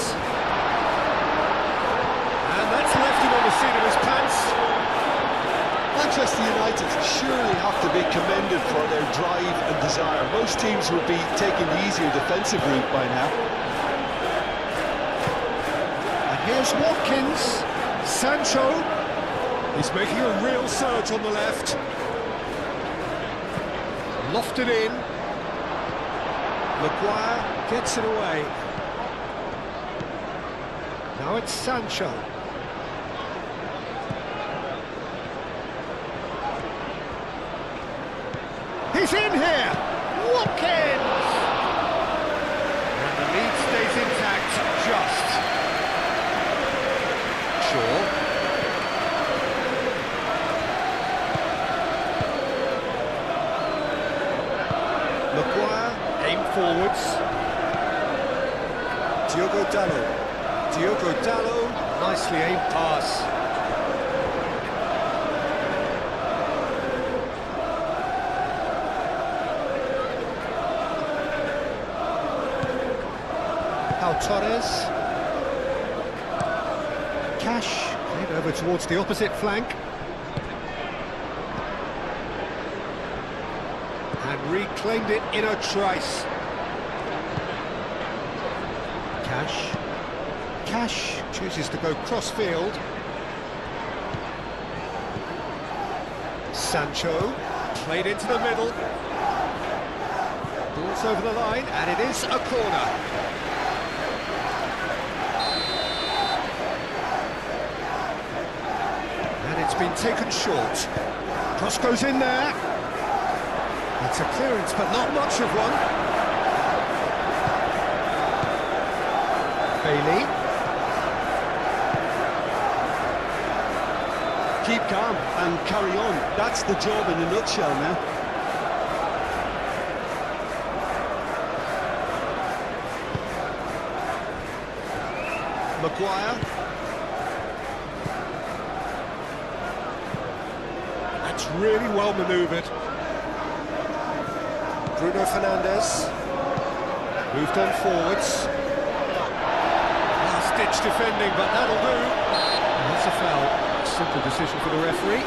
And that's left him on the seat of his pants. Manchester United surely have to be commended for their drive and desire. Most teams would be taking the easier defensive route by now. Here's Watkins, Sancho, he's making a real surge on the left. Lofted in. Maguire gets it away. Now it's Sancho. He's in here! Watkins! And the lead stays intact, just. Maguire, aim forwards. Diogo Dalot, nicely aimed pass. Pau Torres. Cash, played over towards the opposite flank. And reclaimed it in a trice. Cash chooses to go cross-field. Sancho, played into the middle. Ball's over the line, and it is a corner. It's been taken short. Cross goes in there. It's a clearance, but not much of one. Bailey. Keep calm and carry on. That's the job in a nutshell now. Maguire. Really well manoeuvred. Bruno Fernandes moved on forwards. Last-ditch defending, but that'll do. And that's a foul. Simple decision for the referee.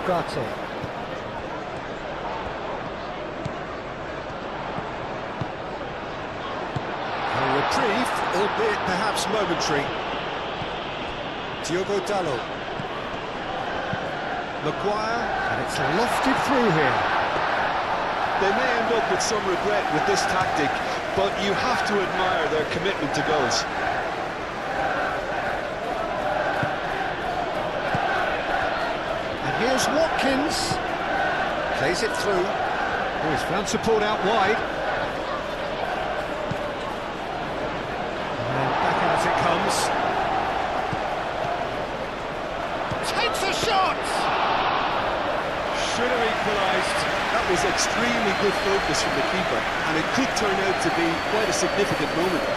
Ugarte. A reprieve, albeit perhaps momentary. Diogo Dalot. Maguire, and it's lofted through here. They may end up with some regret with this tactic, but you have to admire their commitment to goals. There's Watkins. Plays it through. Oh, he's found support out wide. And back in as it comes. Takes a shot! Should have equalised. That was extremely good focus from the keeper, and it could turn out to be quite a significant moment.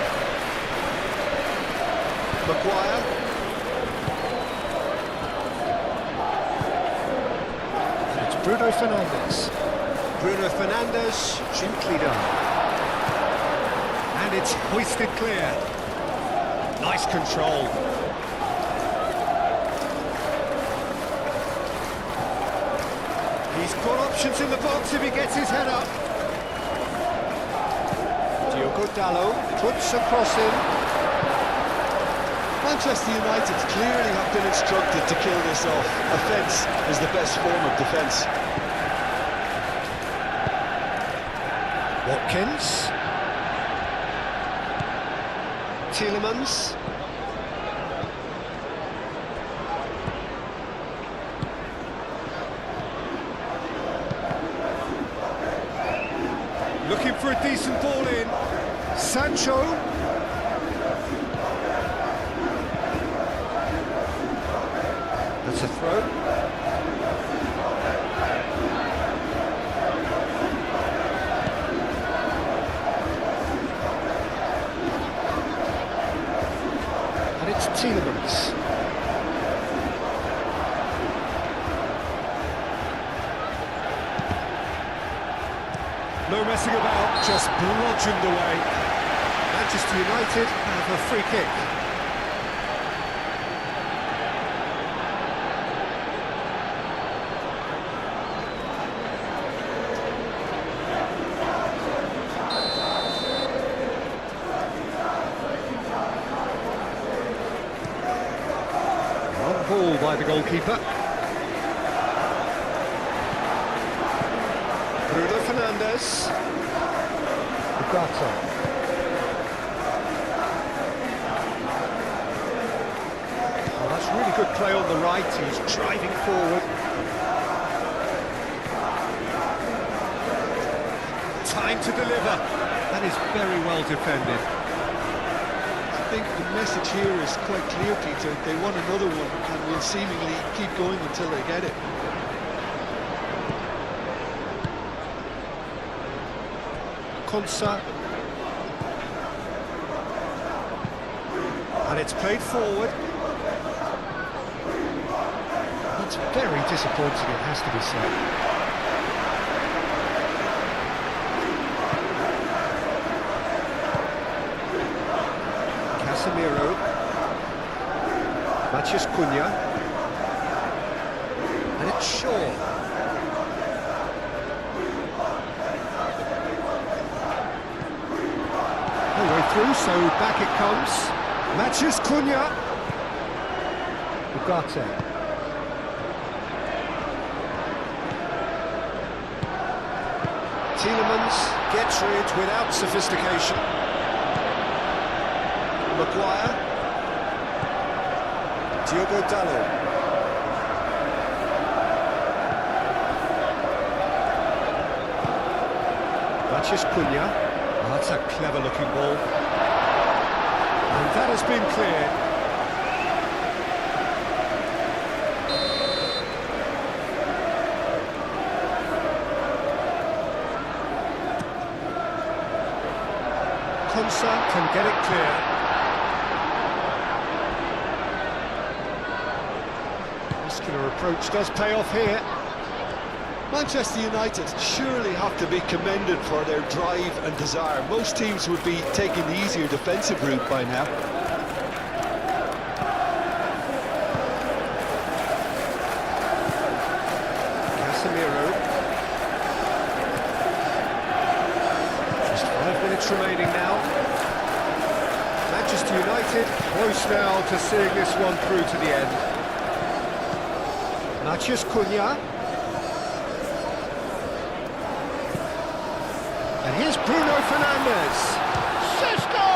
Maguire. It's Bruno Fernandes. Bruno Fernandes, gently done. And it's hoisted clear. Nice control. He's got options in the box if he gets his head up. Diogo Dalot puts a cross in. Manchester United clearly have been instructed to kill this off. Offence is the best form of defence. Watkins. Tielemans. Looking for a decent ball in. Sancho. That's a throw. And it's Tielemans. No messing about, just bludgeoned away. Manchester United have a free kick. Long ball by the goalkeeper. Bruno Fernandes. Ugarte. Oh, that's really good play on the right. He's driving forward. Time to deliver. That is very well defended. I think the message here is quite clear, Peter. They want another one and will seemingly keep going until they get it. Konsa. And it's played forward. It's very disappointing, it has to be said. Casemiro. Matheus Cunha. And it's Shaw. Way through, so back it comes. Matheus Cunha. Ugarte. Tielemans gets rid without sophistication. Maguire. Diogo Dalot. Matheus Cunha. Oh, that's a clever-looking ball. And that has been cleared. Konsa can get it clear. Muscular approach does pay off here. Manchester United surely have to be commended for their drive and desire. Most teams would be taking the easier defensive route by now. Casemiro. Just 5 minutes remaining now. Manchester United close now to seeing this one through to the end. Matheus Cunha. And here's Bruno Fernandes. Cisco!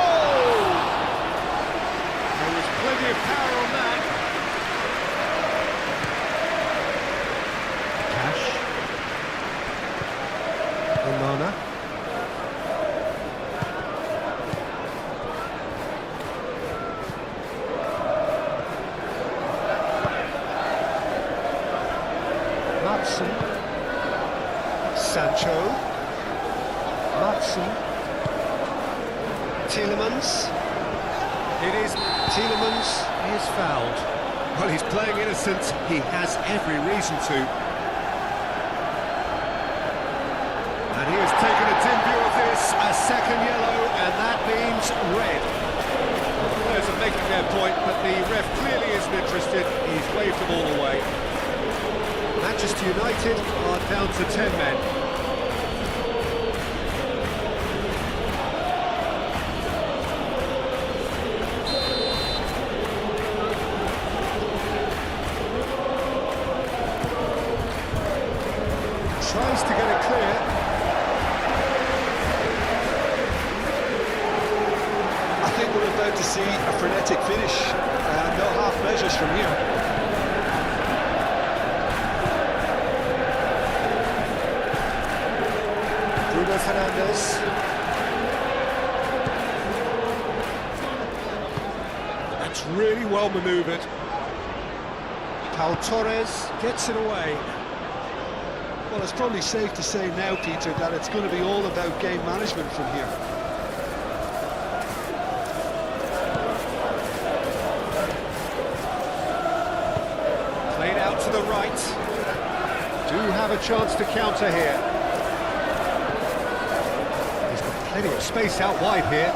There was plenty of power on that. Onana. Matson. Sancho. Matson. Tielemans. It is Tielemans. He is fouled. Well, he's playing innocent. He has every reason to. And he has taken a dim view of this, a second yellow, and that means red. The players are making their point, but the ref clearly isn't interested. He's waved them all away. Manchester United are down to 10 men. Tries to get it clear. I think we're about to see a frenetic finish, and no half measures from here. Bruno Fernandes. That's really well manoeuvred. Pau Torres gets it away. Well, it's probably safe to say now, Peter, that it's going to be all about game management from here. Played out to the right. Do have a chance to counter here. He's got plenty of space out wide here.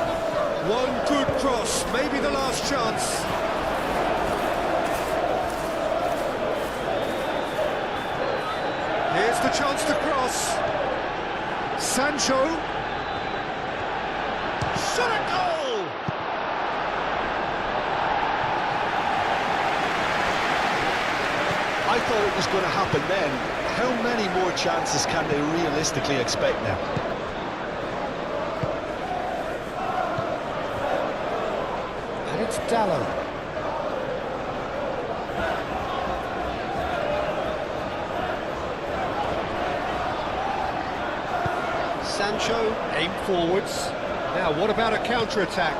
One good cross, maybe the last chance. Here's the chance to cross. Sancho. Shot a goal! I thought it was going to happen then. How many more chances can they realistically expect now? And it's Dallo. Sancho, aim forwards. Now, what about a counter-attack?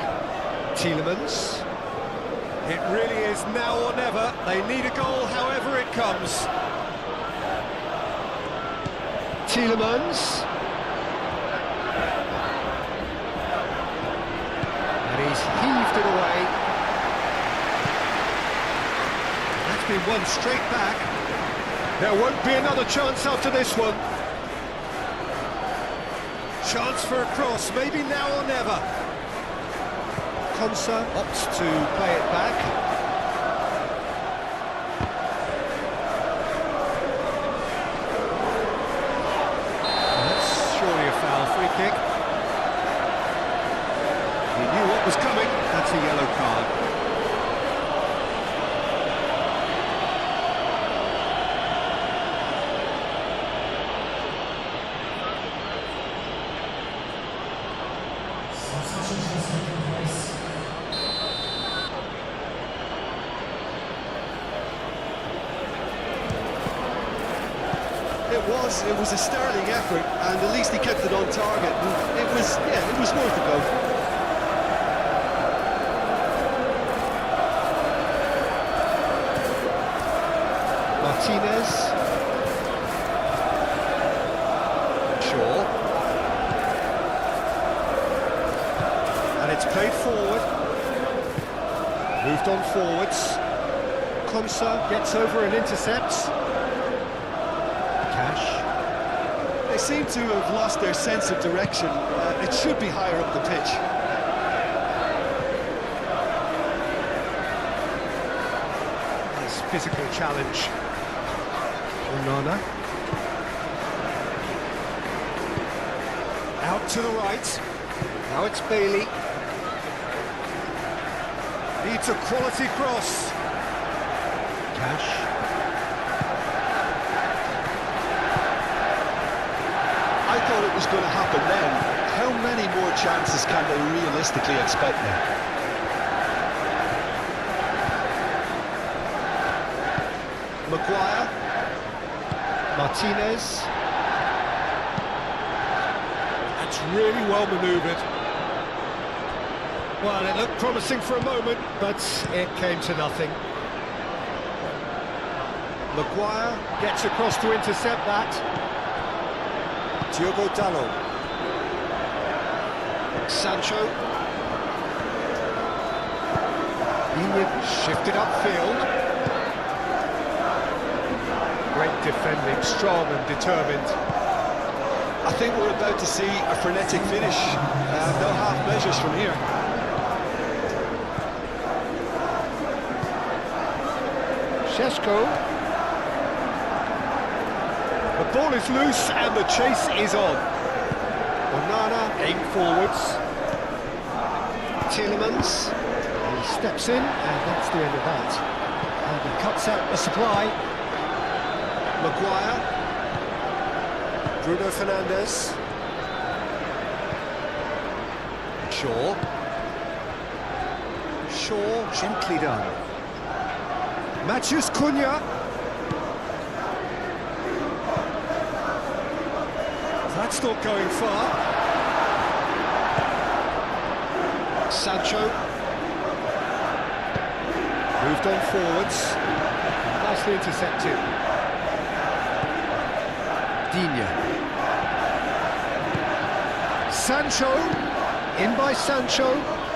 Tielemans. It really is now or never. They need a goal however it comes. Tielemans. And he's heaved it away. That's been won straight back. There won't be another chance after this one. Chance for a cross, maybe now or never. Konsa opts to play it back. That's surely a foul, free kick. He knew what was coming. That's a yellow card. It was a sterling effort, and at least he kept it on target. It was worth a go. Martinez. Shaw. And it's played forward. Moved on forwards. Konsa gets over and intercepts. Cash. They seem to have lost their sense of direction. It should be higher up the pitch. Nice physical challenge. Onana. Out to the right. Now it's Bailey. Needs a quality cross. Cash. I thought it was going to happen then. How many more chances can they realistically expect now? Maguire. Martinez. That's really well manoeuvred. Well, it looked promising for a moment, but it came to nothing. Maguire gets across to intercept that. Diogo Dalot. Sancho. Shifted upfield. Great defending, strong and determined. I think we're about to see a frenetic finish. No half measures from here. Šeško. The ball is loose and the chase is on. Onana aimed forwards. Tielemans. He steps in, and that's the end of that. And he cuts out the supply. Maguire. Bruno Fernandes. Shaw, gently done. Matheus Cunha. That's not going far. Sancho. Moved on forwards. Nicely intercepted. Digne. Sancho. In by Sancho.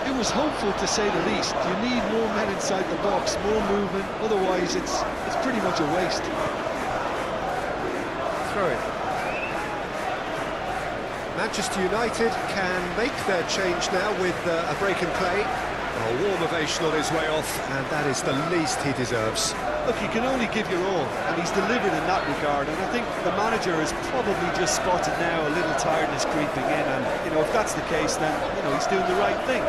It was hopeful, to say the least. You need more men inside the box, more movement. Otherwise, it's pretty much a waste. Throw it. Manchester United can make their change now with a break in play. A warm ovation on his way off, and that is the least he deserves. Look, you can only give your all, and he's delivered in that regard. And I think the manager has probably just spotted now a little tiredness creeping in. And, you know, if that's the case, then, you know, he's doing the right thing.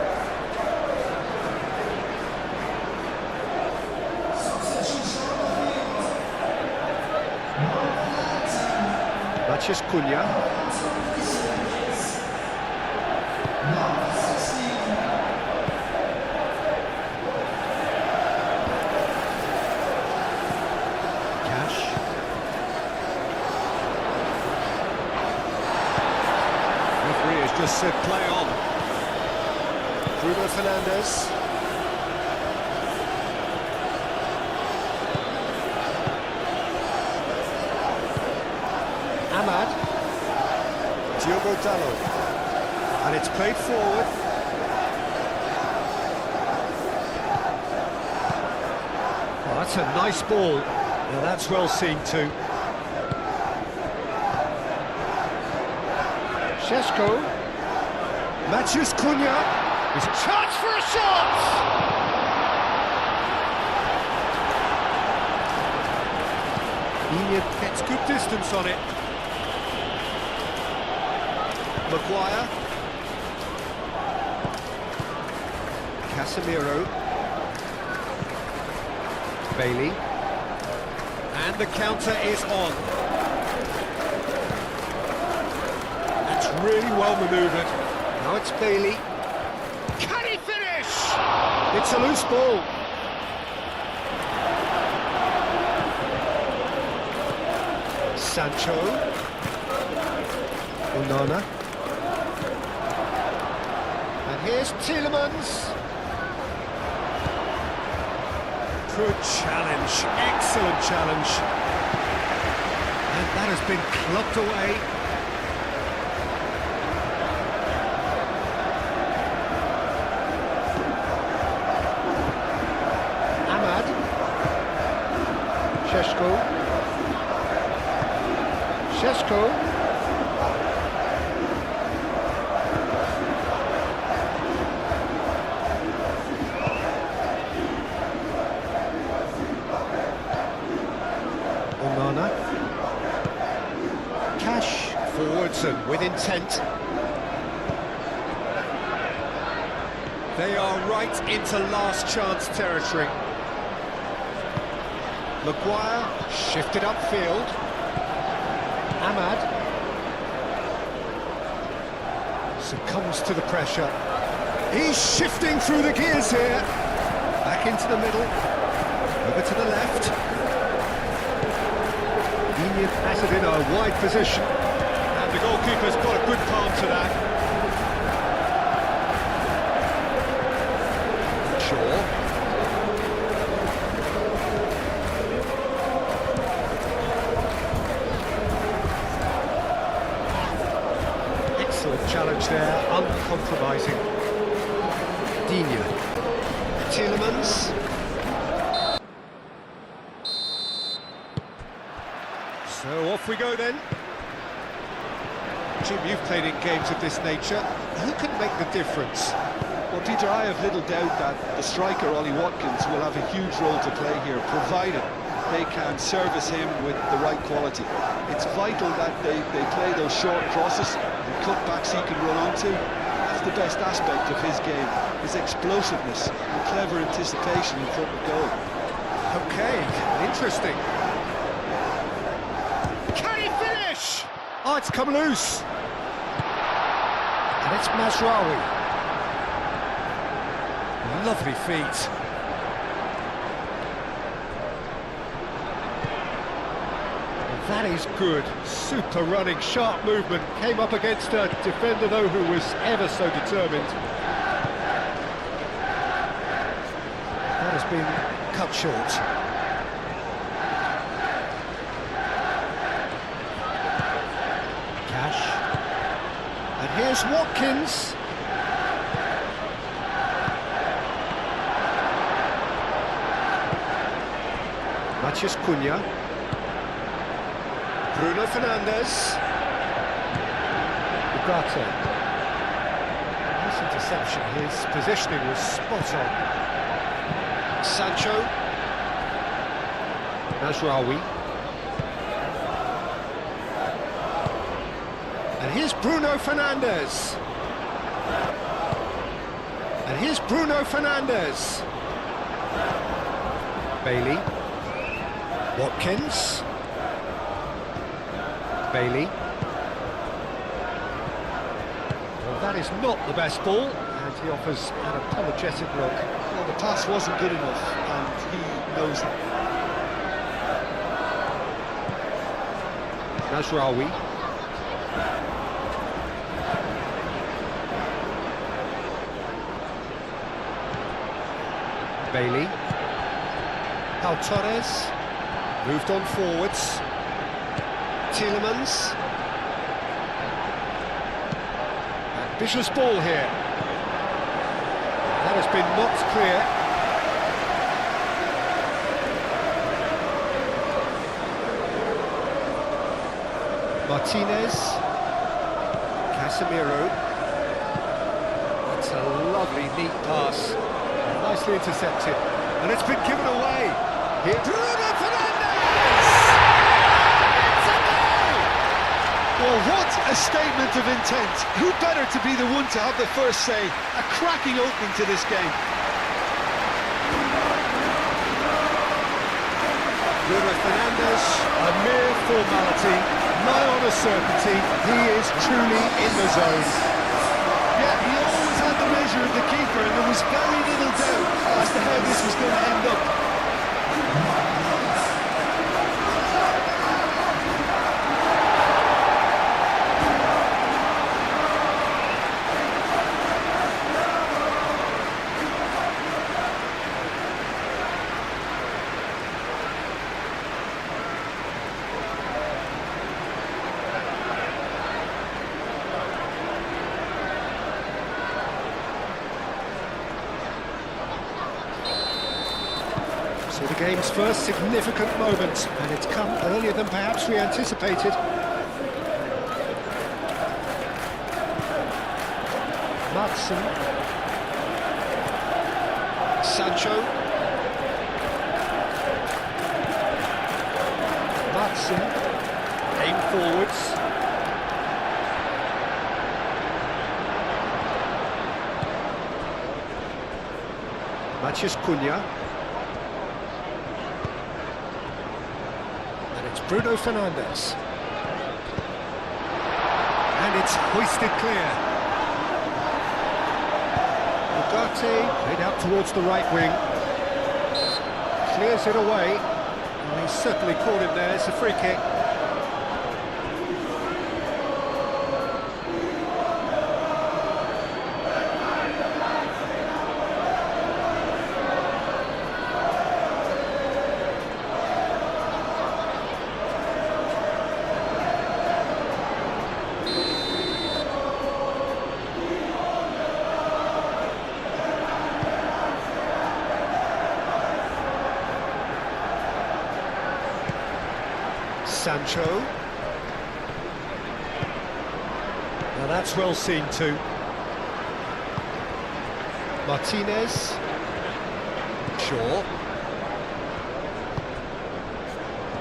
Matheus Cunha. Just said play on. Bruno Fernandes. Ahmad. Diogo Dalot. And it's played forward. Oh, that's a nice ball. Now that's well seen too. Šeško. Matheus Cunha. There's a chance for a shot! Digne gets good distance on it. Maguire. Casemiro. Bailey. And the counter is on. That's really well manoeuvred. Now it's Bailey. Can he finish? It's a loose ball. Sancho. Onana. And here's Tielemans. Good challenge, excellent challenge. And that has been clubbed away. Šeško. Onana. Cash forwards and with intent. They are right into last chance territory. Maguire shifted upfield. Ahmad succumbs to the pressure. He's shifting through the gears here. Back into the middle. Over to the left. Digne has it in a wide position. And the goalkeeper's got a good palm to that. Excellent challenge there, uncompromising. Digne. Tielemans. So off we go then. Jim, you've played in games of this nature. Who can make the difference? Well, Peter, I have little doubt that the striker, Ollie Watkins, will have a huge role to play here, provided they can service him with the right quality. It's vital that they play those short crosses and cutbacks he can run onto. That's the best aspect of his game, his explosiveness and clever anticipation in front of goal. Okay, interesting. Can he finish? Oh, it's come loose. And it's Mazraoui. Lovely feet. That is good. Super running, sharp movement. Came up against a defender, though, who was ever so determined. That has been cut short. Cash. And here's Watkins. Matheus Cunha. Bruno Fernandes. Ugarte. Nice interception. His positioning was spot on. Sancho. Mazraoui. And here's Bruno Fernandes. And here's Bruno Fernandes. Bailey. Watkins. Bailey. Well, that is not the best ball, and he offers an apologetic look. Well, the pass wasn't good enough, and he knows that. Mazraoui. Bailey. Pau Torres. Moved on forwards. Tielemans. And vicious ball here. That has been knocked clear. Martinez. Casemiro. That's a lovely, neat pass. Nicely intercepted. And it's been given away. Here, Bruno Fernandes! It's a goal! Well, what a statement of intent. Who better to be the one to have the first say? A cracking opening to this game. Bruno Fernandes, a mere formality, nigh on a certainty. He is truly in the zone. Yeah, he always had the measure of the keeper, and there was very little doubt as to how this was going to end up. So the game's first significant moment, and it's come earlier than perhaps we anticipated. Madsen. Sancho. Madsen. Aim forwards. Matheus Cunha. It's Bruno Fernandes. And it's hoisted clear. Ugarte played out towards the right wing. Clears it away. And he's certainly caught him there. It's a free kick. Sancho. Now that's well seen too. Martinez. Shaw.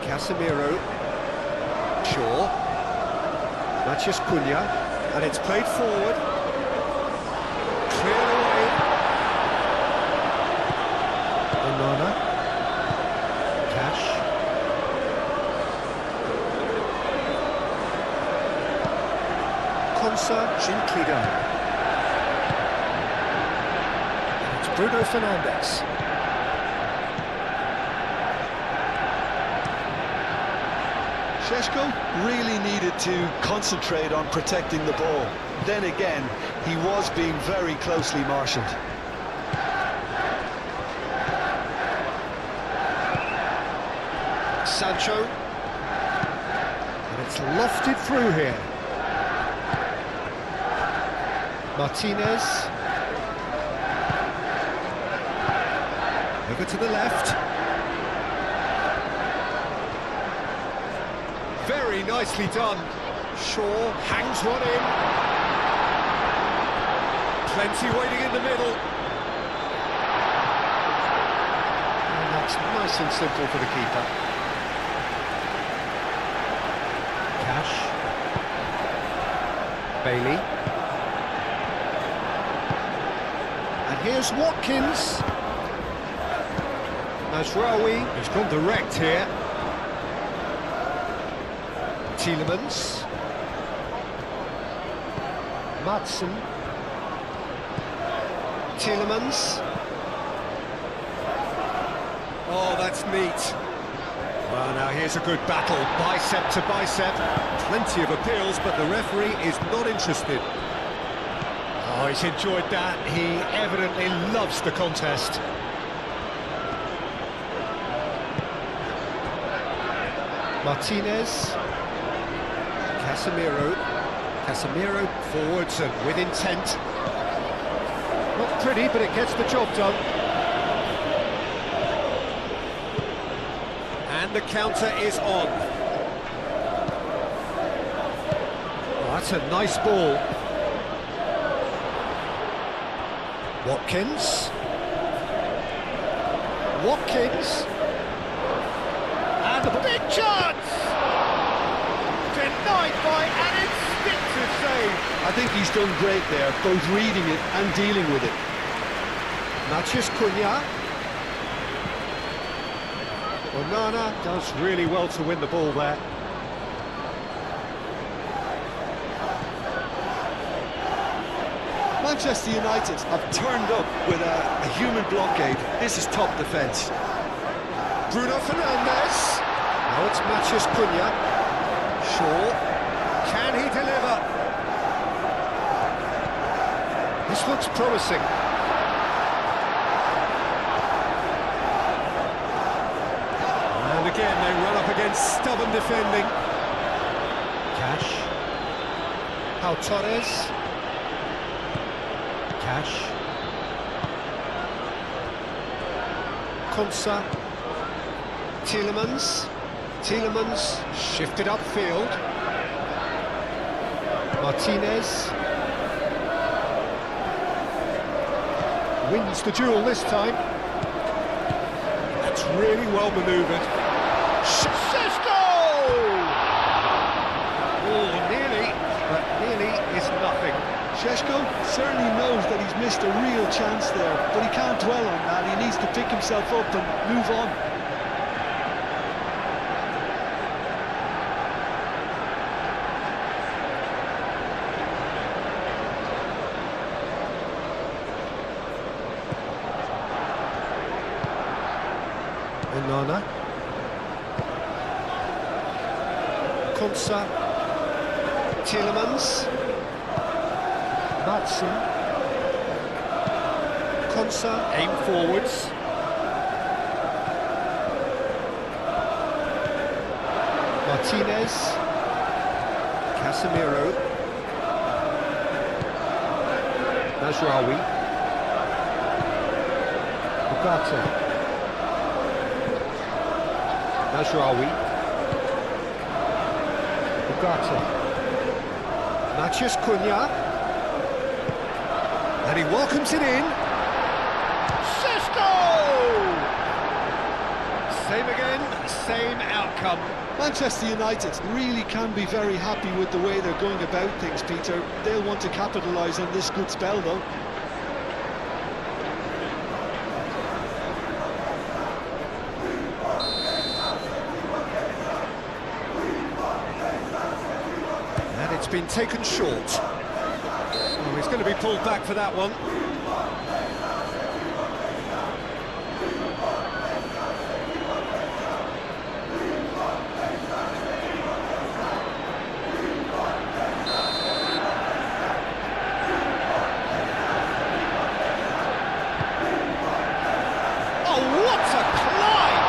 Casemiro. Shaw. Matheus Cunha. And it's played forward. Cleared away. Onana. Cash. Konsa gently done. And it's Bruno Fernandes. Šeško really needed to concentrate on protecting the ball. Then again, he was being very closely marshalled. Sancho. And it's lofted through here. Martinez. Over to the left. Very nicely done. Shaw hangs one in. Plenty waiting in the middle. And that's nice and simple for the keeper. Cash. Bailey. And here's Watkins. Mazraoui, he's gone direct here. Tielemans. Madsen. Tielemans. Oh, that's neat. Well, now here's a good battle, bicep to bicep. Plenty of appeals, but the referee is not interested. Oh, he's enjoyed that. He evidently loves the contest. Martinez. Casemiro forwards and with intent. Not pretty, but it gets the job done. And the counter is on. Oh, that's a nice ball. Watkins. And the big chance! Denied by an instinctive save. I think he's done great there, both reading it and dealing with it. Matheus Cunha. Onana does really well to win the ball there. Manchester United have turned up with a human blockade. This is top defence. Bruno Fernandes. Now it's Matheus Cunha. Shaw. Can he deliver? This looks promising. And again, they run up against stubborn defending. Cash. Pau Torres. Cash. Konsa. Tielemans shifted upfield. Martinez wins the duel this time. That's really well manoeuvred. Šeško! Oh, nearly, but nearly is nothing. Šeško certainly knows that he's missed a real chance there, but he can't dwell on that. He needs to pick himself up and move on. Onana. Konsa. Tielemans. Madsen. Konsa, aim forwards. Martinez. Casemiro. Mazraoui. Ugarte. Mazraoui. Ugarte. Matheus Cunha. And he welcomes it in. Sesko! Same again, same outcome. Manchester United really can be very happy with the way they're going about things, Peter. They'll want to capitalise on this good spell, though. And it's been taken short. Oh, he's going to be pulled back for that one. Oh, what a climb!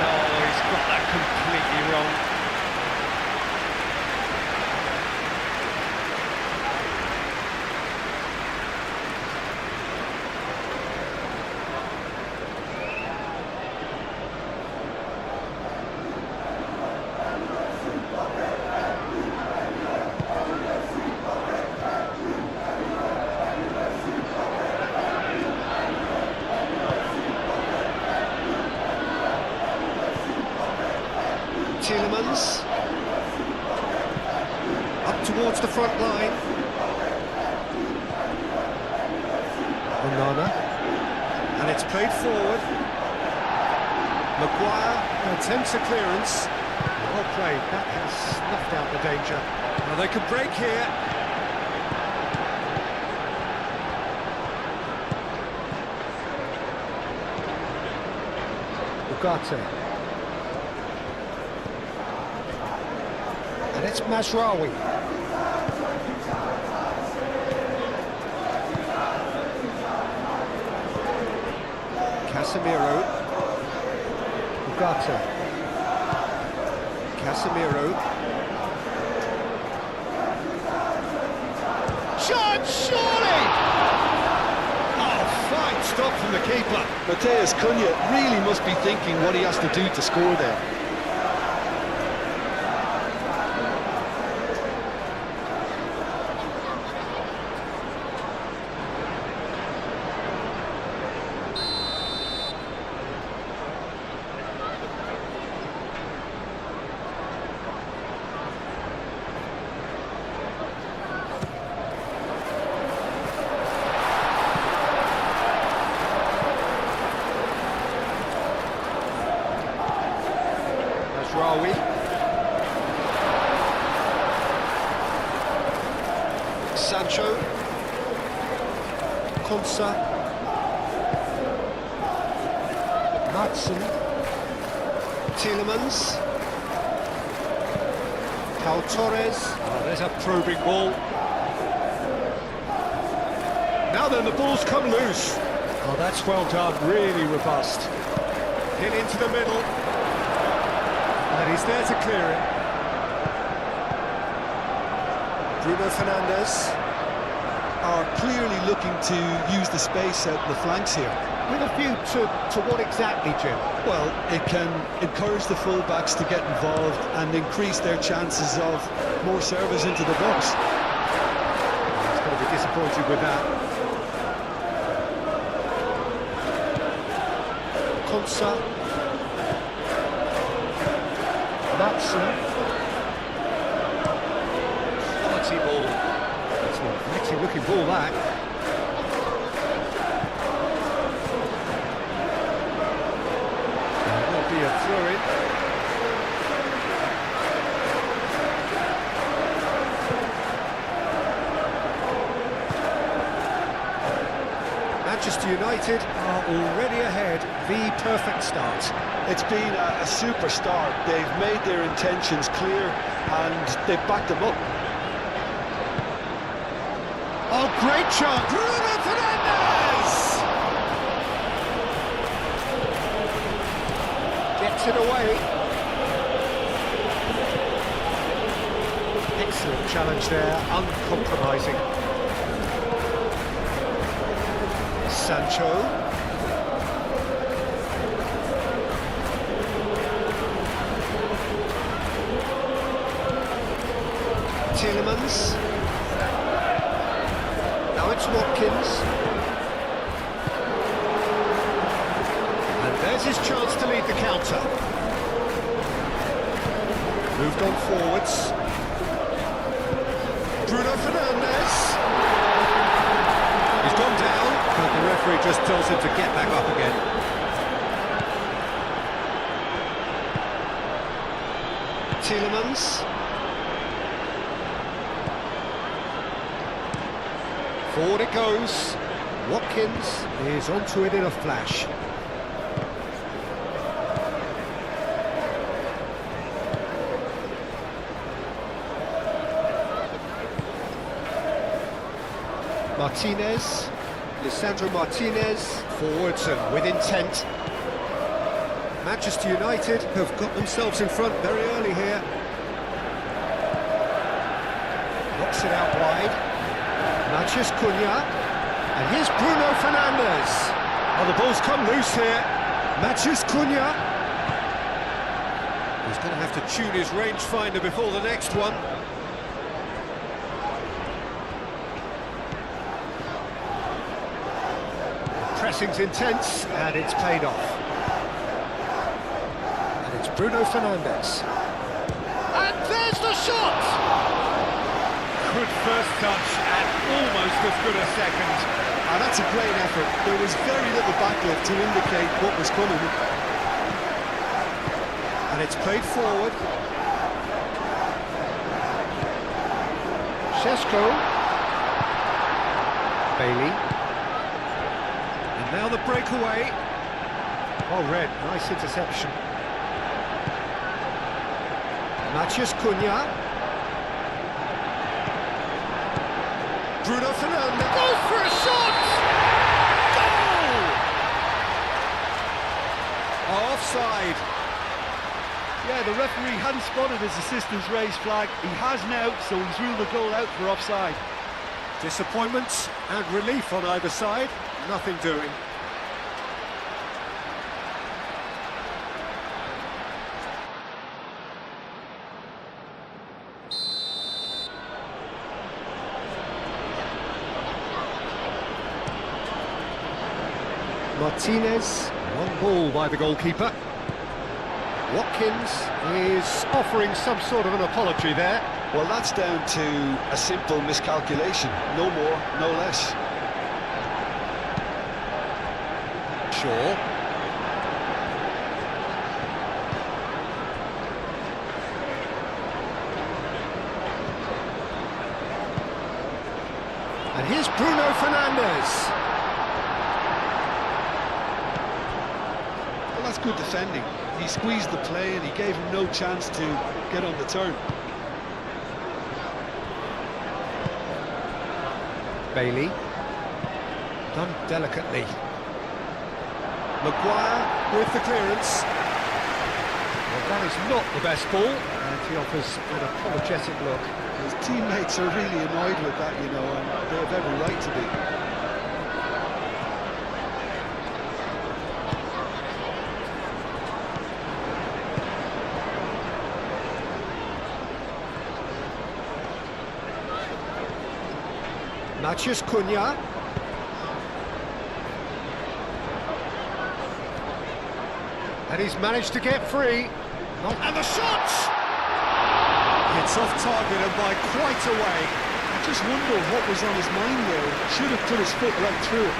Oh, he's got that completely wrong. Tielemans up towards the front line. Onana, and it's played forward. Maguire attempts a clearance. Well played, that has snuffed out the danger. Well, they can break here. Ugarte. And it's Mazraoui. Casemiro. Ugarte. Casemiro. Chance, surely! Oh, fine stop from the keeper. Matheus Cunha really must be thinking what he has to do to score there. Mazraoui. Sancho. Konsa. Hudson. Tielemans. Pau Torres. Oh, there's a probing ball. Now then, the ball's come loose. Oh, that's well done, really robust. Hit into the middle. And he's there to clear it. Bruno Fernandes. Are clearly looking to use the space out the flanks here. With a view to what exactly, Jim? Well, it can encourage the full-backs to get involved and increase their chances of more service into the box. He's going to be disappointed with that. Konsa. Hudson. Quality ball. It's an effective looking ball, that. There will be a throw-in. Manchester United are already ahead. The perfect start. It's been a super start. They've made their intentions clear and they've backed them up. Oh, great chance! Bruno Fernandes! Gets it away. Excellent challenge there, uncompromising. Sancho. Tielemans. Now it's Watkins. And there's his chance to lead the counter. Moved on forwards. Bruno Fernandes. He's gone down, but the referee just tells him to get back up again. Tielemans. Forward it goes. Watkins is onto it in a flash. Martinez, Lisandro Martinez, forwards and with intent. Manchester United have got themselves in front very early here. Knocks it out wide. Matheus Cunha, and here's Bruno Fernandes. Oh, the ball's come loose here. Matheus Cunha. He's going to have to tune his rangefinder before the next one. Pressing's intense, and it's paid off. And it's Bruno Fernandes. And there's the shot! Good first touch and almost as good a second. That's a great effort. There was very little backlift to indicate what was coming. And it's played forward. Šeško. Bailey. And now the breakaway. Oh, Red, nice interception. Matheus Cunha. Bruno Fernandes goes for a shot! Goal! Offside. Yeah, the referee hadn't spotted his assistant's raised flag. He has now, so he's ruled the goal out for offside. Disappointment and relief on either side. Nothing doing. Martinez, one ball by the goalkeeper. Watkins is offering some sort of an apology there. Well, that's down to a simple miscalculation. No more, no less. Shaw. And here's Bruno Fernandes. Well, that's good defending. He squeezed the play and he gave him no chance to get on the turn. Bailey. Done delicately. Maguire with the clearance. Well, that is not the best ball, and he offers an apologetic look. His teammates are really annoyed with that, you know, and they have every right to be. Matheus Cunha. And he's managed to get free. And the shot! It's off target and by quite a way. I just wonder what was on his mind there. Should have put his foot right through it.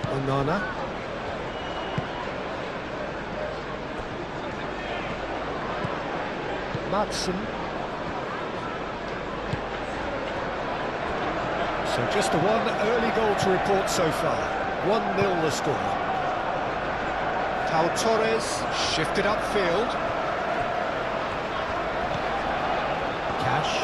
Onana. Madsen. So just the one early goal to report so far. 1-0 the score. Pau Torres shifted upfield. Cash.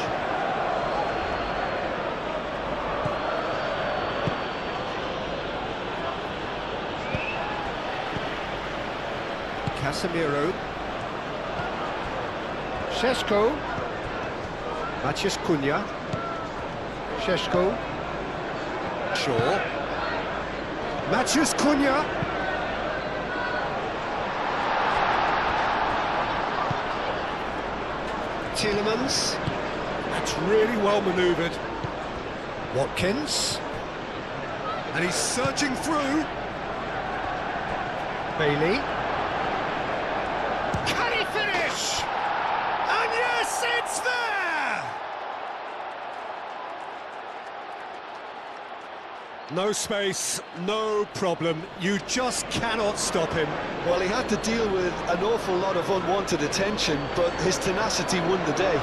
Casemiro. Šeško. Matheus Cunha. Sheshko. Shaw. Matches Cunha. Tielemans. That's really well manoeuvred. Watkins. And he's surging through. Bailey. Can he finish? And yes, it's there! No space, no problem. You just cannot stop him. Well, he had to deal with an awful lot of unwanted attention, but his tenacity won the day.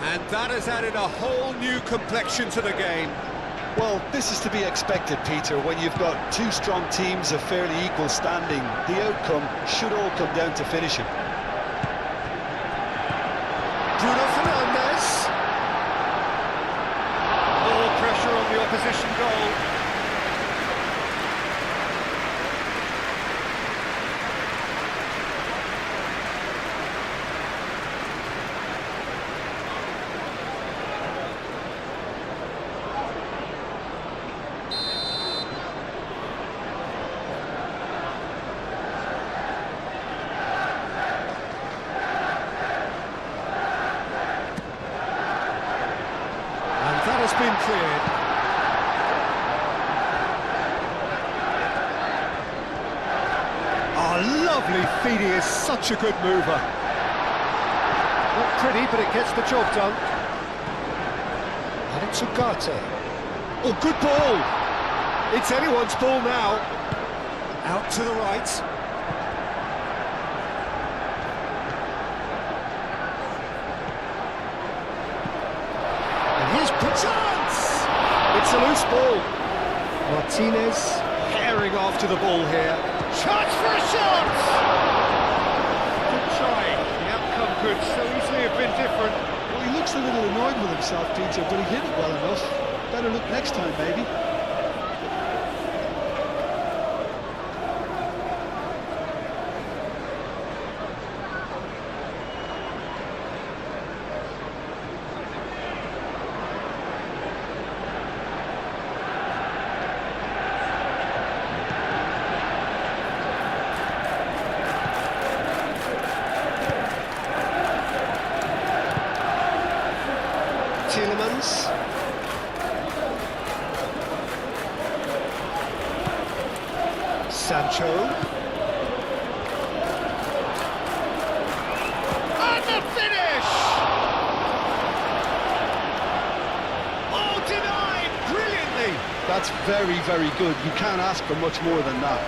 And that has added a whole new complexion to the game. Well, this is to be expected, Peter. When you've got two strong teams of fairly equal standing, the outcome should all come down to finishing. Bruno Fernandes. More pressure on the opposition goal. That has been cleared. Oh, lovely feed. He is such a good mover. Not pretty, but it gets the job done. And it's Ugarte. Oh, good ball. It's anyone's ball now. Out to the right. Chance! It's a loose ball. Martinez herring after the ball here. Chance for a shot! Good try. The outcome could so easily have been different. Well, he looks a little annoyed with himself, Peter, but he hit it well enough. Better look next time, maybe. Tielemans. Sancho. And the finish! Oh, denied brilliantly! That's very, very good. You can't ask for much more than that.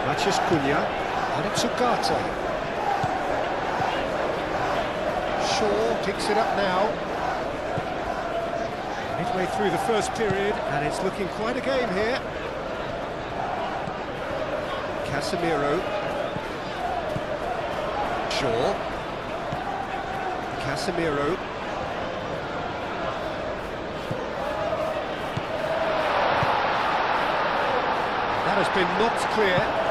Matches Cunha, and it's Ugarte. Shaw picks it up now. Midway through the first period, and it's looking quite a game here. Casemiro. Shaw. Casemiro. That has been knocked clear.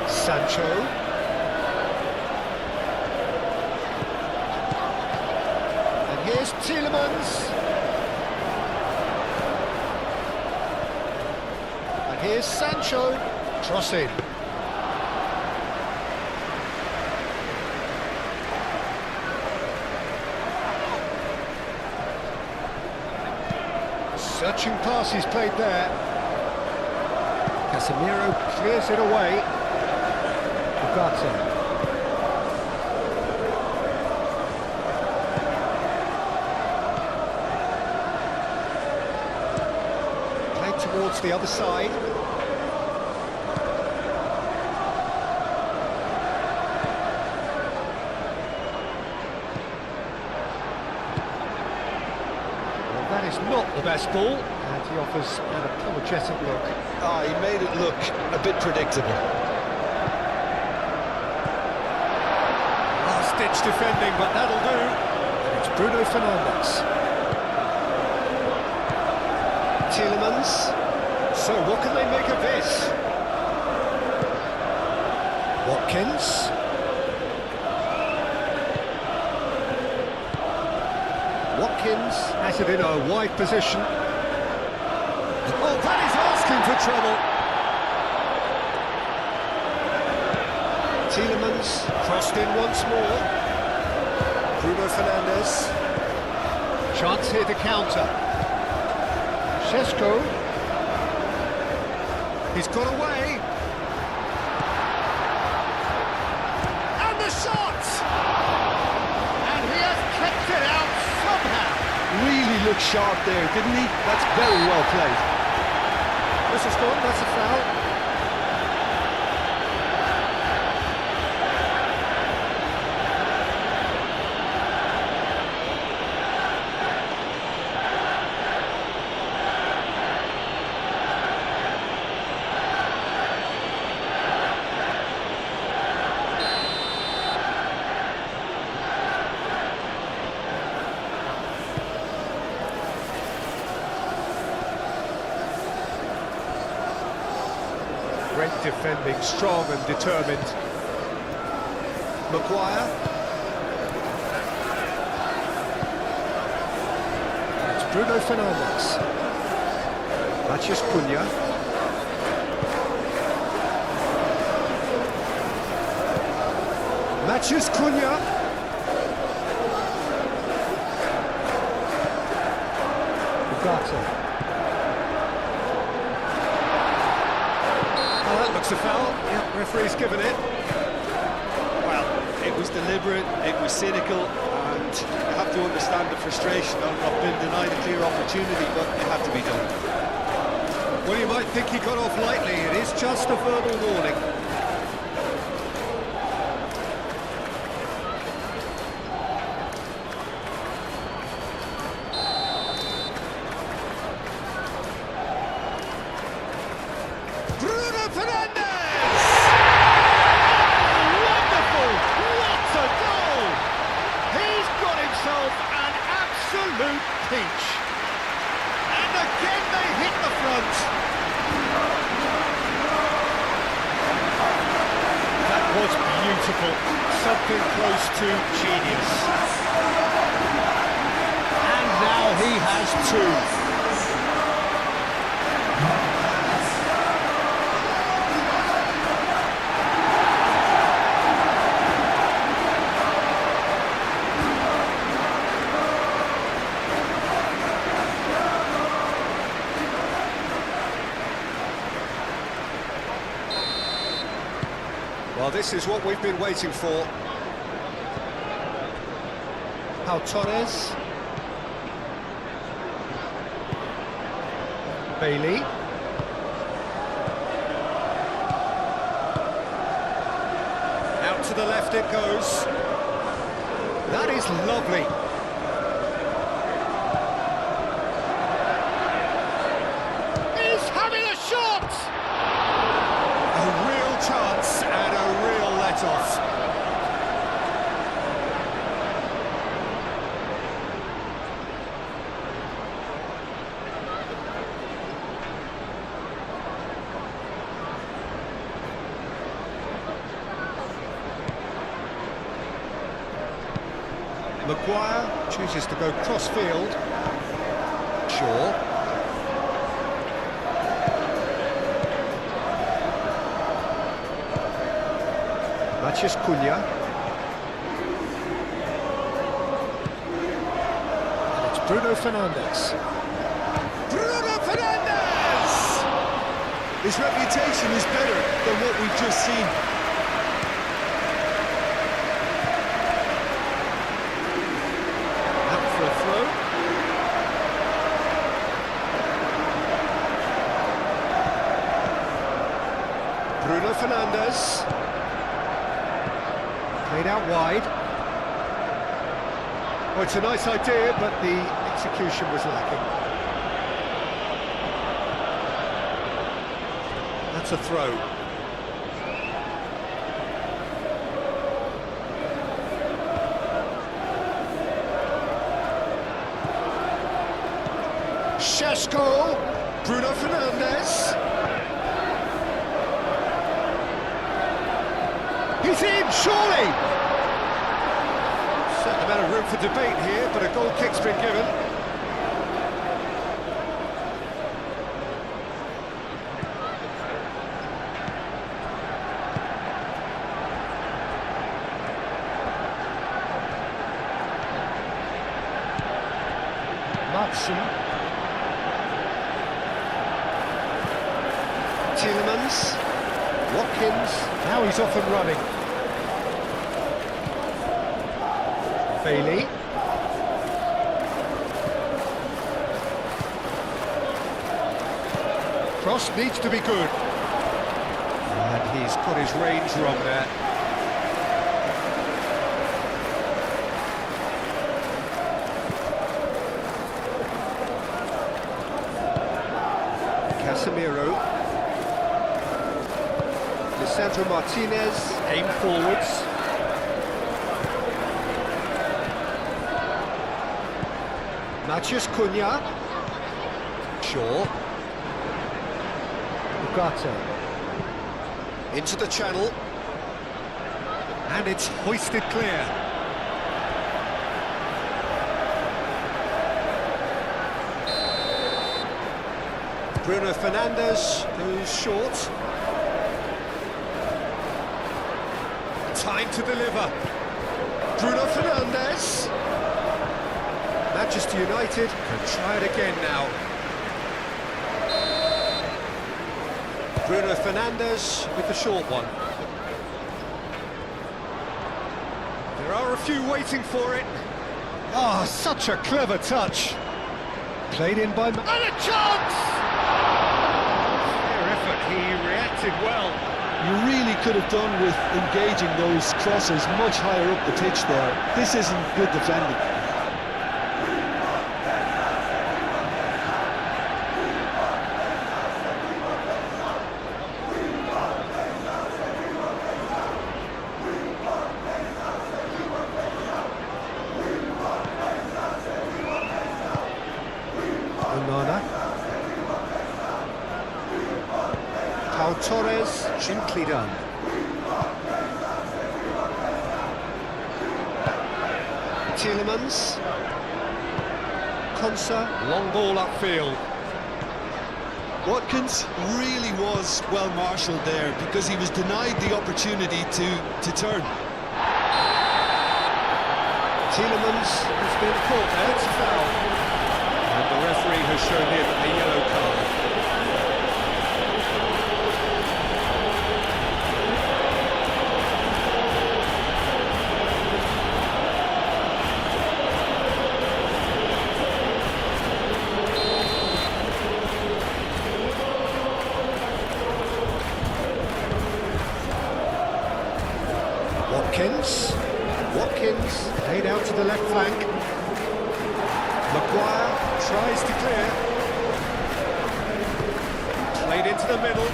Sancho. Here's Tielemans. And here's Sancho. Cross in. Searching pass he's played there. Casemiro clears it away. Ugarte. Towards the other side. Well, that is not the best ball, and he offers an apologetic look. He made it look a bit predictable. Last-ditch defending, but that'll do. And it's Bruno Fernandes. Tielemans. So what can they make of this? Watkins. Watkins has it in a wide position. Oh, that is asking for trouble. Tielemans crossed in once more. Bruno Fernandes. Chance here to counter. Sesko. He's got away. And the shot! And he has kept it out somehow. Really looked sharp there, didn't he? That's very well played. This is gone, that's a foul. Great defending, strong and determined. Maguire. It's Bruno Fernandes. Matheus Cunha. Matheus Cunha. Ugarte. That looks a foul. Yeah, referee's given it. Well, it was deliberate, it was cynical, and you have to understand the frustration of being denied a clear opportunity, but it had to be done. Well, you might think he got off lightly. It is just a verbal warning. Bruno Fernandes! Wonderful! What a goal! He's got himself an absolute peach. And again they hit the front. That was beautiful. Something close to genius. And now he has two. Well, this is what we've been waiting for. Pau Torres. Bailey. Out to the left it goes. That is lovely. He's having a shot! A real chance and a real let-off. Maguire chooses to go cross-field. Shaw. Mathias Cunha. And it's Bruno Fernandes. Bruno Fernandes! His reputation is better than what we've just seen. Out for a throw. Bruno Fernandes. Played out wide. Oh, it's a nice idea, but the execution was lacking. That's a throw. Šeško, Bruno Fernandes. He's in, surely! Certain amount of room for debate here, but a goal kick's been given. Matson. Tielemans. Watkins. Now he's off and running. Bailey. Cross needs to be good. And he's got his range wrong there. Casemiro. Lisandro Martinez, aim forwards. Mathias Cunha. Shaw. Ugarte. Into the channel. And it's hoisted clear. Bruno Fernandes goes short. Time to deliver. Bruno Fernandes. Manchester United can try it again now. Bruno Fernandes with the short one. There are a few waiting for it. Ah, such a clever touch. Played in by... And a chance! Fair effort, he reacted well. You really could have done with engaging those crosses much higher up the pitch there. This isn't good defending. Onana. Pau Torres, gently done. Tielemans. Konsa, long ball upfield. Watkins really was well marshalled there because he was denied the opportunity to turn. Tielemans has been caught there, it's a foul. And the referee has shown him a yellow card. Watkins, laid out to the left flank. Maguire tries to clear. Played into the middle.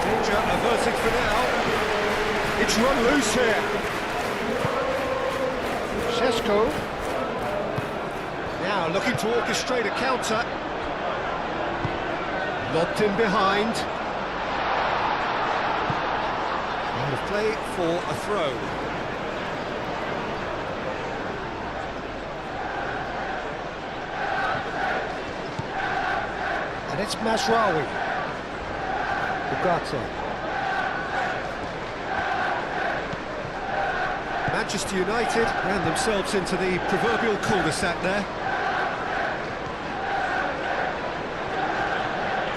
Danger averted for now. It's run loose here. Šeško. Now looking to orchestrate a counter. Lobbed in behind. And a play for a throw. it's Masraoui. Ugarte. Manchester United ran themselves into the proverbial cul-de-sac there.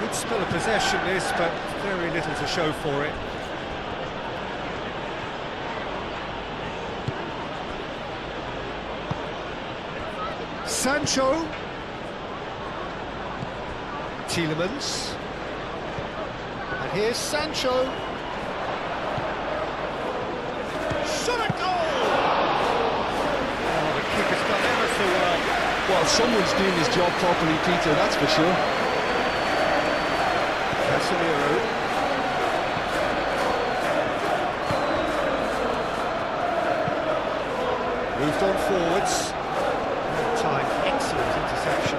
Good spell of possession this, but very little to show for it. Sancho. Tielemans. And here's Sancho. Shot a goal! Oh, the keeper's done ever so well. Well, someone's doing his job properly, Peter, that's for sure. Casemiro. Moved on forwards. Time, excellent interception.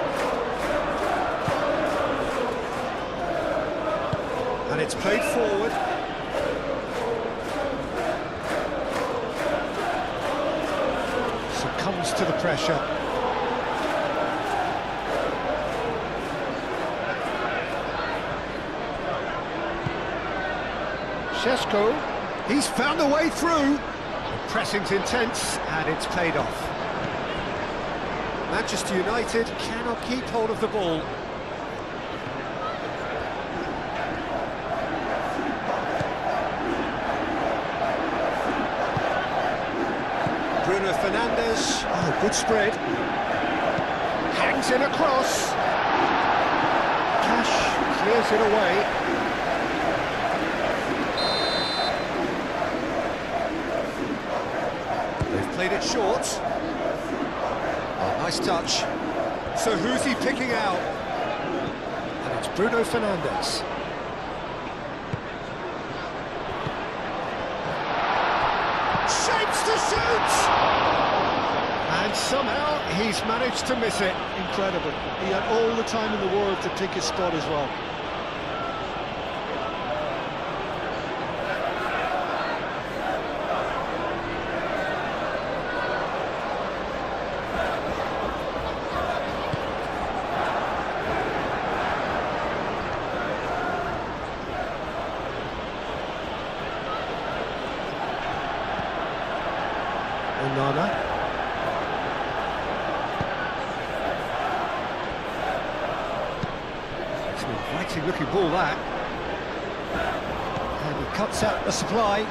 And it's played forward. Succumbs to the pressure. Šeško, he's found a way through. The pressing's intense and it's paid off. Manchester United cannot keep hold of the ball. Bruno Fernandes, oh, good spread. Hangs in across. Cash clears it away. They've played it short. Oh, nice touch. So who's he picking out? And it's Bruno Fernandes. Shapes to shoot! And somehow he's managed to miss it. Incredible. He had all the time in the world to pick his spot as well. Onana. It's an inviting looking ball, that. And he cuts out the supply.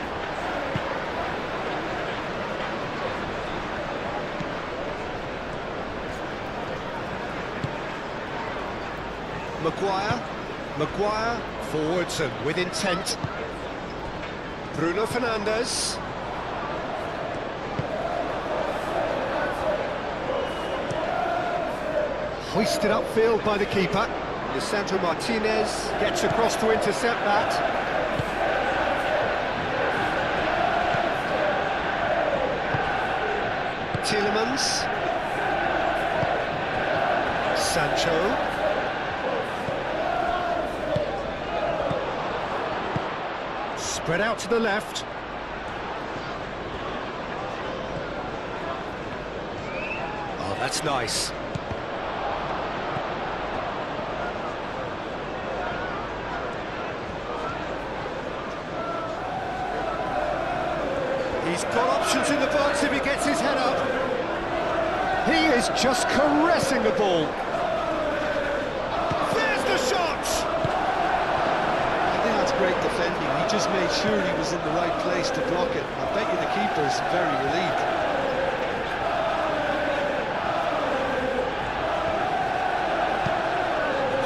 Maguire forwards and with intent. Bruno Fernandes. Hoisted upfield by the keeper. Lisandro Martinez gets across to intercept that. Tielemans. Sancho. Spread out to the left. Oh, that's nice. He's got options in the box if he gets his head up. He is just caressing the ball. There's the shot! I think that's great defending. He just made sure he was in the right place to block it. I bet you the keeper's very relieved.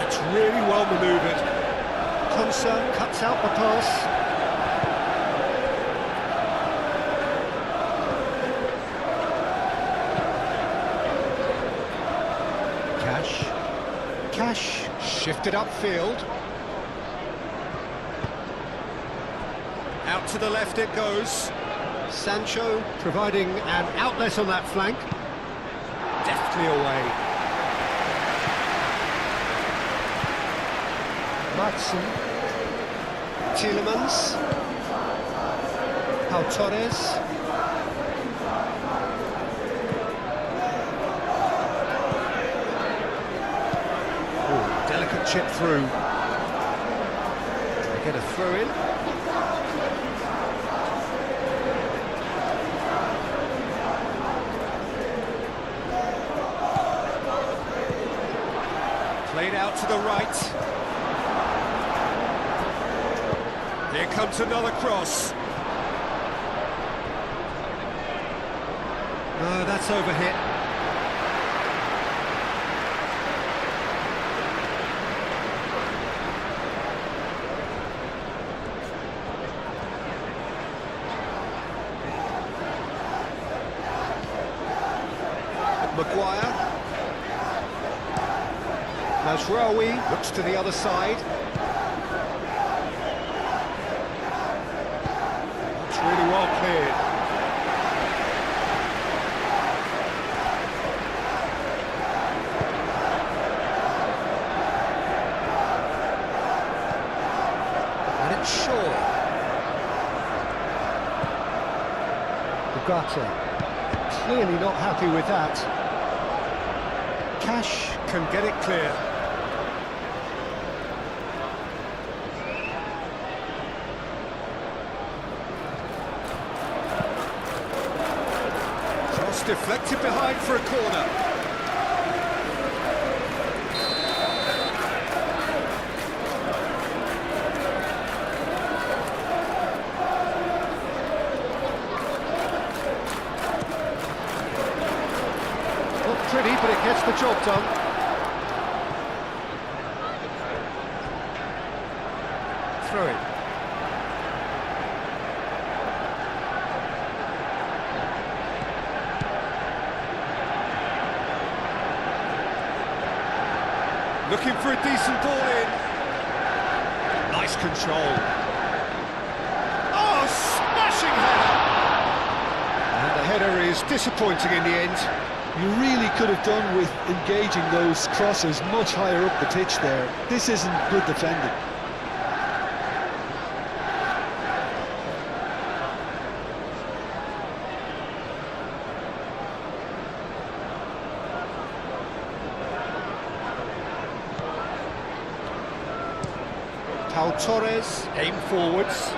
That's really well manoeuvred. Konsa cuts out the pass. Cash shifted upfield. Out to the left it goes. Sancho providing an outlet on that flank. Deftly away. Matson. Tielemans. Pau Torres. punch it through. They get a throw in. Played out to the right. Here comes another cross. No, that's overhit. Maguire. Mazraoui looks to the other side. It's really well cleared. And it's Shaw. Ugarte. Clearly not happy with that. Cash can get it clear. Cross deflected behind for a corner. Not pretty, but it gets the job done. Throw it. Looking for a decent ball in. Nice control. Oh, smashing header! And the header is disappointing in the end. You really could have done with engaging those crosses much higher up the pitch there. This isn't good defending. Pau Torres, aim forwards.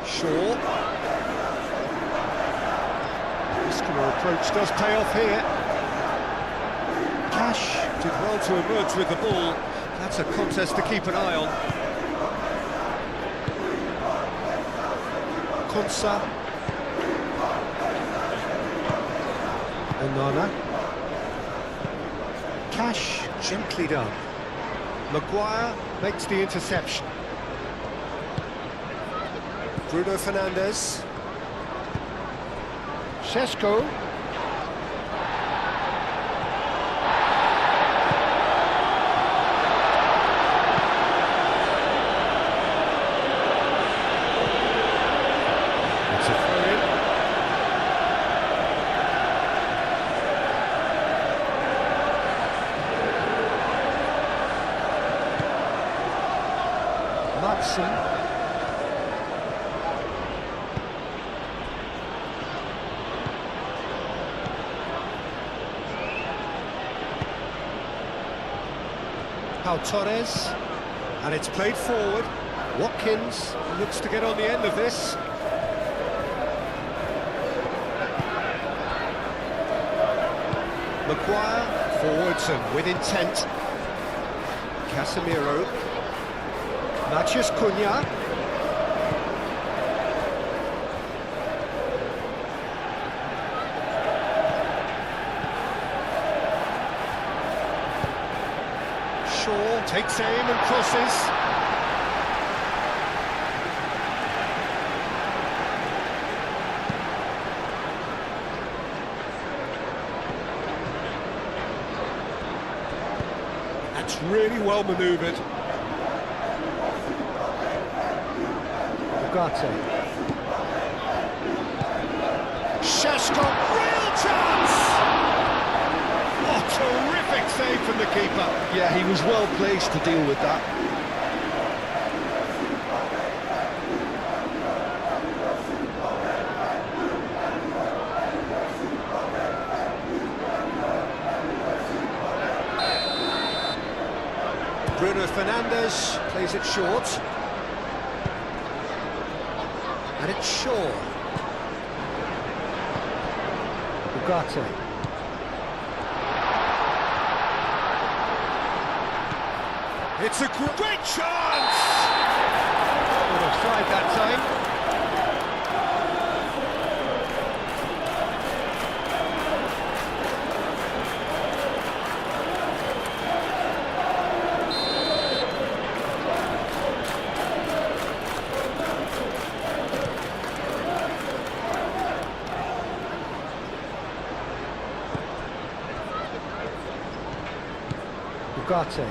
Shaw. Muscular approach does pay off here. Cash did well to emerge with the ball. That's a contest to keep an eye on. Konsa. Onana. Cash, gently done. Maguire makes the interception. Bruno Fernandes. Šeško. It's a throw-in. Madsen. Pau Torres, and it's played forward. Watkins looks to get on the end of this. Maguire, forwards and with intent. Casemiro. Matheus Cunha. Shaw takes aim and crosses. That's really well manoeuvred. Ugarte. Šeško, real chance! Oh, terrific save from the keeper. Yeah, he was well placed to deal with that. Bruno Fernandes plays it short. And it's Shaw. Ugarte. It's a great chance! Good offside that time. Ugarte.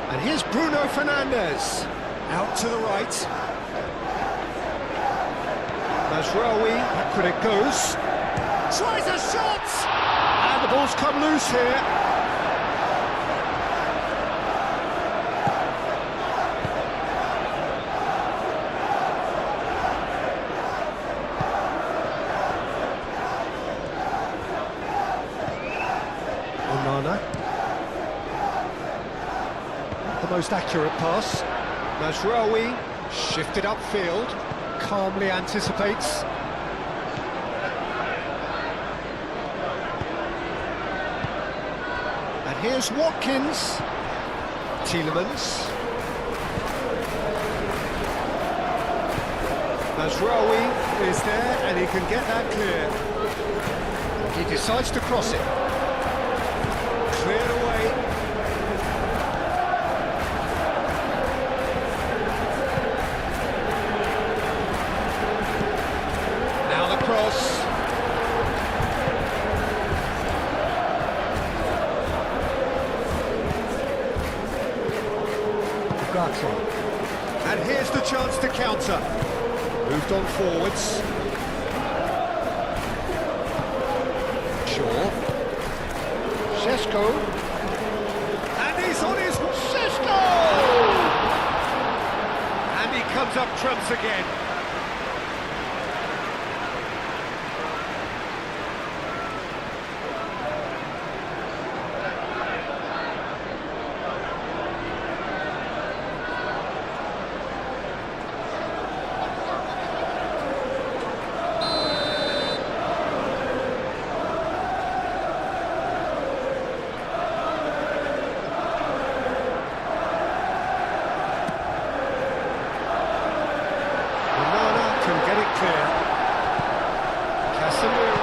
And here's Bruno Fernandes. Out to the right. Mazraoui, back when it goes. Tries a shot! And the ball's come loose here. Onana. The most accurate pass. Mazraoui shifted upfield. Calmly anticipates. And here's Watkins. Tielemans. Mazraoui is there and he can get that clear. He decides to cross it. Cleared away. Now the cross. Ugarte. And here's the chance to counter. Moved on forwards. Shaw. Sesko. And he's on his... Sesko! And he comes up trumps again.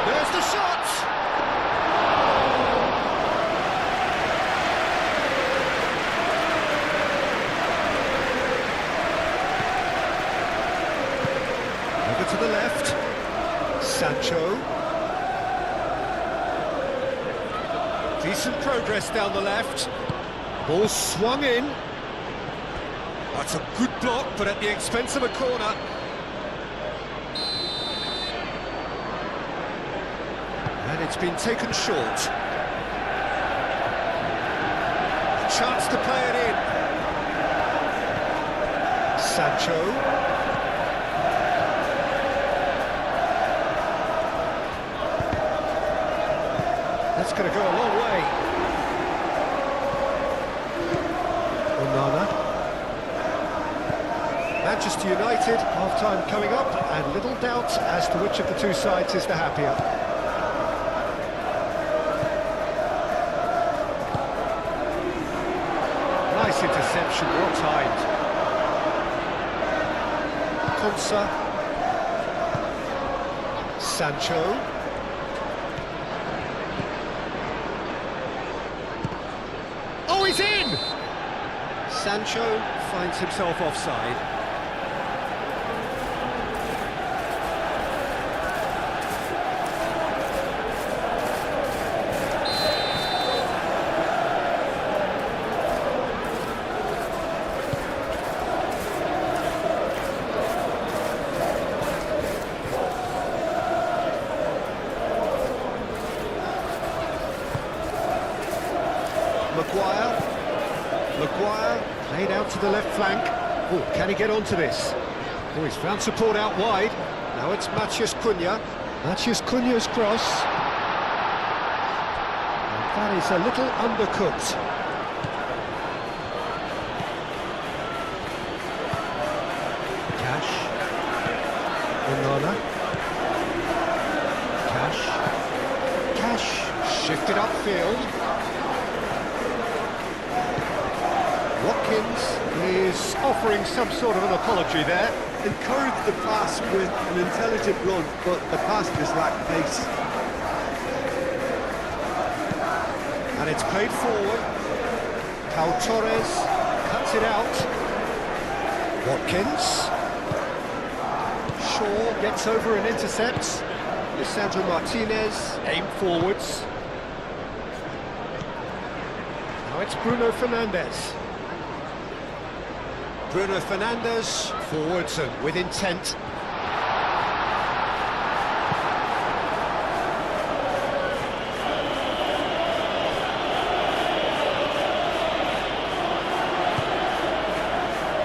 There's the shot! Over to the left. Sancho. Decent progress down the left. Ball swung in. That's a good block, but at the expense of a corner. And it's been taken short. Chance to play it in. Sancho. That's going to go a long way. Onana. Manchester United, half-time coming up, and little doubt as to which of the two sides is the happier. Nice interception, well timed. Konsa. Sancho. Oh, he's in! Sancho finds himself offside. Maguire played out to the left flank. Oh, can he get onto this? Oh, he's found support out wide. Now it's Matheus Cunha. Matches Cunha's cross. And that is a little undercooked. Cash. Onana. Cash shifted upfield. Watkins is offering some sort of an apology there. Encouraged the pass with an intelligent run, but the pass just lacked pace. And it's played forward. Pau Torres cuts it out. Watkins. Shaw gets over and intercepts. Lisandro Martinez aimed forwards. Now it's Bruno Fernandes. Bruno Fernandes forwards and with intent.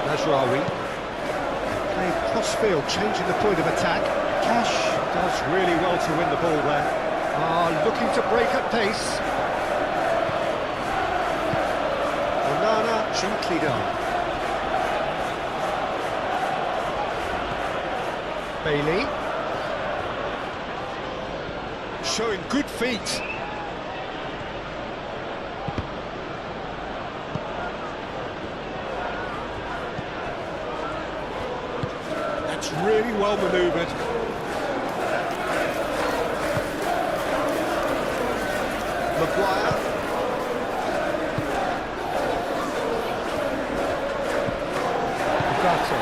Mazraoui. Playing cross-field, changing the point of attack. Cash does really well to win the ball there. Looking to break at pace. Onana, gently done. Bailey. Showing good feet. That's really well manoeuvred. Maguire. Ugarte.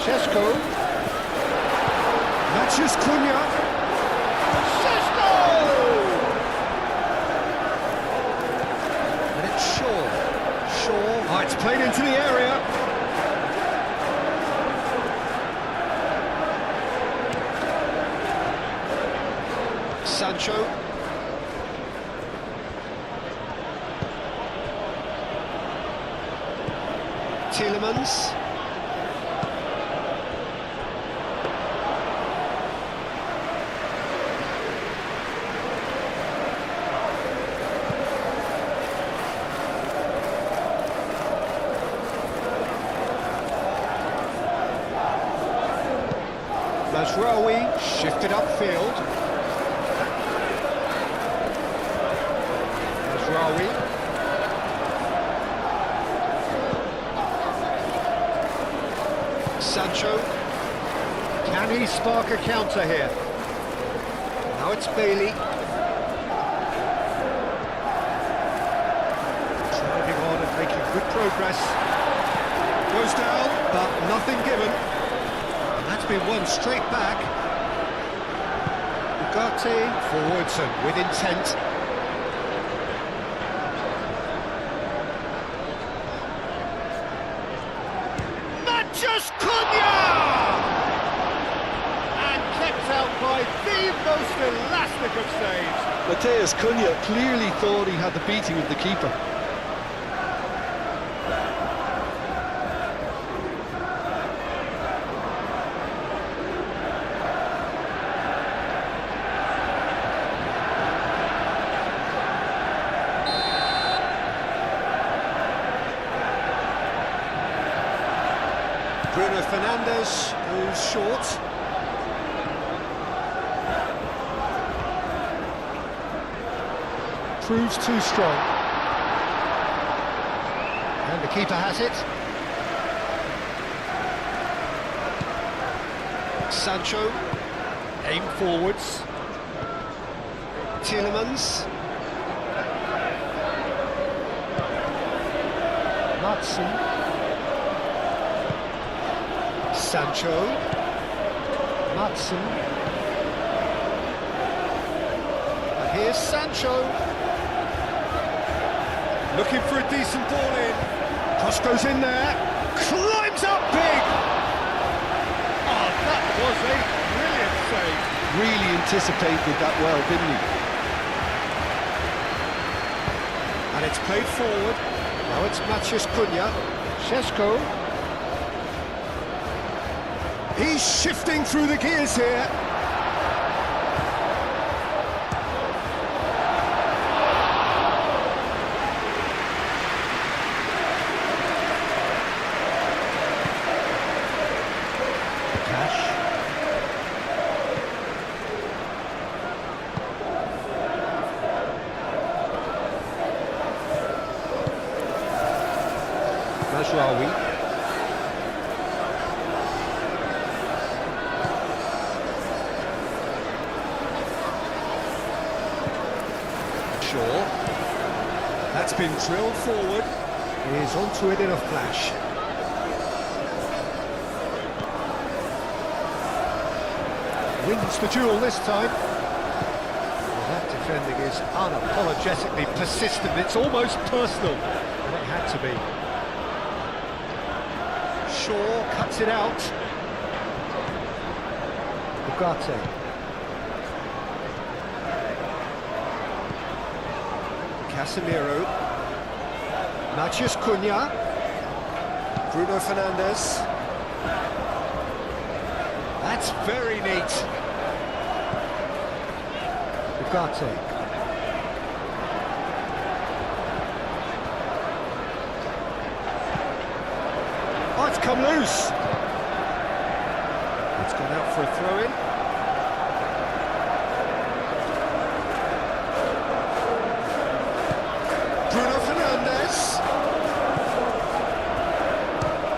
Sesko. Matches Cunha. Sesko! And it's Shaw. It's played into the area. Sancho. Tielemans. Mazraoui shifted upfield. Mazraoui. Sancho. Can he spark a counter here? Now it's Bailey. Driving on and making good progress. Goes down, but nothing given. That's been won straight back. Ugarte forwards and with intent. Matches Cunha! And kept out by the most elastic of saves. Mateus Cunha clearly thought he had the beating of the keeper. Bruno Fernandes goes short. Proves too strong. And the keeper has it. Sancho, aim forwards. Tielemans. Matson. Sancho, Matson, and here's Sancho, looking for a decent ball in, cross goes in there, climbs up big, that was a brilliant save. Really anticipated that well, didn't he? And it's played forward, now it's Mathias Cunha, Sesko. He's shifting through the gears here. Cash. Majraoui. That's been drilled forward. He's onto it in a flash. Wins the duel this time. Well, that defending is unapologetically persistent. It's almost personal. And it had to be. Shaw cuts it out. Ugarte. Casemiro, Matheus Cunha, Bruno Fernandes. That's very neat. Ugarte. Oh, it's come loose. It's gone out for a throw-in. Bruno Fernandes.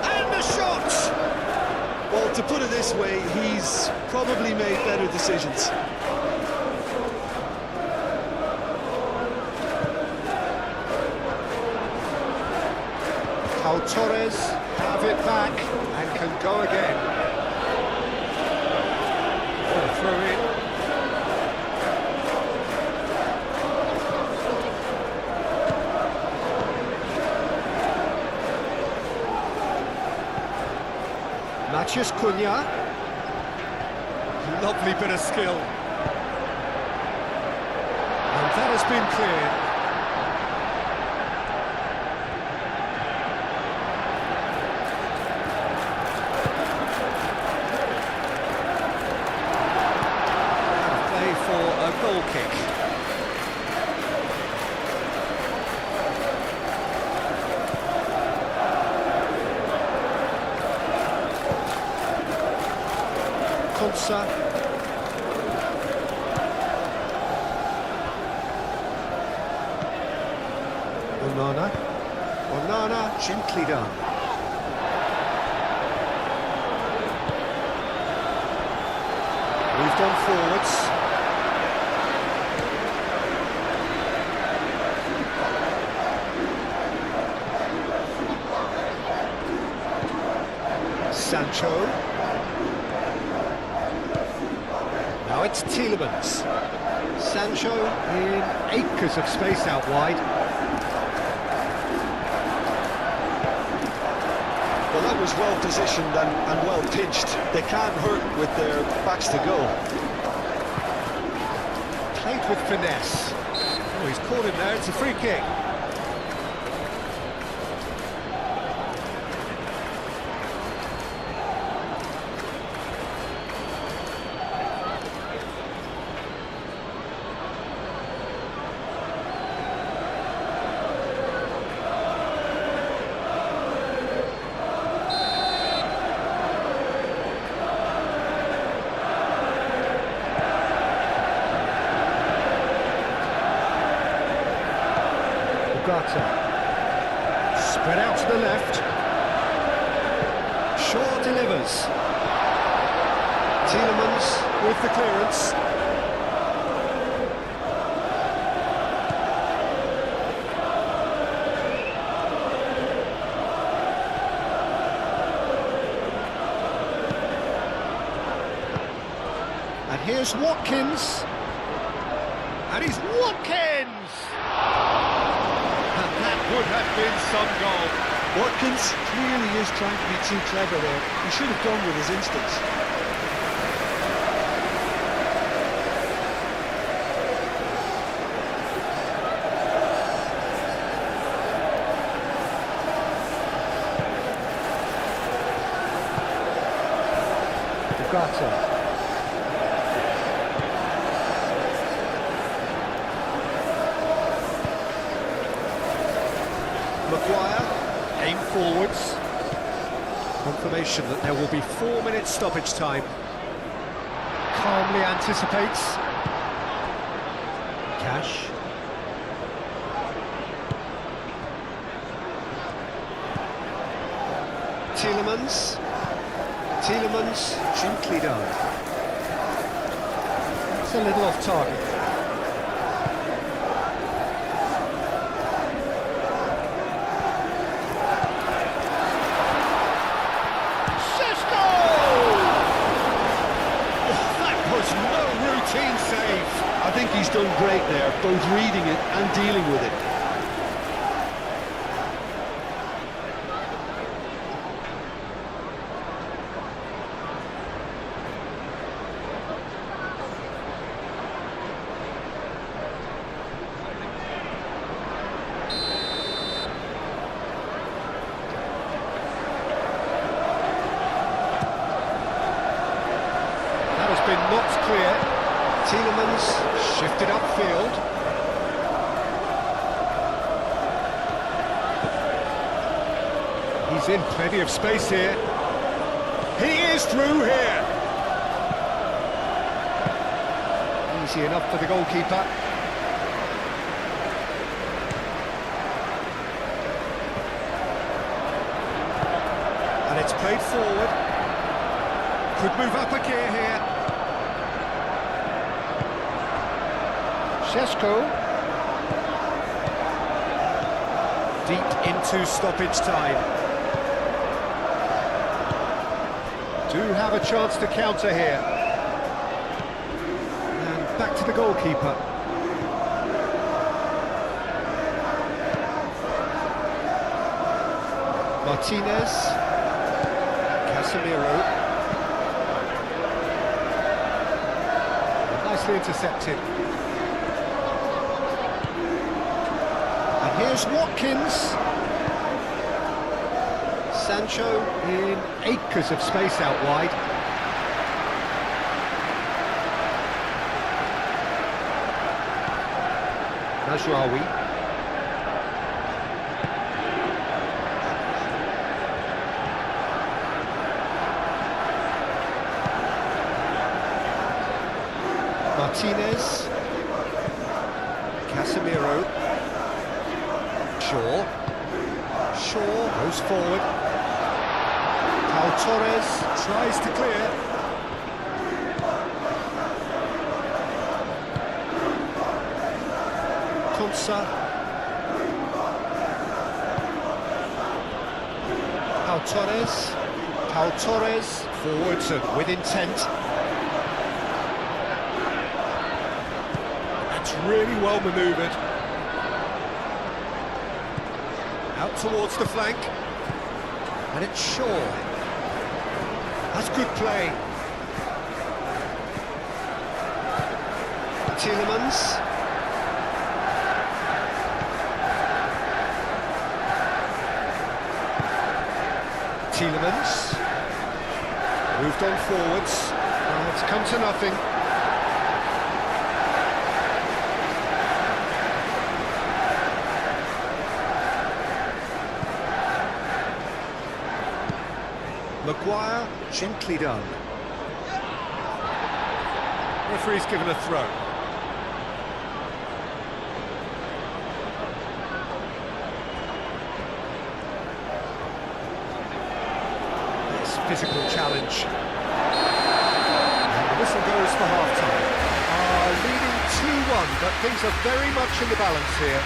And the shot! Well, to put it this way, he's probably made better decisions. Pau Torres have it back and can go again. What a throw-in. Matheus Cunha. Lovely bit of skill. And that has been cleared. Play for a goal kick. Konsa. Onana, gently done. Moved on forwards. Sancho. Now it's Tielemans. Sancho in acres of space out wide. Well, that was well positioned and well pitched. They can't hurt with their backs to goal. Played with finesse. Oh, he's caught him there, it's a free kick. Spread out to the left. Shaw delivers. Tielemans with the clearance. And here's Watkins. And he's Watkins! Would have been some goal. Watkins clearly is trying to be too clever there. He should have gone with his instincts. Ugarte. Maguire, aim forwards. Confirmation that there will be 4 minutes stoppage time. Calmly anticipates. Cash. Tielemans, gently done. It's a little off target. I think he's done great there, both reading it and dealing with it. That has been knocked clear. Tielemans shifted upfield. He's in plenty of space here. He is through here. Easy enough for the goalkeeper. And it's played forward. Could move up a gear here. Šeško. Deep into stoppage time. Do have a chance to counter here. And back to the goalkeeper. Martinez. Casemiro. Nicely intercepted. Here's Watkins. Sancho in acres of space out wide. Najraoui. Martinez. Casemiro. Shaw goes forward. Pau Torres tries to clear. Konsa. Pau Torres forwards and with intent. That's really well manoeuvred. Out towards the flank. And it's Shaw. That's good play. Tielemans. Moved on forwards. Now it's come to nothing. Maguire, gently done. Referee's given a throw. This physical challenge. And the whistle goes for half-time. Leading 2-1, but things are very much in the balance here.